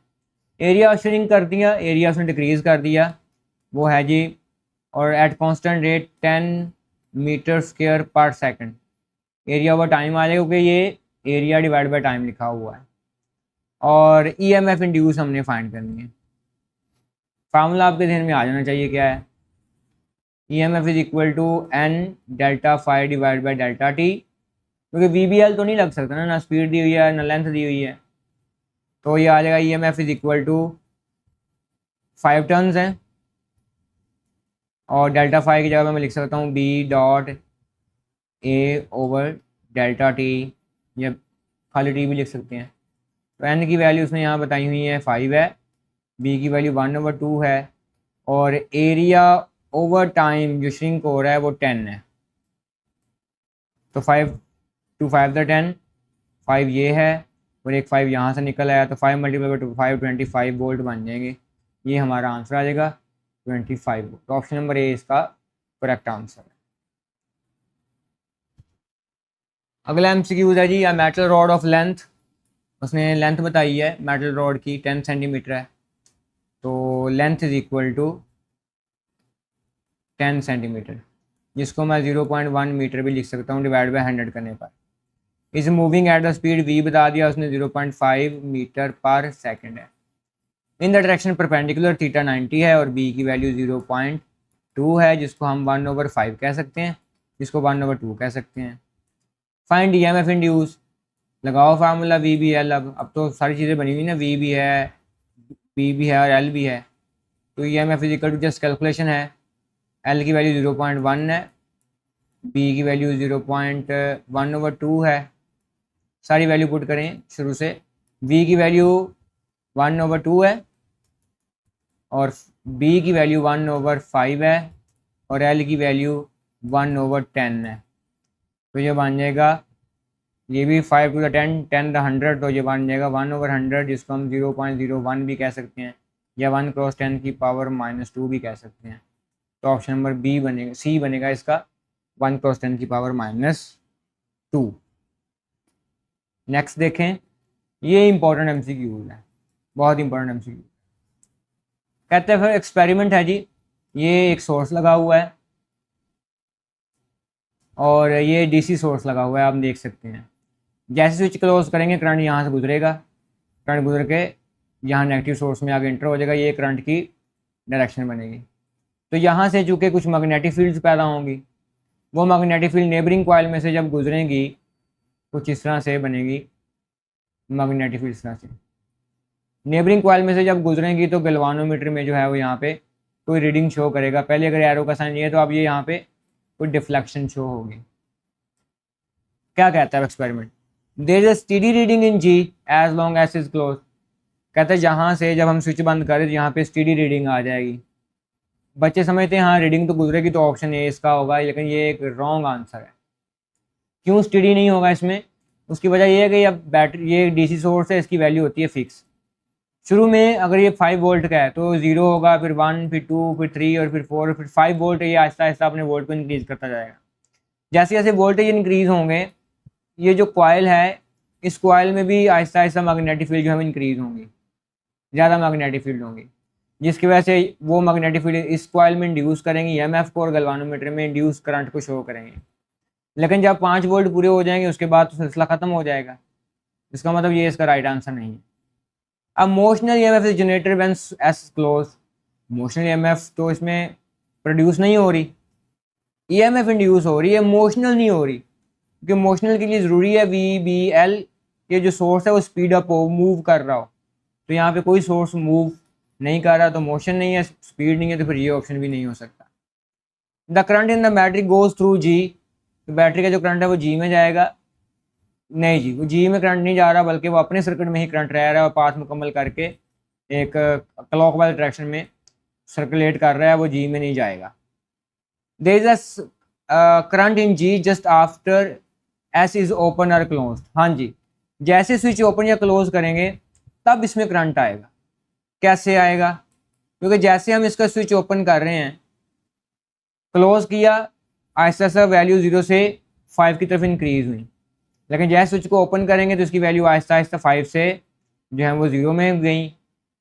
B: एरिया श्रिंक कर दिया, एरिया उसने डिक्रीज़ कर दिया, वो है जी, और at constant rate 10 metre square पर सेकंड। एरिया ओवर टाइम आ जाएगा क्योंकि ये एरिया डिवाइड बाय टाइम लिखा हुआ है। और EMF इंड्यूस हमने फाइंड करनी है। फार्मूला आपके ध्यान में आ जाना चाहिए, क्या है, EMF is equal to N delta phi divide by delta t, क्योंकि VBL तो नहीं लग सकता ना, ना स्पीड दी हुई है ना लेंथ दी हुई है, तो ये आ जाएगा EMF is equal to 5 turns है, और डेल्टा फाई की जगह मैं लिख सकता हूँ B.A ओवर डेल्टा टी, या खाली टी भी लिख सकते हैं। तो N की वैल्यू उसने यहाँ बताई हुई है 5 है, B की वैल्यू 1/2 है, और एरिया ओवर टाइम जो श्रिंक हो रहा है वो 10 है। तो 5 2 5 10, 5 ये है और एक 5 यहाँ से निकल आया, तो 5 मल्टीप्लाई बाई 5 25 वोल्ट बन जाएंगे। ये हमारा आंसर आ जाएगा 25 वोल्ट। तो ऑप्शन नंबर ए इसका करेक्ट आंसर है। अगला MCQ है जी, या मेटल रॉड ऑफ लेंथ, उसने लेंथ बताई है मेटल रॉड की 10 सेंटीमीटर है, तो length is equal to 10 centimetre, जिसको मैं 0.1 मीटर भी लिख सकता हूँ डिवाइड बाय 100 करने पर। इस moving at the speed V बता दिया उसने 0.5 मीटर पर सेकंड है। In the direction perpendicular theta 90 है, और B की वैल्यू 0.2 है, जिसको हम 1/5 कह सकते हैं, जिसको 1/2 कह सकते हैं। फाइंड EMF इंड्यूस, लगाओ फार्मूला VBL। अब तो सारी चीज़ें बनी हुई ना, V भी है, B भी है और L भी है, तो EMF is equal to just calculation है, L की वैल्यू 0.1 है, B की वैल्यू 0.1/2 है, सारी वैल्यू पुट करें शुरू से। V की वैल्यू 1/2 है, और B की वैल्यू 1/5 है, और L की वैल्यू 1/10 है, तो ये बन जाएगा, ये भी 5 to the 10 10 the 100, तो ये बन जाएगा 1/100, जिसको हम 0.01 भी कह सकते हैं, या 1 क्रॉस 10 की पावर -2 भी कह सकते हैं। तो ऑप्शन नंबर B बनेगा, C बनेगा इसका, 1 क्रॉस 10 की पावर -2। नेक्स्ट देखें, ये इंपॉर्टेंट MCQ है, बहुत इंपॉर्टेंट MCQ। कहते हैं फिर एक्सपेरिमेंट है जी, ये एक सोर्स लगा हुआ है और ये DC सोर्स लगा हुआ है, आप देख सकते हैं। जैसे स्विच क्लोज करेंगे करंट यहाँ से गुजरेगा, करंट गुजर के यहाँ नेगेटिव सोर्स में आगे इंटर हो जाएगा, ये करंट की डायरेक्शन बनेगी। तो यहाँ से चूँकि कुछ मैग्नेटिक फील्ड्स पैदा होंगी, वो मैग्नेटिक फील्ड नेबरिंग कॉइल में से जब गुजरेंगी कुछ इस तरह से बनेगी मैग्नेटिक फील्ड, इस तरह से नेबरिंग कॉइल में से जब गुजरेंगी तो गैल्वानोमीटर में जो है वो यहाँ पे कोई रीडिंग शो करेगा। पहले अगर एरो का साइन ये है तो अब ये यहाँ पे कोई डिफ्लेक्शन शो होगी। क्या कहता है experiment, there is a steady reading in G as long as is close. कहता है जहाँ से जब हम स्विच बंद करें तो यहाँ पे स्टेडी रीडिंग आ जाएगी। बच्चे समझते हैं हाँ रीडिंग तो गुजरेगी तो ऑप्शन ए इसका होगा, लेकिन ये एक रॉन्ग आंसर है। क्यों स्टेडी नहीं होगा इसमें, उसकी वजह ये है कि अब बैटरी ये डीसी सोर्स है, इसकी वैल्यू होती है फिक्स। शुरू में अगर ये 5 वोल्ट का है तो 0 होगा, फिर 1, फिर 2, फिर 3 और फिर 4 और फिर 5 वोल्ट, ये आहिस्ता आहिस्ता अपने वोल्ट को इंक्रीज़ करता जाएगा। जैसे जैसे वोल्टेज इंक्रीज़ होंगे ये जो कॉइल है इस कॉइल में भी आहिस्ता आहिस्ता मैग्नेटिक फील्ड जो है इंक्रीज़ होंगी, ज़्यादा मैग्नेटिक फील्ड होंगी, जिसकी वजह से वो मैग्नेटिक फील्ड इस कॉइल में इंड्यूस करेंगी ईएमएफ को और गैल्वानोमीटर में इंड्यूस करंट को शो करेंगे। लेकिन जब 5 वोल्ट पूरे हो जाएंगे उसके बाद तो सिलसिला ख़त्म हो जाएगा। इसका मतलब ये इसका राइट आंसर नहीं है। अब motional EMF is generated when S close. Motional EMF तो इसमें प्रोड्यूस नहीं हो रही, ईएमएफ इंड्यूस हो रही है, मोशनल नहीं हो रही, क्योंकि मोशनल के लिए ज़रूरी है वी बी एल, ये जो सोर्स है वो स्पीड अप हो, मूव कर रहा हो। तो यहाँ पे कोई सोर्स मूव नहीं कर रहा तो मोशन नहीं है, स्पीड नहीं है, तो फिर ये ऑप्शन भी नहीं हो सकता। The current in the battery goes through जी। तो बैटरी का जो करंट है वो जी में जाएगा, नहीं जी वो जी में करंट नहीं जा रहा, बल्कि वो अपने सर्किट में ही करंट रह रहा है और पाथ मुकम्मल करके एक क्लॉकवाइज डायरेक्शन में सर्कुलेट कर रहा है, वो जी में नहीं जाएगा। There is a current in G just after S is open और क्लोज। हाँ जी, जैसे स्विच ओपन या क्लोज करेंगे तब इसमें करंट आएगा। कैसे आएगा, क्योंकि जैसे हम इसका स्विच ओपन कर रहे हैं, क्लोज किया, आहिस्ता आहिस्ता वैल्यू 0 से 5 की तरफ इंक्रीज हुई, लेकिन जैसे स्विच को ओपन करेंगे तो इसकी वैल्यू आहिस्ता आहिस्ता 5 से जो है वो 0 में गई।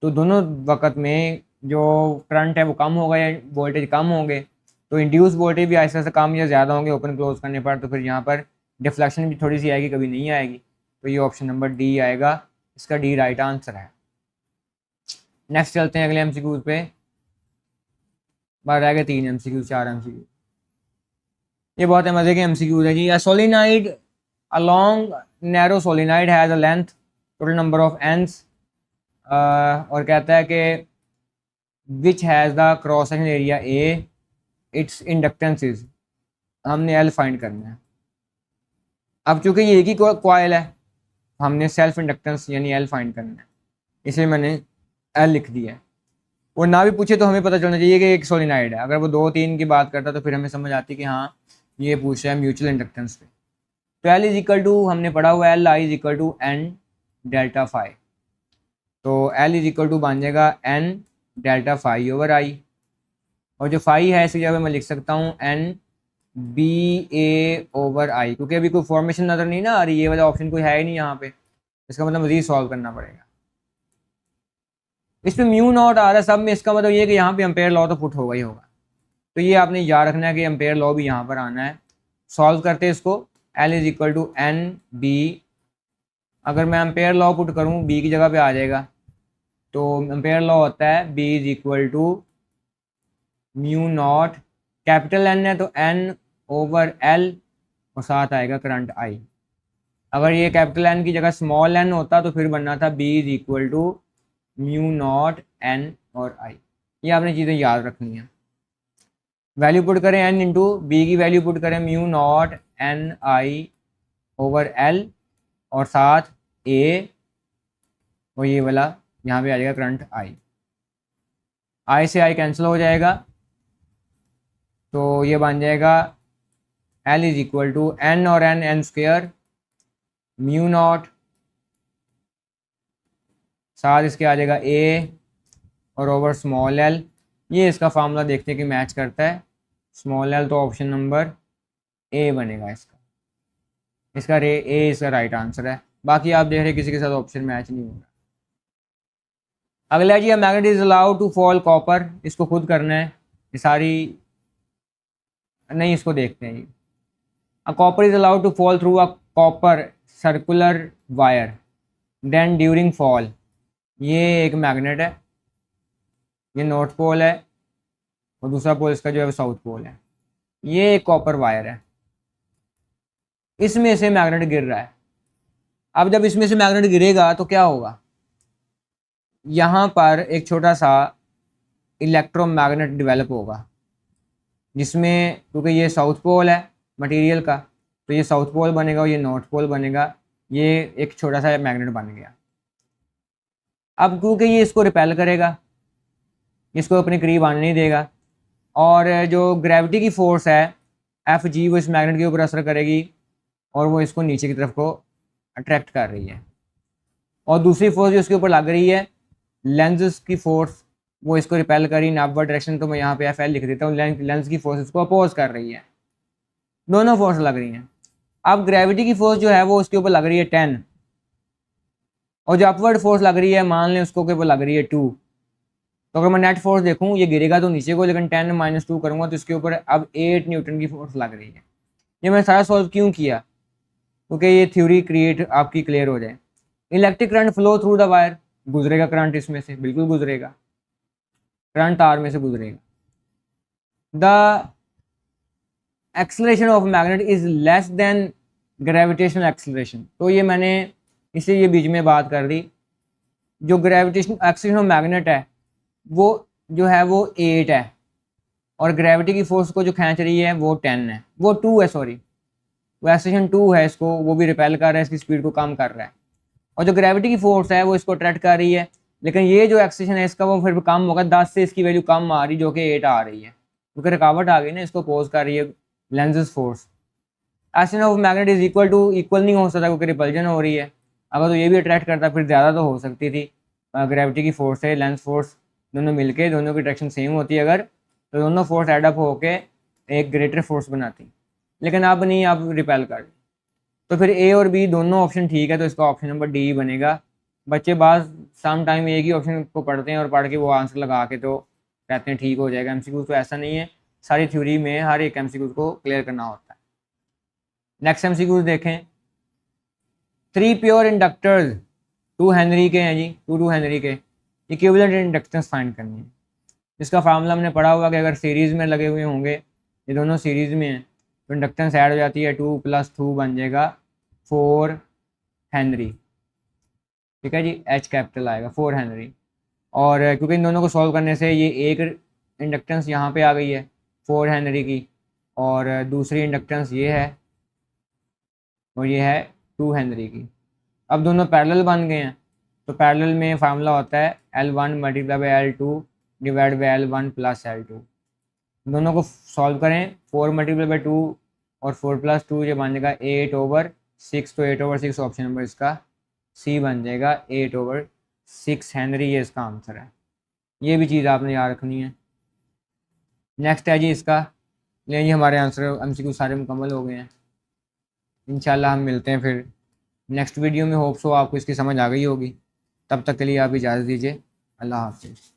B: तो दोनों वक्त में जो करंट है वो कम होगा या वोल्टेज कम होंगे, तो इंड्यूस वोल्टेज भी आहिस्ता आहिस्ता कम या ज़्यादा होंगे ओपन क्लोज करने पर। तो फिर यहाँ पर डिफ्लेक्शन भी थोड़ी सी आएगी, कभी नहीं आएगी। तो ये ऑप्शन नंबर डी आएगा, इसका डी राइट आंसर है। नेक्स्ट चलते हैं अगले एमसीक्यूज पे। बाहर रह गए 3 एमसीक्यू, 4 एमसीक्यू। ये बहुत है मजे के एमसीक्यूज है जी। Solenoid A long narrow solenoid has a length total number of ends और कहता है कि which has the cross section area A, its inductance is, हमने L फाइंड करना है। अब चूंकि ये एक ही कॉइल है हमने सेल्फ इंडक्टेंस यानी L फाइंड करना है, इसलिए मैंने L लिख दिया है। वो ना भी पूछे तो हमें पता चलना चाहिए कि एक सोलिनाइड है। अगर वो 2-3 की बात करता तो फिर हमें समझ आती कि हाँ ये पूछ रहा है म्यूचुअल इंडक्टेंस पे। तो L इज इक्वल टू हमने पढ़ा हुआ है L I is equal to N delta phi. तो L इज इक्वल टू बन जाएगा N delta phi over I, और जो फाई है इसकी जगह मैं लिख सकता हूँ N BA ओवर I, क्योंकि अभी कोई फॉर्मेशन नज़र नहीं ना आ रही, ये वाला ऑप्शन कोई है ही नहीं यहाँ पे, इसका मतलब मज़ीद सॉल्व करना पड़ेगा। इस पर म्यू नॉट आ रहा है सब में, इसका मतलब ये है कि यहाँ पे एम्पेयर लॉ तो पुट होगा ही होगा। तो ये आपने याद रखना है कि एम्पेयर लॉ भी यहाँ पर आना है। सॉल्व करते हैं इसको, L is equal to N B, अगर मैं एम्पेयर लॉ पुट करूँ बी की जगह पे आ जाएगा। तो एम्पेयर लॉ होता है B is equal to mu naught, capital N है तो N ओवर L और साथ आएगा करंट I। अगर ये कैपिटल N की जगह स्मॉल n होता तो फिर बनना था B is equal to mu naught N और I। ये आपने चीज़ें याद रखनी है। वैल्यू पुट करें N इंटू बी की वैल्यू पुट करें mu naught NI over L और साथ A, और ये वाला यहाँ पे आ जाएगा करंट I से I कैंसिल हो जाएगा, तो ये बन जाएगा L is equal to N और N स्क्वेयर म्यू नॉट, साथ इसके आ जाएगा A और ओवर स्मॉल l। ये इसका फार्मूला देखते हैं कि मैच करता है, स्मॉल l, तो ऑप्शन नंबर A बनेगा इसका A इसका राइट आंसर है। बाकी आप देख रहे हैं किसी के साथ ऑप्शन मैच नहीं होगा। अगला जी, magnet is allowed to fall copper, इसको खुद करना है, ये सारी नहीं, इसको देखते हैं। जी, a copper is allowed to fall through a copper circular wire, then during fall, ये एक मैग्नेट है, ये नॉर्थ पोल है और दूसरा पोल इसका जो है वो साउथ पोल है, ये एक कॉपर वायर है, इसमें से मैग्नेट गिर रहा है। अब जब इसमें से मैग्नेट गिरेगा तो क्या होगा, यहाँ पर एक छोटा सा इलेक्ट्रोमैग्नेट डेवलप होगा, जिसमें क्योंकि ये साउथ पोल है मटेरियल का, तो ये साउथ पोल बनेगा और ये नॉर्थ पोल बनेगा, ये एक छोटा सा मैग्नेट बन गया। अब क्योंकि ये इसको रिपेल करेगा, इसको अपने करीब आने नहीं देगा, और जो ग्रेविटी की फोर्स है एफ जी वो इस मैग्नेट के ऊपर असर करेगी और वो इसको नीचे की तरफ को अट्रैक्ट कर रही है। और दूसरी फोर्स जो इसके ऊपर लग रही है लेंस की फोर्स, वो इसको रिपेल करी इन अपवर्ड डायरेक्शन, तो मैं यहाँ पे एफ एल लिख देता हूँ, लेंस की फोर्स इसको अपोज कर रही है, दोनों फोर्स लग रही हैं। अब ग्रेविटी की फोर्स जो है वो उसके ऊपर लग रही है 10, और जो अपवर्ड फोर्स लग रही है मान लें उसको ऊपर लग रही है 2, तो अगर मैं नेट फोर्स देखूँ ये गिरेगा तो नीचे को, लेकिन 10 माइनस 2 करूँगा तो इसके ऊपर अब 8 न्यूटन की फोर्स लग रही है। ये मैंने सारा सॉल्व क्यों किया, क्योंकि ये थ्योरी क्रिएट आपकी क्लियर हो जाए। Electric current flow through the wire, गुजरेगा करंट इसमें से, बिल्कुल गुजरेगा, करंट तार में से गुजरेगा। The acceleration of magnet is less than gravitational acceleration, तो ये मैंने इसलिए ये बीच में बात कर दी। जो ग्रेविटेशन एक्सेलरेशन ऑफ मैग्नेट है वो जो है वो 8 है, और ग्रेविटी की फोर्स को जो खींच रही है वो 10 है, वो 2 है, सॉरी वो एक्सेलरेशन 2 है, इसको वो भी रिपेल कर रहा है, इसकी स्पीड को कम कर रहा है, और जो ग्रेविटी की फोर्स है वो इसको अट्रैक्ट कर रही है, लेकिन ये जो एक्सेलरेशन है इसका वो फिर कम होगा, 10 से इसकी वैल्यू कम आ रही जो कि 8 आ रही है, क्योंकि रुकावट आ गई ना, इसको अपोज कर रही है lenses force. Acceleration of magnet is equal नहीं हो सकता क्योंकि रिपल्जन हो रही है, अगर तो ये भी अट्रैक्ट करता फिर ज़्यादा तो हो सकती थी, ग्रेविटी की फोर्स है लेंस फोर्स दोनों मिलके, दोनों की डायरेक्शन सेम होती है अगर, तो दोनों फोर्स एडअप होके एक ग्रेटर फोर्स बनाती, लेकिन अब नहीं, अब रिपेल कर दी। तो फिर ए और बी दोनों ऑप्शन ठीक है, तो इसका ऑप्शन नंबर डी बनेगा। बच्चे बाद सम टाइम एक ही ऑप्शन को पढ़ते हैं और पढ़ के वो आंसर लगा के तो कहते हैं ठीक हो जाएगा। एमसीक्यू तो ऐसा नहीं है, सारी थ्योरी में हर एक एमसीक्यू को क्लियर करना होता है। नेक्स्ट एमसीक्यू देखें, 3 प्योर इंडक्टर्स 2 हेनरी के हैं जी, 2 हेनरी के इक्विवेलेंट इंडक्टेंस फाइंड करनी है। इसका फार्मूला हमने पढ़ा हुआ कि अगर सीरीज़ में लगे हुए होंगे, ये दोनों सीरीज़ में हैं, तो इंडक्टेंस ऐड हो जाती है, 2 + 2 बन जाएगा 4 हेनरी, ठीक है जी, एच कैपिटल आएगा 4 हेनरी। और क्योंकि इन दोनों को सॉल्व करने से ये एक इंडक्टेंस यहाँ पे आ गई है 4 हेनरी की, और दूसरी इंडक्टेंस ये है और ये है 2 हेनरी की। अब दोनों पैरेलल बन गए हैं, तो पैरेलल में फार्मूला होता है L1 × L2 divide by L1 + L2। दोनों को सॉल्व करें, 4 × 2 और 4 + 2 ये बन जाएगा 8/6, तो 8/6 ऑप्शन नंबर इसका सी बन जाएगा, 8/6 हेनरी, ये इसका आंसर है। ये भी चीज़ आपने याद रखनी है। नेक्स्ट है जी इसका, ले जी हमारे आंसर एमसीक्यू सारे मुकम्मल हो गए हैं। इंशाल्लाह हम मिलते हैं फिर नेक्स्ट वीडियो में, होप सो आपको इसकी समझ आ गई होगी। तब तक के लिए आप इजाज़त दीजिए, अल्लाह हाफ़िज़।